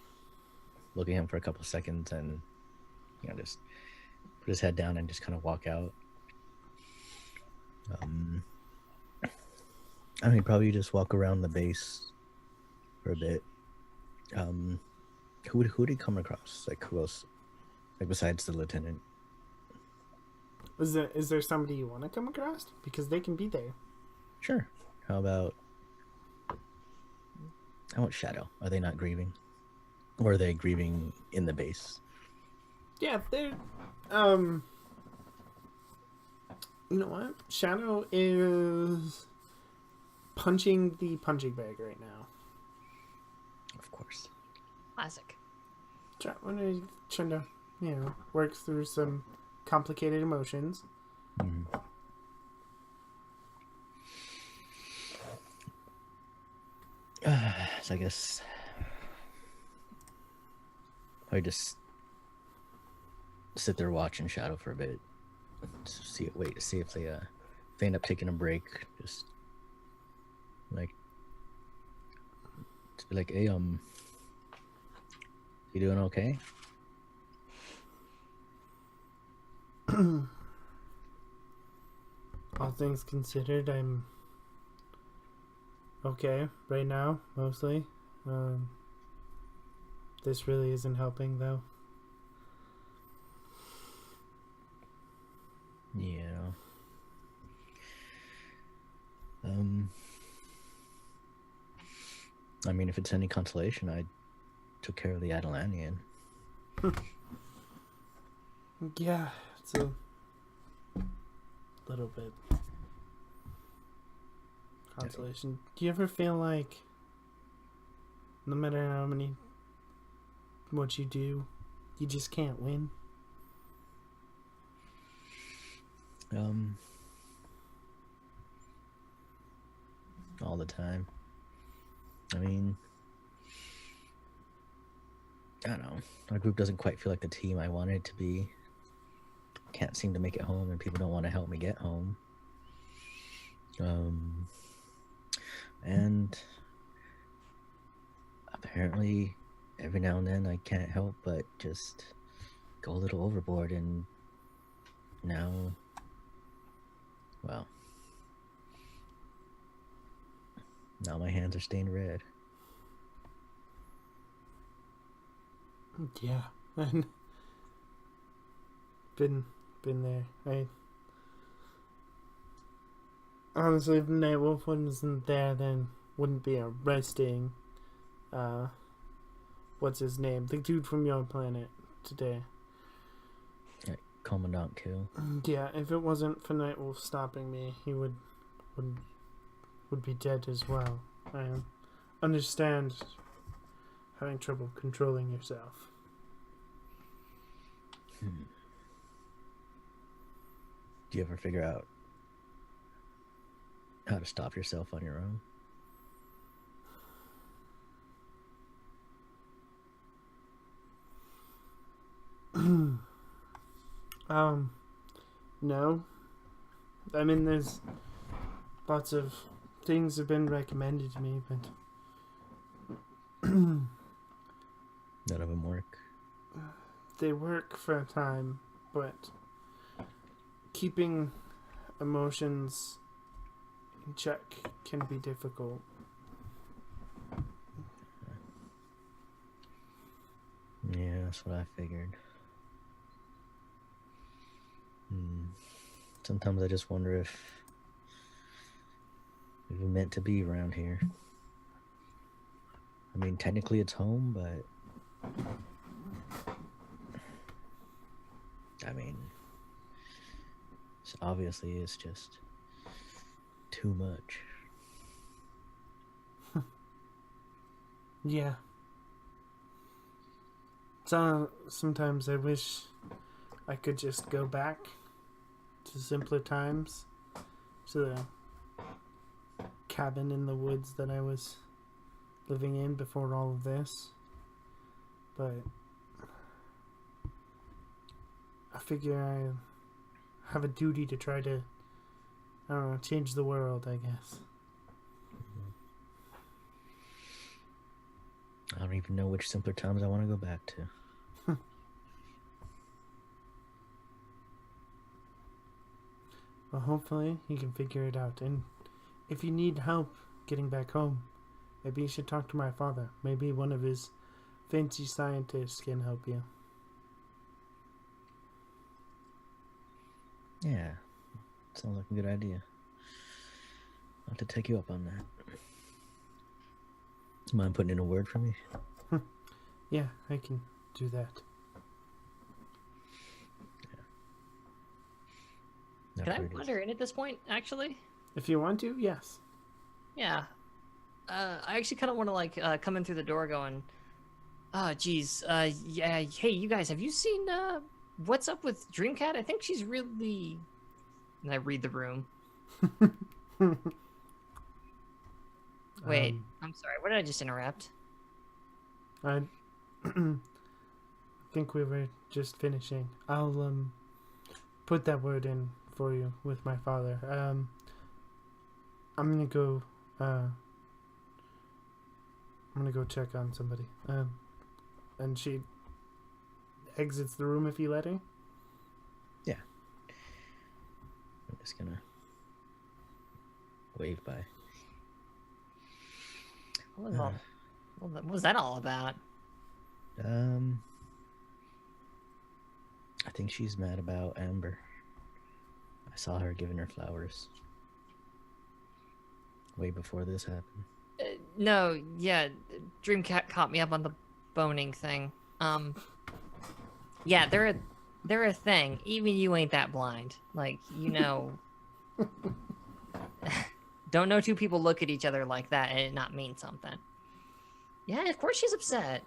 [SPEAKER 4] look at him for a couple seconds and just put his head down and just kind of walk out. I mean, probably just walk around the base for a bit. Who did he come across? Like who else? Like besides the lieutenant?
[SPEAKER 1] Is there somebody you want to come across? Because they can be there.
[SPEAKER 4] Sure. How about Shadow? Are they not grieving? Or are they grieving in the base?
[SPEAKER 1] Yeah, they're you know what? Shadow is punching the punching bag right now.
[SPEAKER 4] Of course.
[SPEAKER 2] Classic.
[SPEAKER 1] Trying to, work through some complicated emotions.
[SPEAKER 4] Mm-hmm. So I guess I just sit there watching Shadow for a bit. See if they end up taking a break. Just like to be like, hey, you doing okay?
[SPEAKER 1] All things considered, I'm okay right now, mostly. This really isn't helping, though.
[SPEAKER 4] Yeah. I mean, if it's any consolation, I took care of the Atalantian.
[SPEAKER 1] Yeah, it's a little bit consolation. Do you ever feel like no matter what you do, you just can't win?
[SPEAKER 4] All the time. I mean, I don't know. Our group doesn't quite feel like the team I wanted it to be. Can't seem to make it home, and people don't want to help me get home. And apparently, every now and then, I can't help but just go a little overboard, and now, well, now my hands are stained red.
[SPEAKER 1] Yeah, and been there. I honestly, if Nightwolf wasn't there, then wouldn't be arresting. What's his name? The dude from your planet today.
[SPEAKER 4] Commandant Kill.
[SPEAKER 1] Yeah, if it wasn't for Nightwolf stopping me, he would be dead as well. I understand having trouble controlling yourself.
[SPEAKER 4] Do you ever figure out how to stop yourself on your own?
[SPEAKER 1] No. I mean, there's lots of things have been recommended to me, but
[SPEAKER 4] None of them work.
[SPEAKER 1] they work for a time, but keeping emotions in check can be difficult.
[SPEAKER 4] Yeah, that's what I figured. Sometimes I just wonder if we're meant to be around here. I mean, technically it's home, but I mean, obviously it's just too much.
[SPEAKER 1] Yeah. So sometimes I wish I could just go back to simpler times, to the cabin in the woods that I was living in before all of this. But I figure I have a duty to try to, I don't know, change the world, I guess.
[SPEAKER 4] I don't even know which simpler times I want to go back to.
[SPEAKER 1] Well, hopefully you can figure it out. And if you need help getting back home, maybe you should talk to my father. Maybe one of his fancy scientists can help you.
[SPEAKER 4] Yeah, sounds like a good idea. I'll have to take you up on that. Do you mind putting in a word for me?
[SPEAKER 1] Yeah, I can do that.
[SPEAKER 4] Yeah.
[SPEAKER 2] Can I wander in at this point, actually?
[SPEAKER 1] If you want to, yes.
[SPEAKER 2] Yeah. I actually kind of want to, like, come in through the door going, oh, geez, yeah, hey, you guys, have you seen, what's up with Dreamcat? I think she's really... And I read the room. Wait, I'm sorry, what did I just interrupt?
[SPEAKER 1] I think we were just finishing. I'll put that word in for you with my father. I'm gonna go check on somebody. And she exits the room if you let her.
[SPEAKER 4] Yeah. I'm just gonna wave by.
[SPEAKER 2] What was that all about?
[SPEAKER 4] I think she's mad about Amber. I saw her giving her flowers way before this happened.
[SPEAKER 2] No, yeah, Dreamcat caught me up on the boning thing. Yeah, they're a thing. Even you ain't that blind. Like, you know... Don't know two people look at each other like that and it not mean something. Yeah, of course she's upset.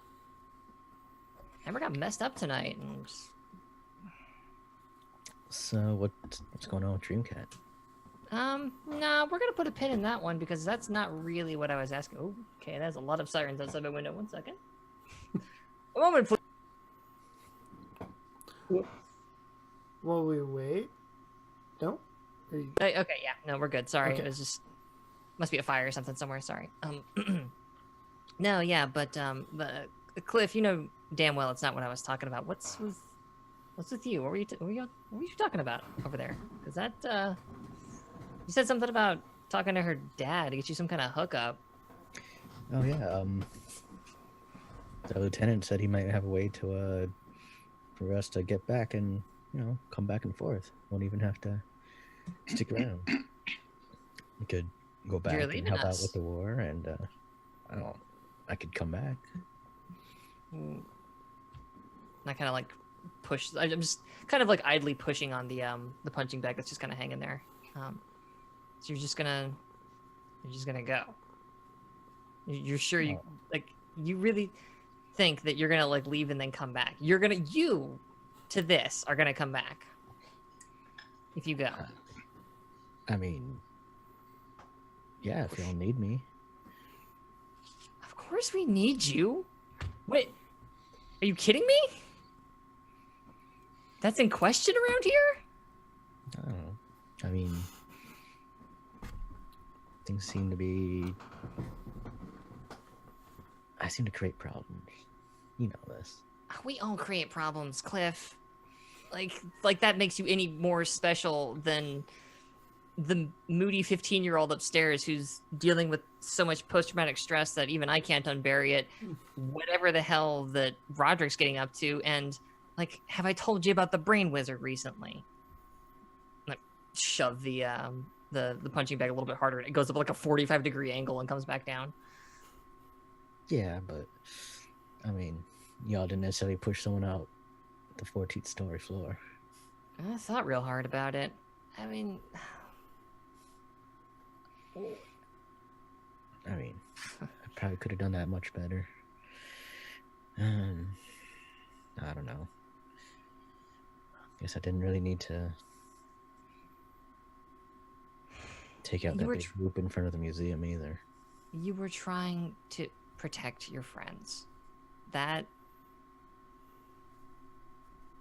[SPEAKER 2] Amber got messed up tonight. And just...
[SPEAKER 4] So what's going on with Dreamcat?
[SPEAKER 2] No, we're gonna put a pin in that one because that's not really what I was asking. Oh, okay, there's a lot of sirens outside my window. 1 second. A moment, please.
[SPEAKER 1] While we wait. No?
[SPEAKER 2] Okay, yeah, no, we're good. Sorry,
[SPEAKER 1] Okay.
[SPEAKER 2] it was just must be a fire or something somewhere. Sorry. No, yeah, but Cliff, you know damn well it's not what I was talking about. What's with you? What were you talking about over there? Because that you said something about talking to her dad to get you some kind of hookup.
[SPEAKER 4] Oh yeah, the lieutenant said he might have a way to for us to get back and come back and forth. Won't even have to stick around. We could go back and help out with the war, and I could come back.
[SPEAKER 2] I kind of like push. I'm just kind of like idly pushing on the punching bag that's just kind of hanging there. So you're just gonna go. You're sure you really think that you're gonna like leave and then come back? You are gonna come back if you go.
[SPEAKER 4] I mean, yeah, if y'all need me.
[SPEAKER 2] Of course we need you. Wait, are you kidding me? That's in question around here?
[SPEAKER 4] I don't know. I mean, things seem to be... I seem to create problems. You know this.
[SPEAKER 2] We all create problems, Cliff. Like that makes you any more special than the moody 15-year-old upstairs who's dealing with so much post-traumatic stress that even I can't unbury it. Whatever the hell that Roderick's getting up to, and like, have I told you about the brain wizard recently? Like, shove the punching bag a little bit harder, and it goes up like a 45-degree angle and comes back down.
[SPEAKER 4] Yeah, but I mean, y'all didn't necessarily push someone out the 14th story floor.
[SPEAKER 2] I thought real hard about it. I mean,
[SPEAKER 4] I probably could have done that much better. I don't know. Guess I didn't really need to take out
[SPEAKER 2] You
[SPEAKER 4] that
[SPEAKER 2] were
[SPEAKER 4] big group in front of the museum either.
[SPEAKER 2] You were trying to protect your friends. That...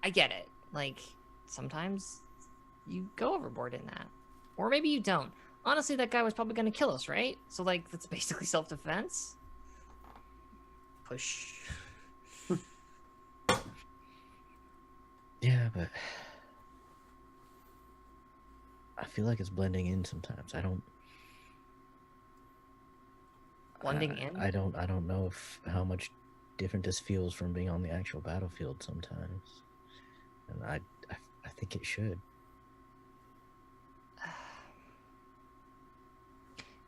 [SPEAKER 2] I get it. Like, sometimes you go overboard in that. Or maybe you don't. Honestly, that guy was probably going to kill us, right? So, like, that's basically self-defense. Push.
[SPEAKER 4] Yeah, but I feel like it's blending in sometimes. I don't
[SPEAKER 2] Blending in?
[SPEAKER 4] I don't know if how much different this feels from being on the actual battlefield sometimes. And I think it should.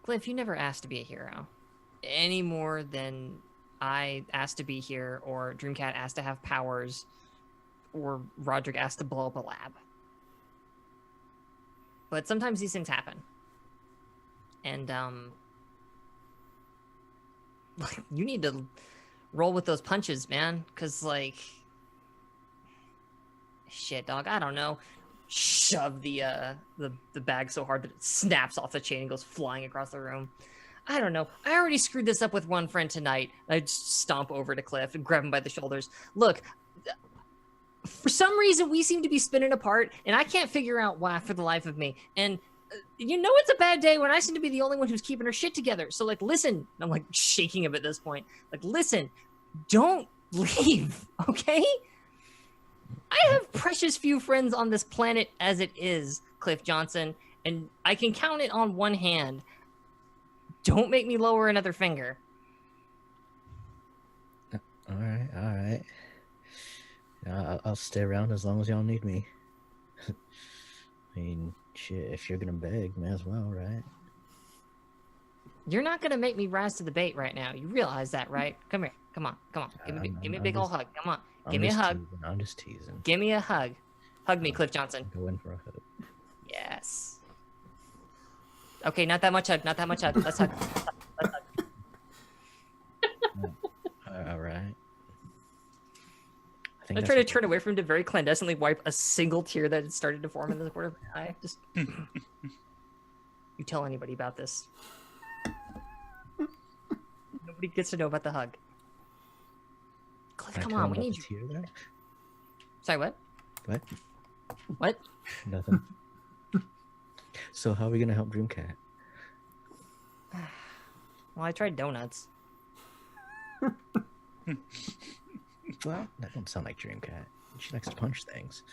[SPEAKER 2] Cliff, you never asked to be a hero. Any more than I asked to be here, or Dreamcat asked to have powers, or Roderick asked to blow up a lab. But sometimes these things happen. And, you need to roll with those punches, man. Because, like... Shit, dog, I don't know. Shove the bag so hard that it snaps off the chain and goes flying across the room. I don't know. I already screwed this up with one friend tonight. I just stomp over to Cliff and grab him by the shoulders. Look, for some reason we seem to be spinning apart, and I can't figure out why for the life of me. And you know it's a bad day when I seem to be the only one who's keeping her shit together. So, like, listen. I'm, like, shaking him at this point. Like, listen. Don't leave, okay? I have precious few friends on this planet as it is, Cliff Johnson, and I can count it on one hand. Don't make me lower another finger.
[SPEAKER 4] All right. I'll stay around as long as y'all need me. I mean, shit, if you're gonna beg, may as well, right?
[SPEAKER 2] You're not gonna make me rise to the bait right now. You realize that, right? Come here. Come on. Give me a big old hug. Come on. Give me a hug.
[SPEAKER 4] I'm just teasing.
[SPEAKER 2] Give me a hug. Hug me, Cliff Johnson.
[SPEAKER 4] Go in for a hug.
[SPEAKER 2] Yes. Okay, not that much hug. Let's hug. Let's hug.
[SPEAKER 4] All right.
[SPEAKER 2] I try to turn away from him to very clandestinely wipe a single tear that had started to form in the corner of my eye. Just... You tell anybody about this. Nobody gets to know about the hug. Cliff, come on, we need you.
[SPEAKER 4] Tear there?
[SPEAKER 2] Sorry, what?
[SPEAKER 4] What?
[SPEAKER 2] What?
[SPEAKER 4] Nothing. So how are we gonna help Dreamcat?
[SPEAKER 2] Well, I tried donuts.
[SPEAKER 4] Well, that don't sound like Dreamcat. She likes to punch things.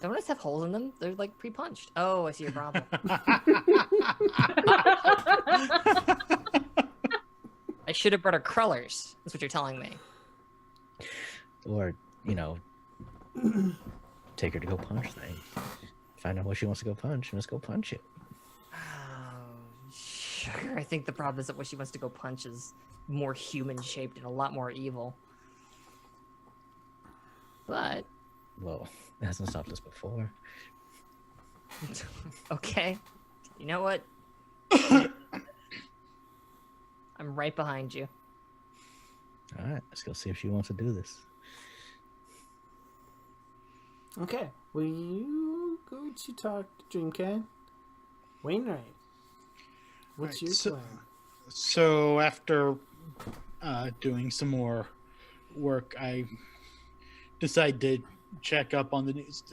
[SPEAKER 2] Donuts have holes in them. They're like pre-punched. Oh, I see your problem. I should have brought her crullers. That's what you're telling me.
[SPEAKER 4] Or, take her to go punch things. Find out what she wants to go punch, and let's go punch it.
[SPEAKER 2] Oh, sugar. I think the problem is that what she wants to go punch is more human-shaped and a lot more evil. But...
[SPEAKER 4] Well, it hasn't stopped us before.
[SPEAKER 2] Okay. You know what? I'm right behind you.
[SPEAKER 4] Alright, let's go see if she wants to do this.
[SPEAKER 1] Okay, will you go to talk to Dreamcat? Wainwright, what's your plan?
[SPEAKER 5] So after doing some more work, I decide to check up on the news.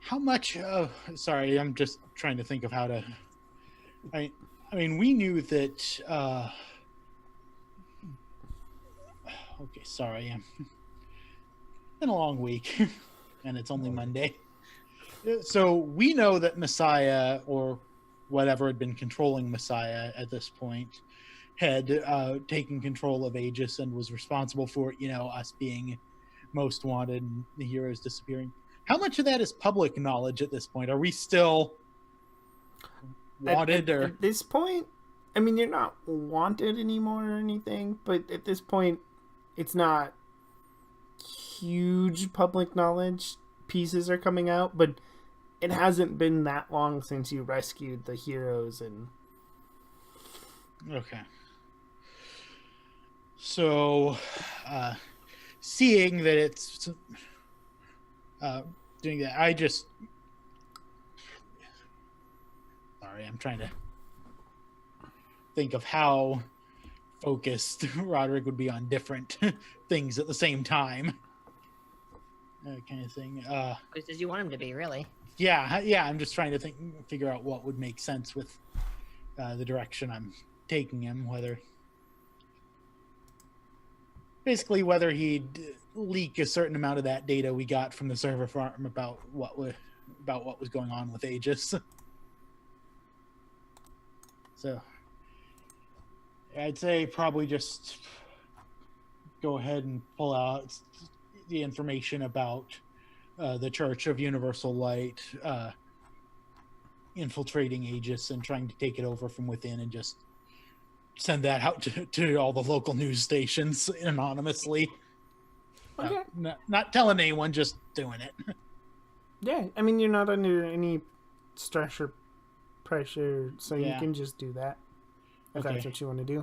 [SPEAKER 5] How much? Sorry, I'm just trying to think of how to. I mean, we knew that. Okay, sorry. Been a long week, and it's only Monday. So we know that Messiah, or whatever had been controlling Messiah at this point, had taken control of AEGIS and was responsible for, us being most wanted and the heroes disappearing. How much of that is public knowledge at this point? Are we still wanted?
[SPEAKER 1] At this point, I mean, you're not wanted anymore or anything, but at this point, it's not huge public knowledge. Pieces are coming out, but it hasn't been that long since you rescued the heroes and...
[SPEAKER 5] Okay. So, seeing that it's doing that, sorry, I'm trying to think of how focused Roderick would be on different things at the same time. Kind of thing.
[SPEAKER 2] Just as you want him to be, really.
[SPEAKER 5] Yeah. I'm just trying to figure out what would make sense with the direction I'm taking him. Whether he'd leak a certain amount of that data we got from the server farm about what was going on with Aegis. So I'd say probably just go ahead and pull out the information about the Church of Universal Light infiltrating Aegis and trying to take it over from within, and just send that out to all the local news stations anonymously.
[SPEAKER 1] Okay.
[SPEAKER 5] Not telling anyone, just doing it.
[SPEAKER 1] Yeah, I mean, you're not under any stress or pressure, so you
[SPEAKER 5] Yeah.
[SPEAKER 1] can just do that. If
[SPEAKER 5] Okay.
[SPEAKER 1] that's what you want to do.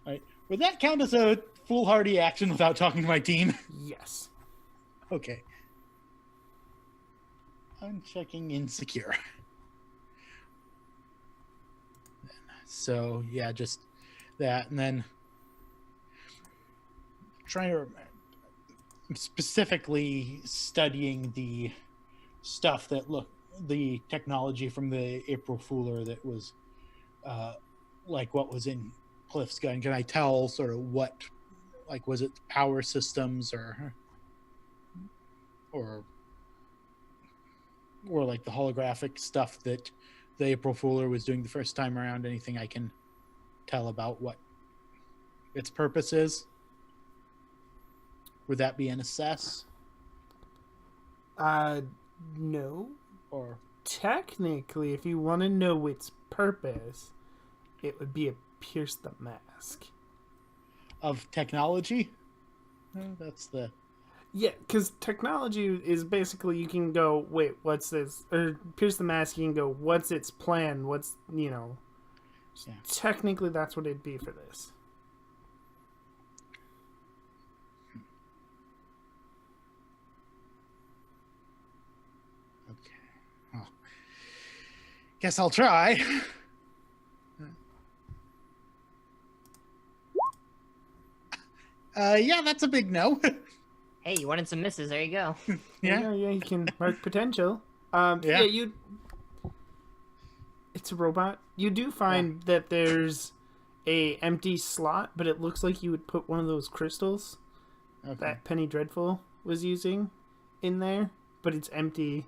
[SPEAKER 5] All right. Would that count as a foolhardy action without talking to my team?
[SPEAKER 1] Yes.
[SPEAKER 5] Okay. Unchecking insecure. So, yeah, just that. And then trying to specifically studying the stuff that the technology from the April Fooler that was like what was in Cliff's gun. Can I tell sort of what, like, was it power systems or like the holographic stuff that the April Fooler was doing the first time around? Anything I can tell about what its purpose is? Would that be an assess?
[SPEAKER 1] No.
[SPEAKER 5] Or
[SPEAKER 1] Technically, if you want to know its purpose, it would be a pierce the mask.
[SPEAKER 5] of technology? That's the...
[SPEAKER 1] Yeah, because technology is basically you can go, wait, what's this? Or pierce the mask, you can go, what's its plan? What's,
[SPEAKER 5] Yeah.
[SPEAKER 1] Technically, that's what it'd be for this.
[SPEAKER 5] Okay. Well, guess I'll try. Yeah, that's a big no.
[SPEAKER 2] Hey, you wanted some misses. There you go.
[SPEAKER 5] Yeah.
[SPEAKER 1] Yeah, you can mark potential.
[SPEAKER 5] Yeah.
[SPEAKER 1] It's a robot. You do find that there's a empty slot, but it looks like you would put one of those crystals
[SPEAKER 5] Okay.
[SPEAKER 1] that Penny Dreadful was using in there, but it's empty.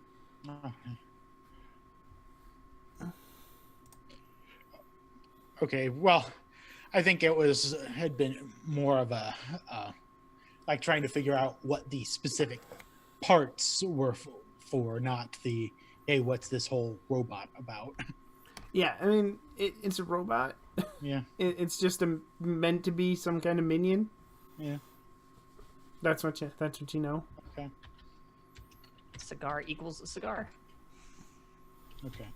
[SPEAKER 5] Okay, well, I think it had been more of a like trying to figure out what the specific parts were for, not the, hey, what's this whole robot about?
[SPEAKER 1] Yeah, I mean, it's a robot.
[SPEAKER 5] Yeah.
[SPEAKER 1] It's just meant to be some kind of minion.
[SPEAKER 5] Yeah.
[SPEAKER 1] That's what you know.
[SPEAKER 5] Okay.
[SPEAKER 2] Cigar equals a cigar.
[SPEAKER 5] Okay.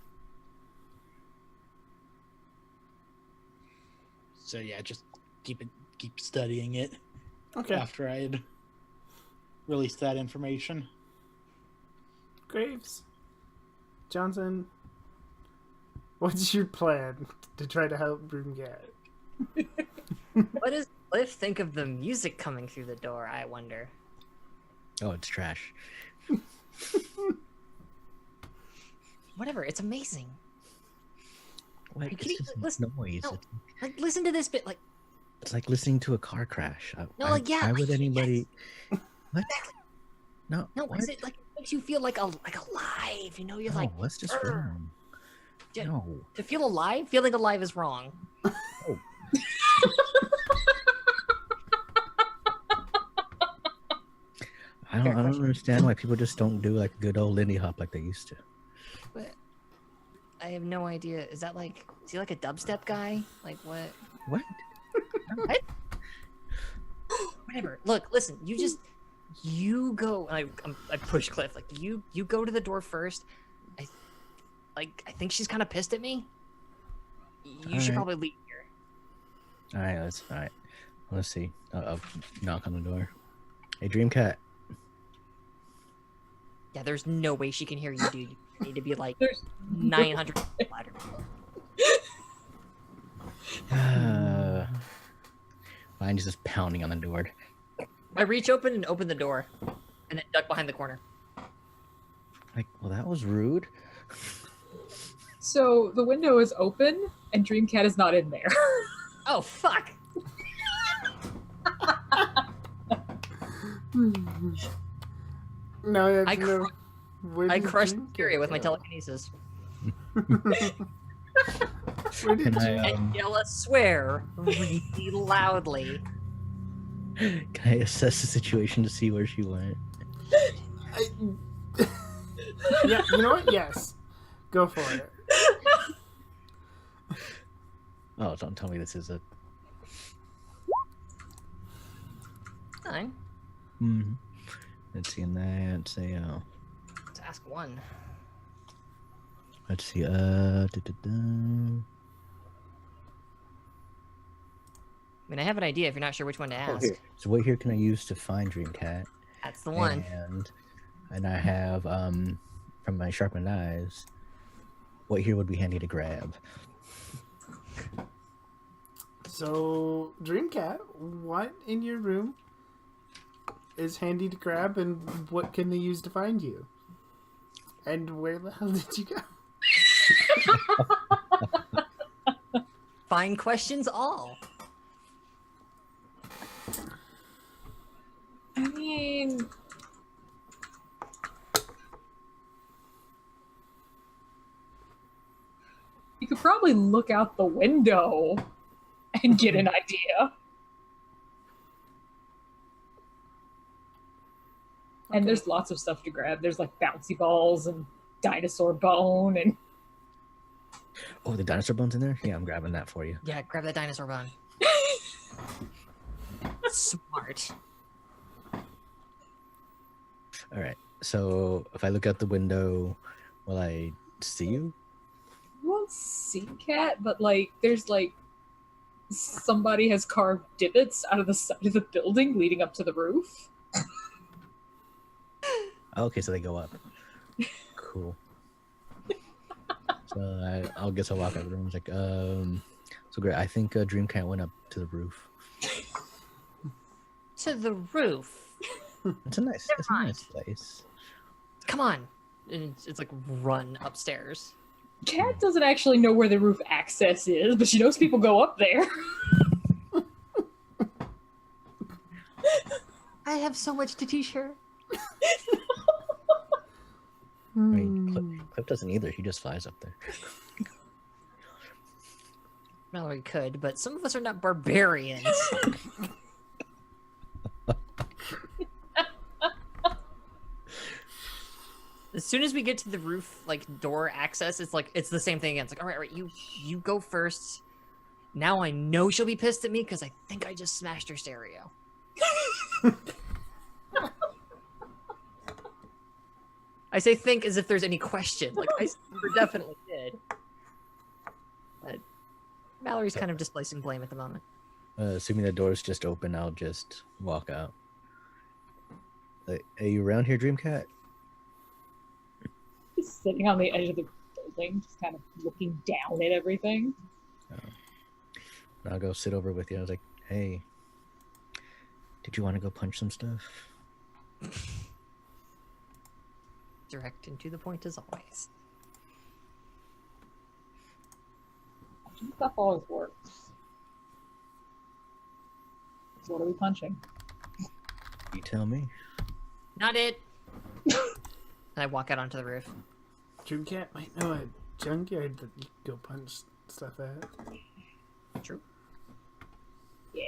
[SPEAKER 5] So yeah, just keep studying it
[SPEAKER 1] Okay.
[SPEAKER 5] after I had released that information.
[SPEAKER 1] Graves. Johnson. What's your plan to try to help Broomgat?
[SPEAKER 2] What does Cliff think of the music coming through the door, I wonder?
[SPEAKER 4] Oh, it's trash.
[SPEAKER 2] Whatever, it's amazing.
[SPEAKER 4] What?
[SPEAKER 2] Can
[SPEAKER 4] It's
[SPEAKER 2] you
[SPEAKER 4] just
[SPEAKER 2] listen?
[SPEAKER 4] noise.
[SPEAKER 2] No. Like, listen to this bit. Like,
[SPEAKER 4] It's like listening to a car crash.
[SPEAKER 2] No, like, yeah,
[SPEAKER 4] Why
[SPEAKER 2] like,
[SPEAKER 4] would anybody?
[SPEAKER 2] yes.
[SPEAKER 4] What? No.
[SPEAKER 2] no,
[SPEAKER 4] what?
[SPEAKER 2] because it like makes you feel like alive. You know, you're
[SPEAKER 4] No,
[SPEAKER 2] like,
[SPEAKER 4] what's just
[SPEAKER 2] "Urgh."
[SPEAKER 4] wrong?
[SPEAKER 2] Yeah.
[SPEAKER 4] No.
[SPEAKER 2] To feel alive, feeling alive is wrong.
[SPEAKER 4] I don't understand why people just don't do like good old Lindy Hop like they used to.
[SPEAKER 2] But I have no idea. Is he like a dubstep guy? Like what?
[SPEAKER 4] What?
[SPEAKER 2] What? Whatever. Look, listen. You go. I push Cliff. Like you go to the door first. I think she's kind of pissed at me. You should
[SPEAKER 4] Alright.
[SPEAKER 2] probably leave here.
[SPEAKER 4] All right. Let's see. I'll knock on the door. Hey, Dreamcat.
[SPEAKER 2] Yeah, there's no way she can hear you, dude. You need to be like
[SPEAKER 3] There's
[SPEAKER 2] 900 louder.
[SPEAKER 4] Mine is just pounding on the door.
[SPEAKER 2] I reach open and open the door, and then duck behind the corner.
[SPEAKER 4] Like, well, that was rude.
[SPEAKER 3] So the window is open, and Dreamcat is not in there.
[SPEAKER 2] Oh fuck!
[SPEAKER 1] No,
[SPEAKER 2] I
[SPEAKER 1] that's no.
[SPEAKER 2] I crushed Furia with my telekinesis.
[SPEAKER 1] Where did
[SPEAKER 4] Can I,
[SPEAKER 1] you?
[SPEAKER 2] And Yella swear really loudly.
[SPEAKER 4] Can I assess the situation to see where she went?
[SPEAKER 1] Yeah, you know what? Yes, go for it.
[SPEAKER 4] Oh, don't tell me this is a.
[SPEAKER 2] Fine.
[SPEAKER 4] Hmm. Let's see, and that's a.
[SPEAKER 2] Let's ask one.
[SPEAKER 4] Let's see.
[SPEAKER 2] I mean, I have an idea if you're not sure which one to
[SPEAKER 4] Oh,
[SPEAKER 2] ask.
[SPEAKER 4] here. So what here can I use to find Dreamcat?
[SPEAKER 2] That's the one.
[SPEAKER 4] And I have from my sharpened eyes. What here would be handy to grab?
[SPEAKER 1] So, Dreamcat, what in your room is handy to grab, and what can they use to find you? And where the hell did you go?
[SPEAKER 2] Fine questions all.
[SPEAKER 3] I mean, you could probably look out the window and get an idea. And there's lots of stuff to grab. There's like bouncy balls and dinosaur bone and
[SPEAKER 4] Oh, the dinosaur bone's in there? Yeah, I'm grabbing that for you.
[SPEAKER 2] Yeah, grab that dinosaur bone. Smart.
[SPEAKER 4] All right. So if I look out the window, will I see you?
[SPEAKER 3] you won't see Cat, but like there's like somebody has carved divots out of the side of the building leading up to the roof.
[SPEAKER 4] Oh, okay, so they go up. Cool. So I'll guess I'll walk out of the room. It's like, so great. I think Dreamcat went up to the roof.
[SPEAKER 2] To the roof.
[SPEAKER 4] It's a nice place.
[SPEAKER 2] Come on. And it's like run upstairs.
[SPEAKER 3] Cat doesn't actually know where the roof access is, but she knows people go up there.
[SPEAKER 2] I have so much to teach her.
[SPEAKER 4] I mean, Cliff doesn't either. He just flies up there.
[SPEAKER 2] Mallory could, but some of us are not barbarians. As soon as we get to the roof, like door access, it's like it's the same thing again. It's like, all right, you go first. Now I know she'll be pissed at me because I think I just smashed her stereo. I say think as if there's any question. Like I definitely did. But Mallory's kind of displacing blame at the moment.
[SPEAKER 4] Assuming the door's just open, I'll just walk out. Are you around here, Dreamcat?
[SPEAKER 3] Just sitting on the edge of the building, just kind of looking down at everything.
[SPEAKER 4] I'll go sit over with you. I was like, hey, did you want to go punch some stuff?
[SPEAKER 2] Direct and to the point as always.
[SPEAKER 3] Punching stuff always works. So what are we punching?
[SPEAKER 4] You tell me.
[SPEAKER 2] Not it. And I walk out onto the roof.
[SPEAKER 1] Dreamcat might know a junkyard that you can go punch stuff at.
[SPEAKER 2] True.
[SPEAKER 3] Yeah.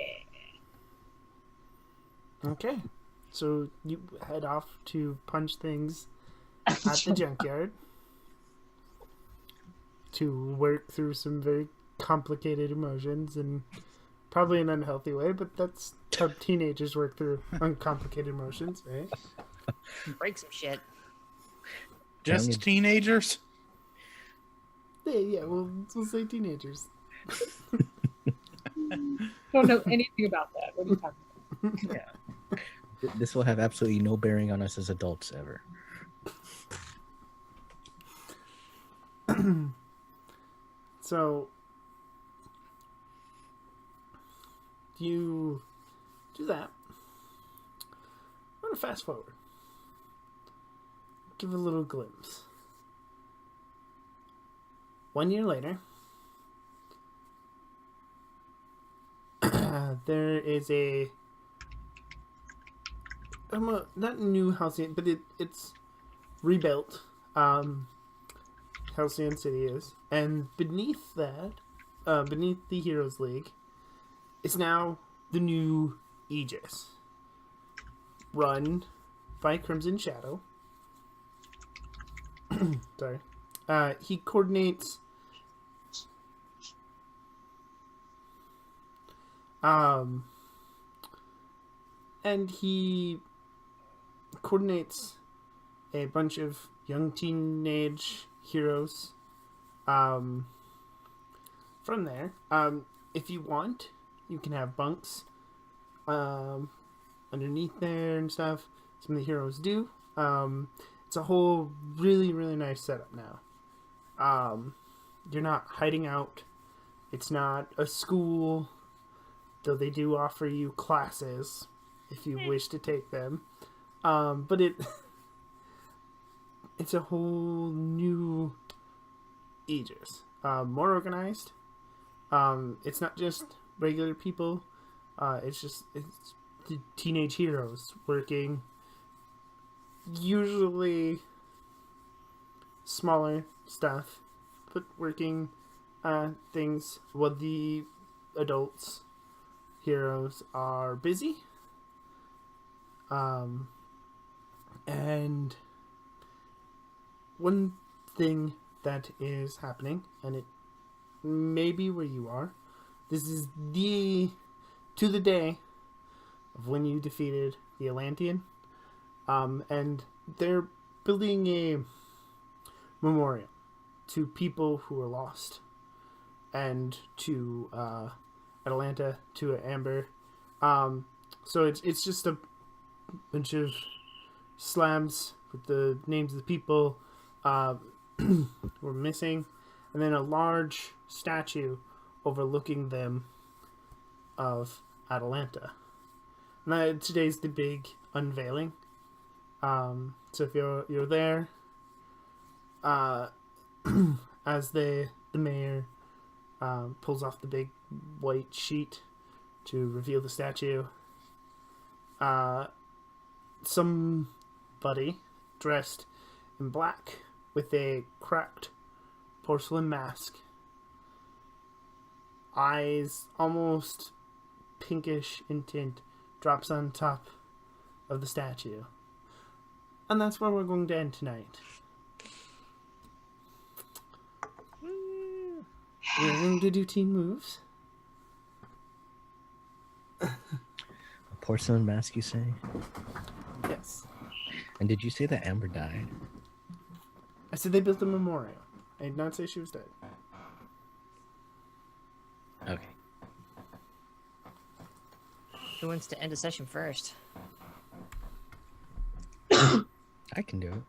[SPEAKER 1] Okay, so you head off to punch things at the junkyard to work through some very complicated emotions and probably an unhealthy way, but that's how teenagers work through uncomplicated emotions, right?
[SPEAKER 2] Break some shit.
[SPEAKER 5] Just teenagers?
[SPEAKER 1] Yeah, we'll say teenagers.
[SPEAKER 3] Don't know anything about that. What are you talking about?
[SPEAKER 4] Yeah. This will have absolutely no bearing on us as adults ever.
[SPEAKER 1] So you do that. I'm gonna fast forward. Give a little glimpse. 1 year later, there is a not new housing, but it's rebuilt. Halcyon City is, and beneath that, beneath the Heroes League, is now the new Aegis, run by Crimson Shadow. Sorry, he coordinates. And he coordinates a bunch of young teenage heroes. From there, if you want, you can have bunks underneath there and stuff. Some of the heroes do. It's a whole really, really nice setup now. You're not hiding out. It's not a school, though they do offer you classes if you wish to take them. But it's a whole new Aegis. More organized. It's not just regular people. It's the teenage heroes working usually smaller stuff, but working things while the adults heroes are busy. And one thing that is happening, and it may be where you are, this is to the day of when you defeated the Atlantean. And they're building a memorial to people who are lost, and to Atlanta, to Amber. So it's just a bunch of slabs with the names of the people were missing, and then a large statue overlooking them of Atlanta. Now, today's the big unveiling. So if you're there, as the mayor pulls off the big white sheet to reveal the statue, somebody dressed in black with a cracked porcelain mask, eyes almost pinkish in tint, drops on top of the statue. And that's where we're going to end tonight. We're going to do team moves.
[SPEAKER 4] A porcelain mask, you say?
[SPEAKER 1] Yes.
[SPEAKER 4] And did you say that Amber died?
[SPEAKER 1] I said they built a memorial. I did not say she was dead.
[SPEAKER 4] Okay.
[SPEAKER 2] Who wants to end a session first?
[SPEAKER 4] I can do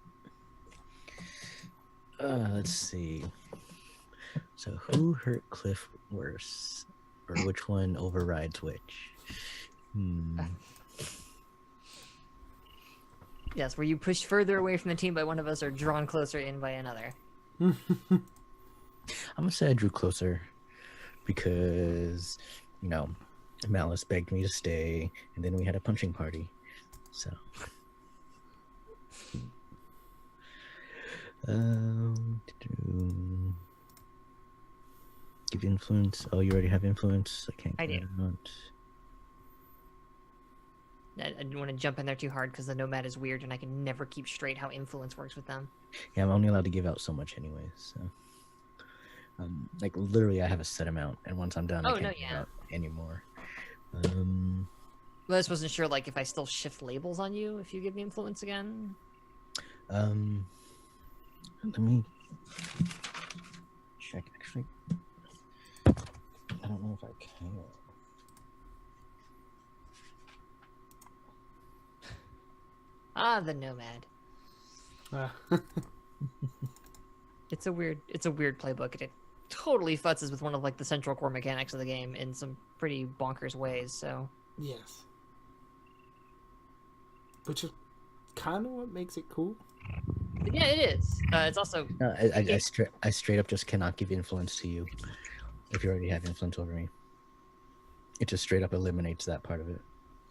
[SPEAKER 4] it. Let's see. So who hurt Cliff worse? Or which one overrides which?
[SPEAKER 2] Yes, were you pushed further away from the team by one of us or drawn closer in by another?
[SPEAKER 4] I'm gonna say I drew closer because, Malice begged me to stay, and then we had a punching party. So, give influence. Oh, you already have influence.
[SPEAKER 2] I do. I didn't want to jump in there too hard because the Nomad is weird and I can never keep straight how influence works with them.
[SPEAKER 4] Yeah, I'm only allowed to give out so much anyway. So, literally, I have a set amount, and once I'm done, I can't give out anymore.
[SPEAKER 2] Well, I just wasn't sure, if I still shift labels on you if you give me influence again.
[SPEAKER 4] Let me check. Actually, I don't know if I can.
[SPEAKER 2] Ah, the nomad.
[SPEAKER 1] Uh,
[SPEAKER 2] It's a weird playbook, and it totally futzes with one of like the central core mechanics of the game in some pretty bonkers ways. So
[SPEAKER 1] yes. Which is kind of what makes it cool.
[SPEAKER 2] yeah, it is. It's also
[SPEAKER 4] No, I straight up just cannot give influence to you if you already have influence over me. It just straight up eliminates that part of it.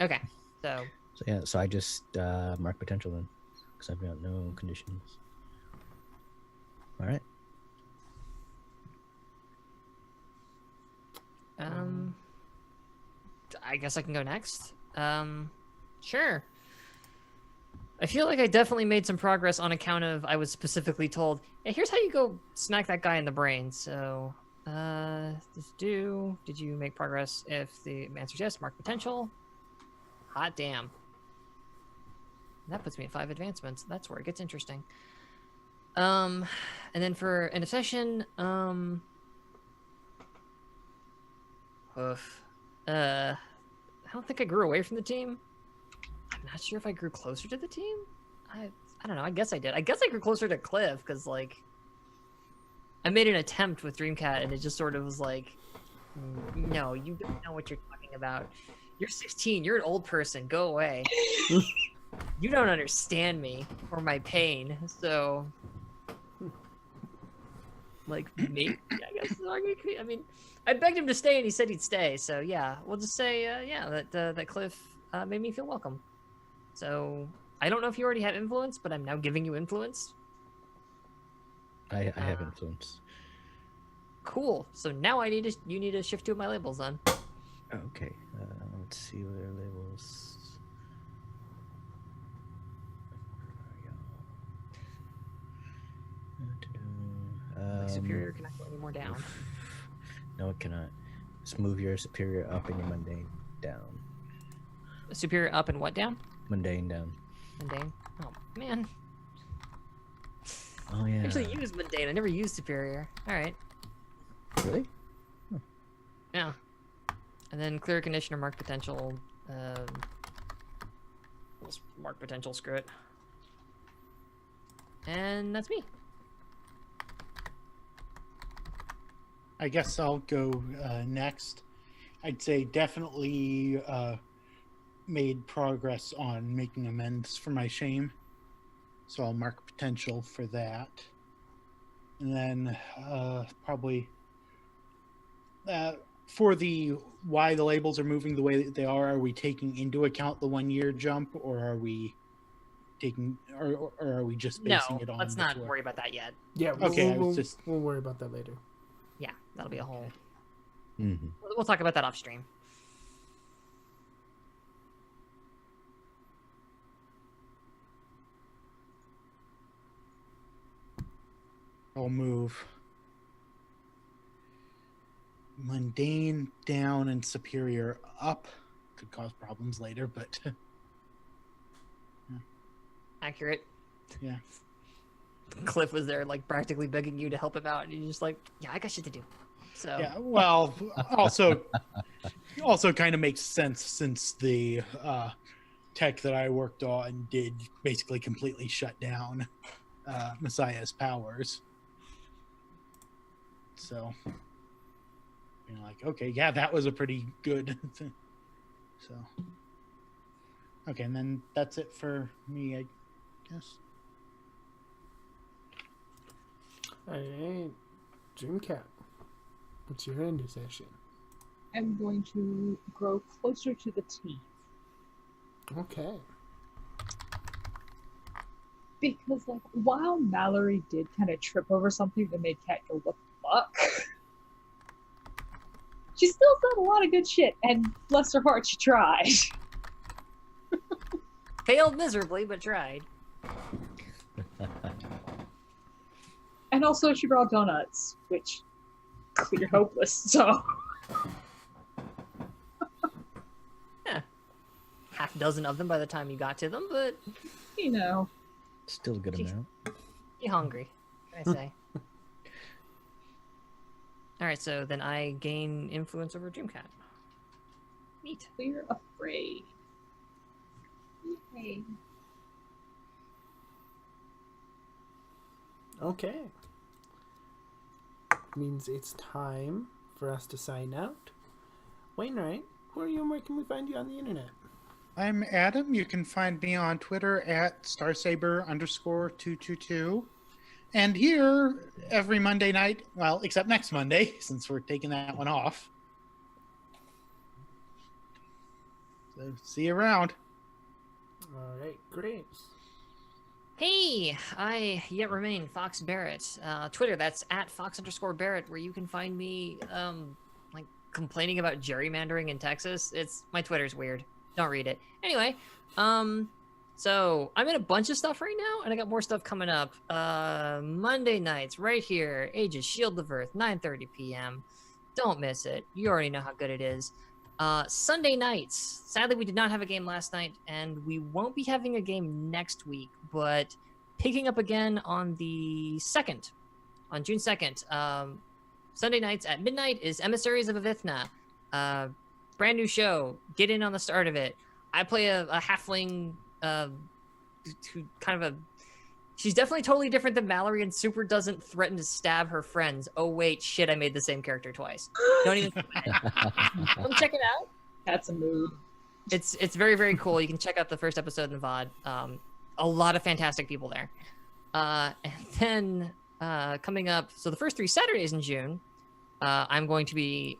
[SPEAKER 2] okay. So
[SPEAKER 4] So yeah, so I just mark potential then, because I've got no conditions. All right.
[SPEAKER 2] I guess I can go next. Sure. I feel like I definitely made some progress on account of I was specifically told, hey, here's how you go smack that guy in the brain. So, did you make progress? If the answer is yes, mark potential. Hot damn. That puts me at 5 advancements. That's where it gets interesting. And then for end of session, I don't think I grew away from the team. I'm not sure if I grew closer to the team. I don't know. I guess I did. I guess I grew closer to Cliff because like I made an attempt with Dreamcat and it just sort of was like, no, you don't know what you're talking about. You're 16. You're an old person. Go away. You don't understand me or my pain. So, like, maybe I guess. I mean, I begged him to stay and he said he'd stay. So yeah, we'll just say yeah that Cliff made me feel welcome. So I don't know if you already have influence, but I'm now giving you influence.
[SPEAKER 4] I have influence.
[SPEAKER 2] Cool. So now you need to shift 2 of my labels then.
[SPEAKER 4] Okay. Let's see what our labels.
[SPEAKER 2] Like superior cannot go any more down.
[SPEAKER 4] No, it cannot. Just move your superior up and your mundane down.
[SPEAKER 2] Superior up and what down?
[SPEAKER 4] Mundane down.
[SPEAKER 2] Mundane. Oh man.
[SPEAKER 4] Oh yeah.
[SPEAKER 2] I actually used mundane. I never used superior. All right.
[SPEAKER 4] Really?
[SPEAKER 2] Yeah. And then clear conditioner, mark potential. Let's mark potential. Screw it. And that's me.
[SPEAKER 5] I guess I'll go next. I'd say definitely made progress on making amends for my shame. So I'll mark potential for that. And then probably for the why the labels are moving the way that they are we taking into account the 1 year jump, or are we taking, or are we just basing it on?
[SPEAKER 2] Let's not worry about that yet.
[SPEAKER 1] Yeah.
[SPEAKER 5] Okay,
[SPEAKER 1] We'll worry about that later.
[SPEAKER 2] Yeah, that'll be a whole.
[SPEAKER 4] Mm-hmm.
[SPEAKER 2] We'll talk about that off stream.
[SPEAKER 5] I'll move mundane down and superior up. Could cause problems later, but
[SPEAKER 2] Accurate.
[SPEAKER 5] yeah.
[SPEAKER 2] Cliff was there, like practically begging you to help him out, and you're just like, "Yeah, I got shit to do." So
[SPEAKER 5] Yeah, well, also kind of makes sense since the tech that I worked on did basically completely shut down Messiah's powers. So, you know, like, okay, yeah, that was a pretty good thing. So, okay, and then that's it for me, I guess.
[SPEAKER 1] All right, Dreamcat. What's your end session?
[SPEAKER 3] I'm going to grow closer to the team.
[SPEAKER 1] Okay.
[SPEAKER 3] Because, like, while Mallory did kind of trip over something that made Kat go, what the fuck? She still said a lot of good shit, and bless her heart, she tried.
[SPEAKER 2] failed miserably, but tried.
[SPEAKER 3] And also, she brought donuts, which clear hopeless, so.
[SPEAKER 2] Yeah. Half dozen of them by the time you got to them, but
[SPEAKER 3] You know.
[SPEAKER 4] Still a good amount.
[SPEAKER 2] you're hungry, can I say? Alright, so then I gain influence over Dreamcat. Neat.
[SPEAKER 3] We're afraid. Yay.
[SPEAKER 1] Okay. Means it's time for us to sign out. Wainwright, who are you and where can we find you on the internet?
[SPEAKER 5] I'm Adam. You can find me on Twitter at starsaber_222. And here every Monday night, well, except next Monday, since we're taking that one off. So see you around.
[SPEAKER 1] All right, Graves.
[SPEAKER 2] Hey, I yet remain Fox Barrett. Twitter, that's at Fox_Barrett, where you can find me, like complaining about gerrymandering in Texas. My Twitter's weird. Don't read it. Anyway, so I'm in a bunch of stuff right now, and I got more stuff coming up. Monday nights, right here, Aegis, Shield of Earth, 9:30 p.m. Don't miss it. You already know how good it is. Sunday nights. Sadly, we did not have a game last night, and we won't be having a game next week, but picking up again on the 2nd, on June 2nd. Sunday nights at midnight is Emissaries of Avithna. Brand new show. Get in on the start of it. I play a halfling who kind of she's definitely totally different than Mallory and super doesn't threaten to stab her friends. Oh wait, shit, I made the same character twice. Don't even come check it out.
[SPEAKER 3] That's a mood.
[SPEAKER 2] It's very, very cool. You can check out the first episode in the VOD. A lot of fantastic people there. And then coming up, so the first 3 Saturdays in June, I'm going to be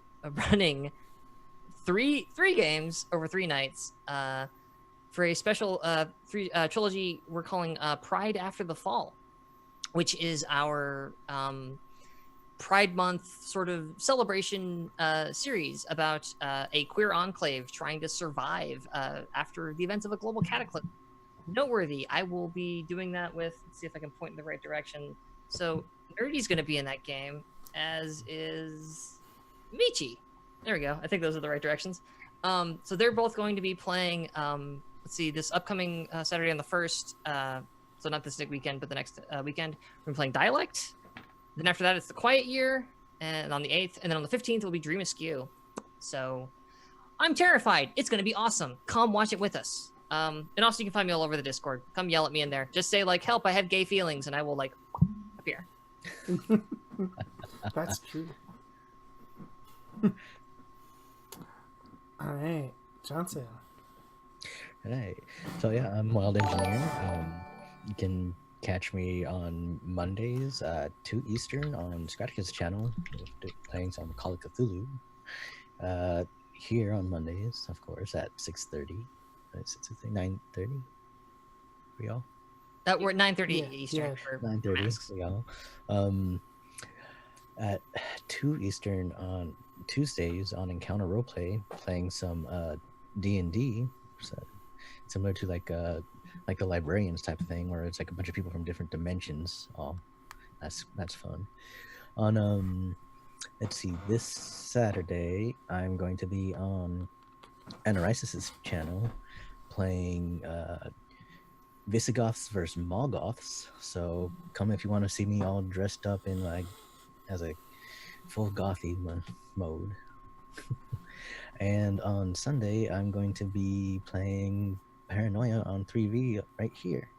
[SPEAKER 2] running three games over 3 nights for a special trilogy we're calling Pride After the Fall, which is our Pride Month sort of celebration series about a queer enclave trying to survive after the events of a global cataclysm. Noteworthy. I will be doing that with, let's see if I can point in the right direction. So Nerdy's going to be in that game, as is Michi. There we go. I think those are the right directions. So they're both going to be playing, let's see, this upcoming Saturday on the 1st, so not this weekend, but the next weekend, we're playing Dialect. Then after that, it's The Quiet Year, and on the 8th, and then on the 15th will be Dream Askew. So I'm terrified. It's going to be awesome. Come watch it with us. And also you can find me all over the Discord. Come yell at me in there. Just say like, help, I have gay feelings, and I will like appear.
[SPEAKER 1] That's true. All right, Johnson.
[SPEAKER 4] Right. So yeah, I'm Wild Engineer. You can catch me on Mondays at 2 Eastern on Scratch's channel, playing some Call of Cthulhu. Here on Mondays, of course, at 6:30. 9:30 for y'all.
[SPEAKER 2] We're at 9:30
[SPEAKER 1] Yeah,
[SPEAKER 2] Eastern.
[SPEAKER 1] yeah.
[SPEAKER 2] For
[SPEAKER 4] 9:30
[SPEAKER 2] masks.
[SPEAKER 4] for y'all. At 2 Eastern on Tuesdays on Encounter Roleplay, playing some D&D, so similar to like a librarians type of thing, where it's like a bunch of people from different dimensions. Oh, that's fun. On let's see, this Saturday I'm going to be on Anarisis's channel playing Visigoths versus Molgoths. So come if you want to see me all dressed up in like as a full gothy mode. And on Sunday I'm going to be playing Paranoia on 3V right here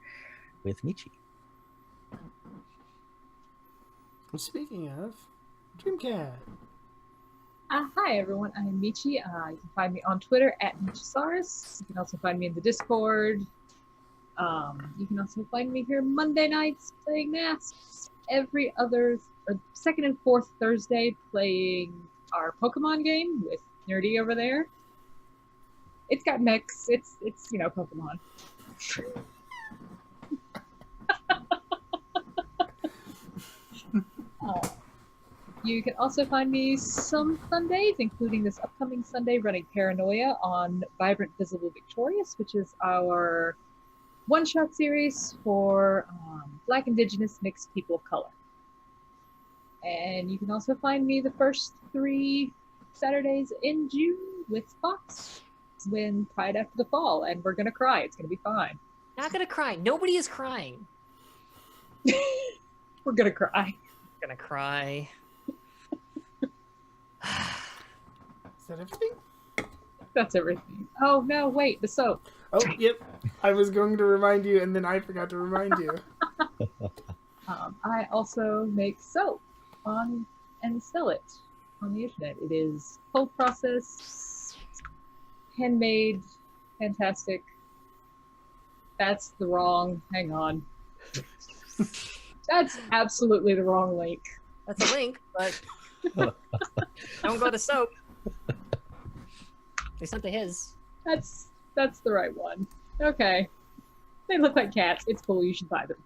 [SPEAKER 4] with Michi.
[SPEAKER 1] Well, speaking of Dreamcat.
[SPEAKER 3] Hi everyone, I'm Michi. You can find me on Twitter at Michisaurus. You can also find me in the Discord. You can also find me here Monday nights playing Masks. Every other, or second and fourth Thursday playing our Pokemon game with Nerdy over there. It's got mechs. It's Pokemon. You can also find me some Sundays, including this upcoming Sunday, running Paranoia on Vibrant Visible Victorious, which is our one-shot series for Black, Indigenous, mixed people of color. And you can also find me the first 3 Saturdays in June with Fox when Pride After the Fall, and we're gonna cry. It's gonna be fine.
[SPEAKER 2] Not gonna cry. Nobody is crying.
[SPEAKER 3] We're gonna cry.
[SPEAKER 2] Gonna cry.
[SPEAKER 1] Is that everything?
[SPEAKER 3] That's everything. Oh no, wait, the soap.
[SPEAKER 1] Oh, yep. I was going to remind you, and then I forgot to remind you.
[SPEAKER 3] I also make soap and sell it on the internet. It is cold processed, handmade, fantastic. That's the wrong. Hang on. That's absolutely the wrong link.
[SPEAKER 2] That's a link, but don't go to soap. They sent to his.
[SPEAKER 3] That's the right one. Okay. They look like cats. It's cool. You should buy them.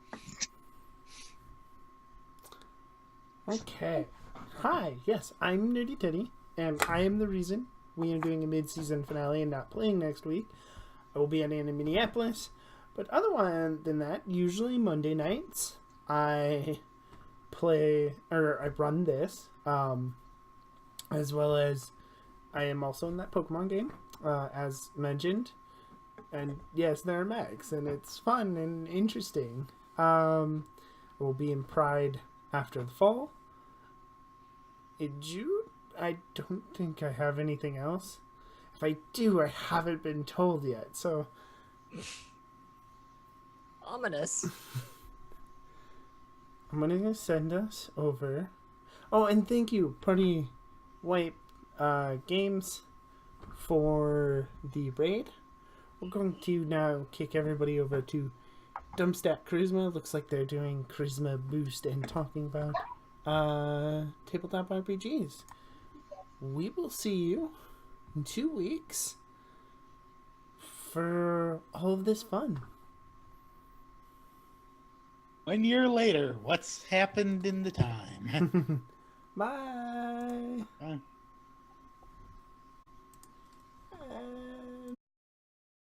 [SPEAKER 1] Okay. Hi, yes, I'm Nerdy Teddy, and I am the reason we are doing a mid-season finale and not playing next week. I will be at in Minneapolis, but otherwise than that, usually Monday nights, I run this, as well as I am also in that Pokemon game, as mentioned. And yes, there are mechs, and it's fun and interesting. We'll be in Pride after the fall. In June, I don't think I have anything else. If I do, I haven't been told yet, so...
[SPEAKER 2] Ominous.
[SPEAKER 1] I'm gonna send us over. Oh, and thank you, Party Wipe Games, for the raid. We're going to now kick everybody over to Dumpstat Charisma. Looks like they're doing Charisma Boost and talking about tabletop RPGs. We will see you in 2 weeks for all of this fun.
[SPEAKER 5] 1 year later, what's happened in the time?
[SPEAKER 1] Bye.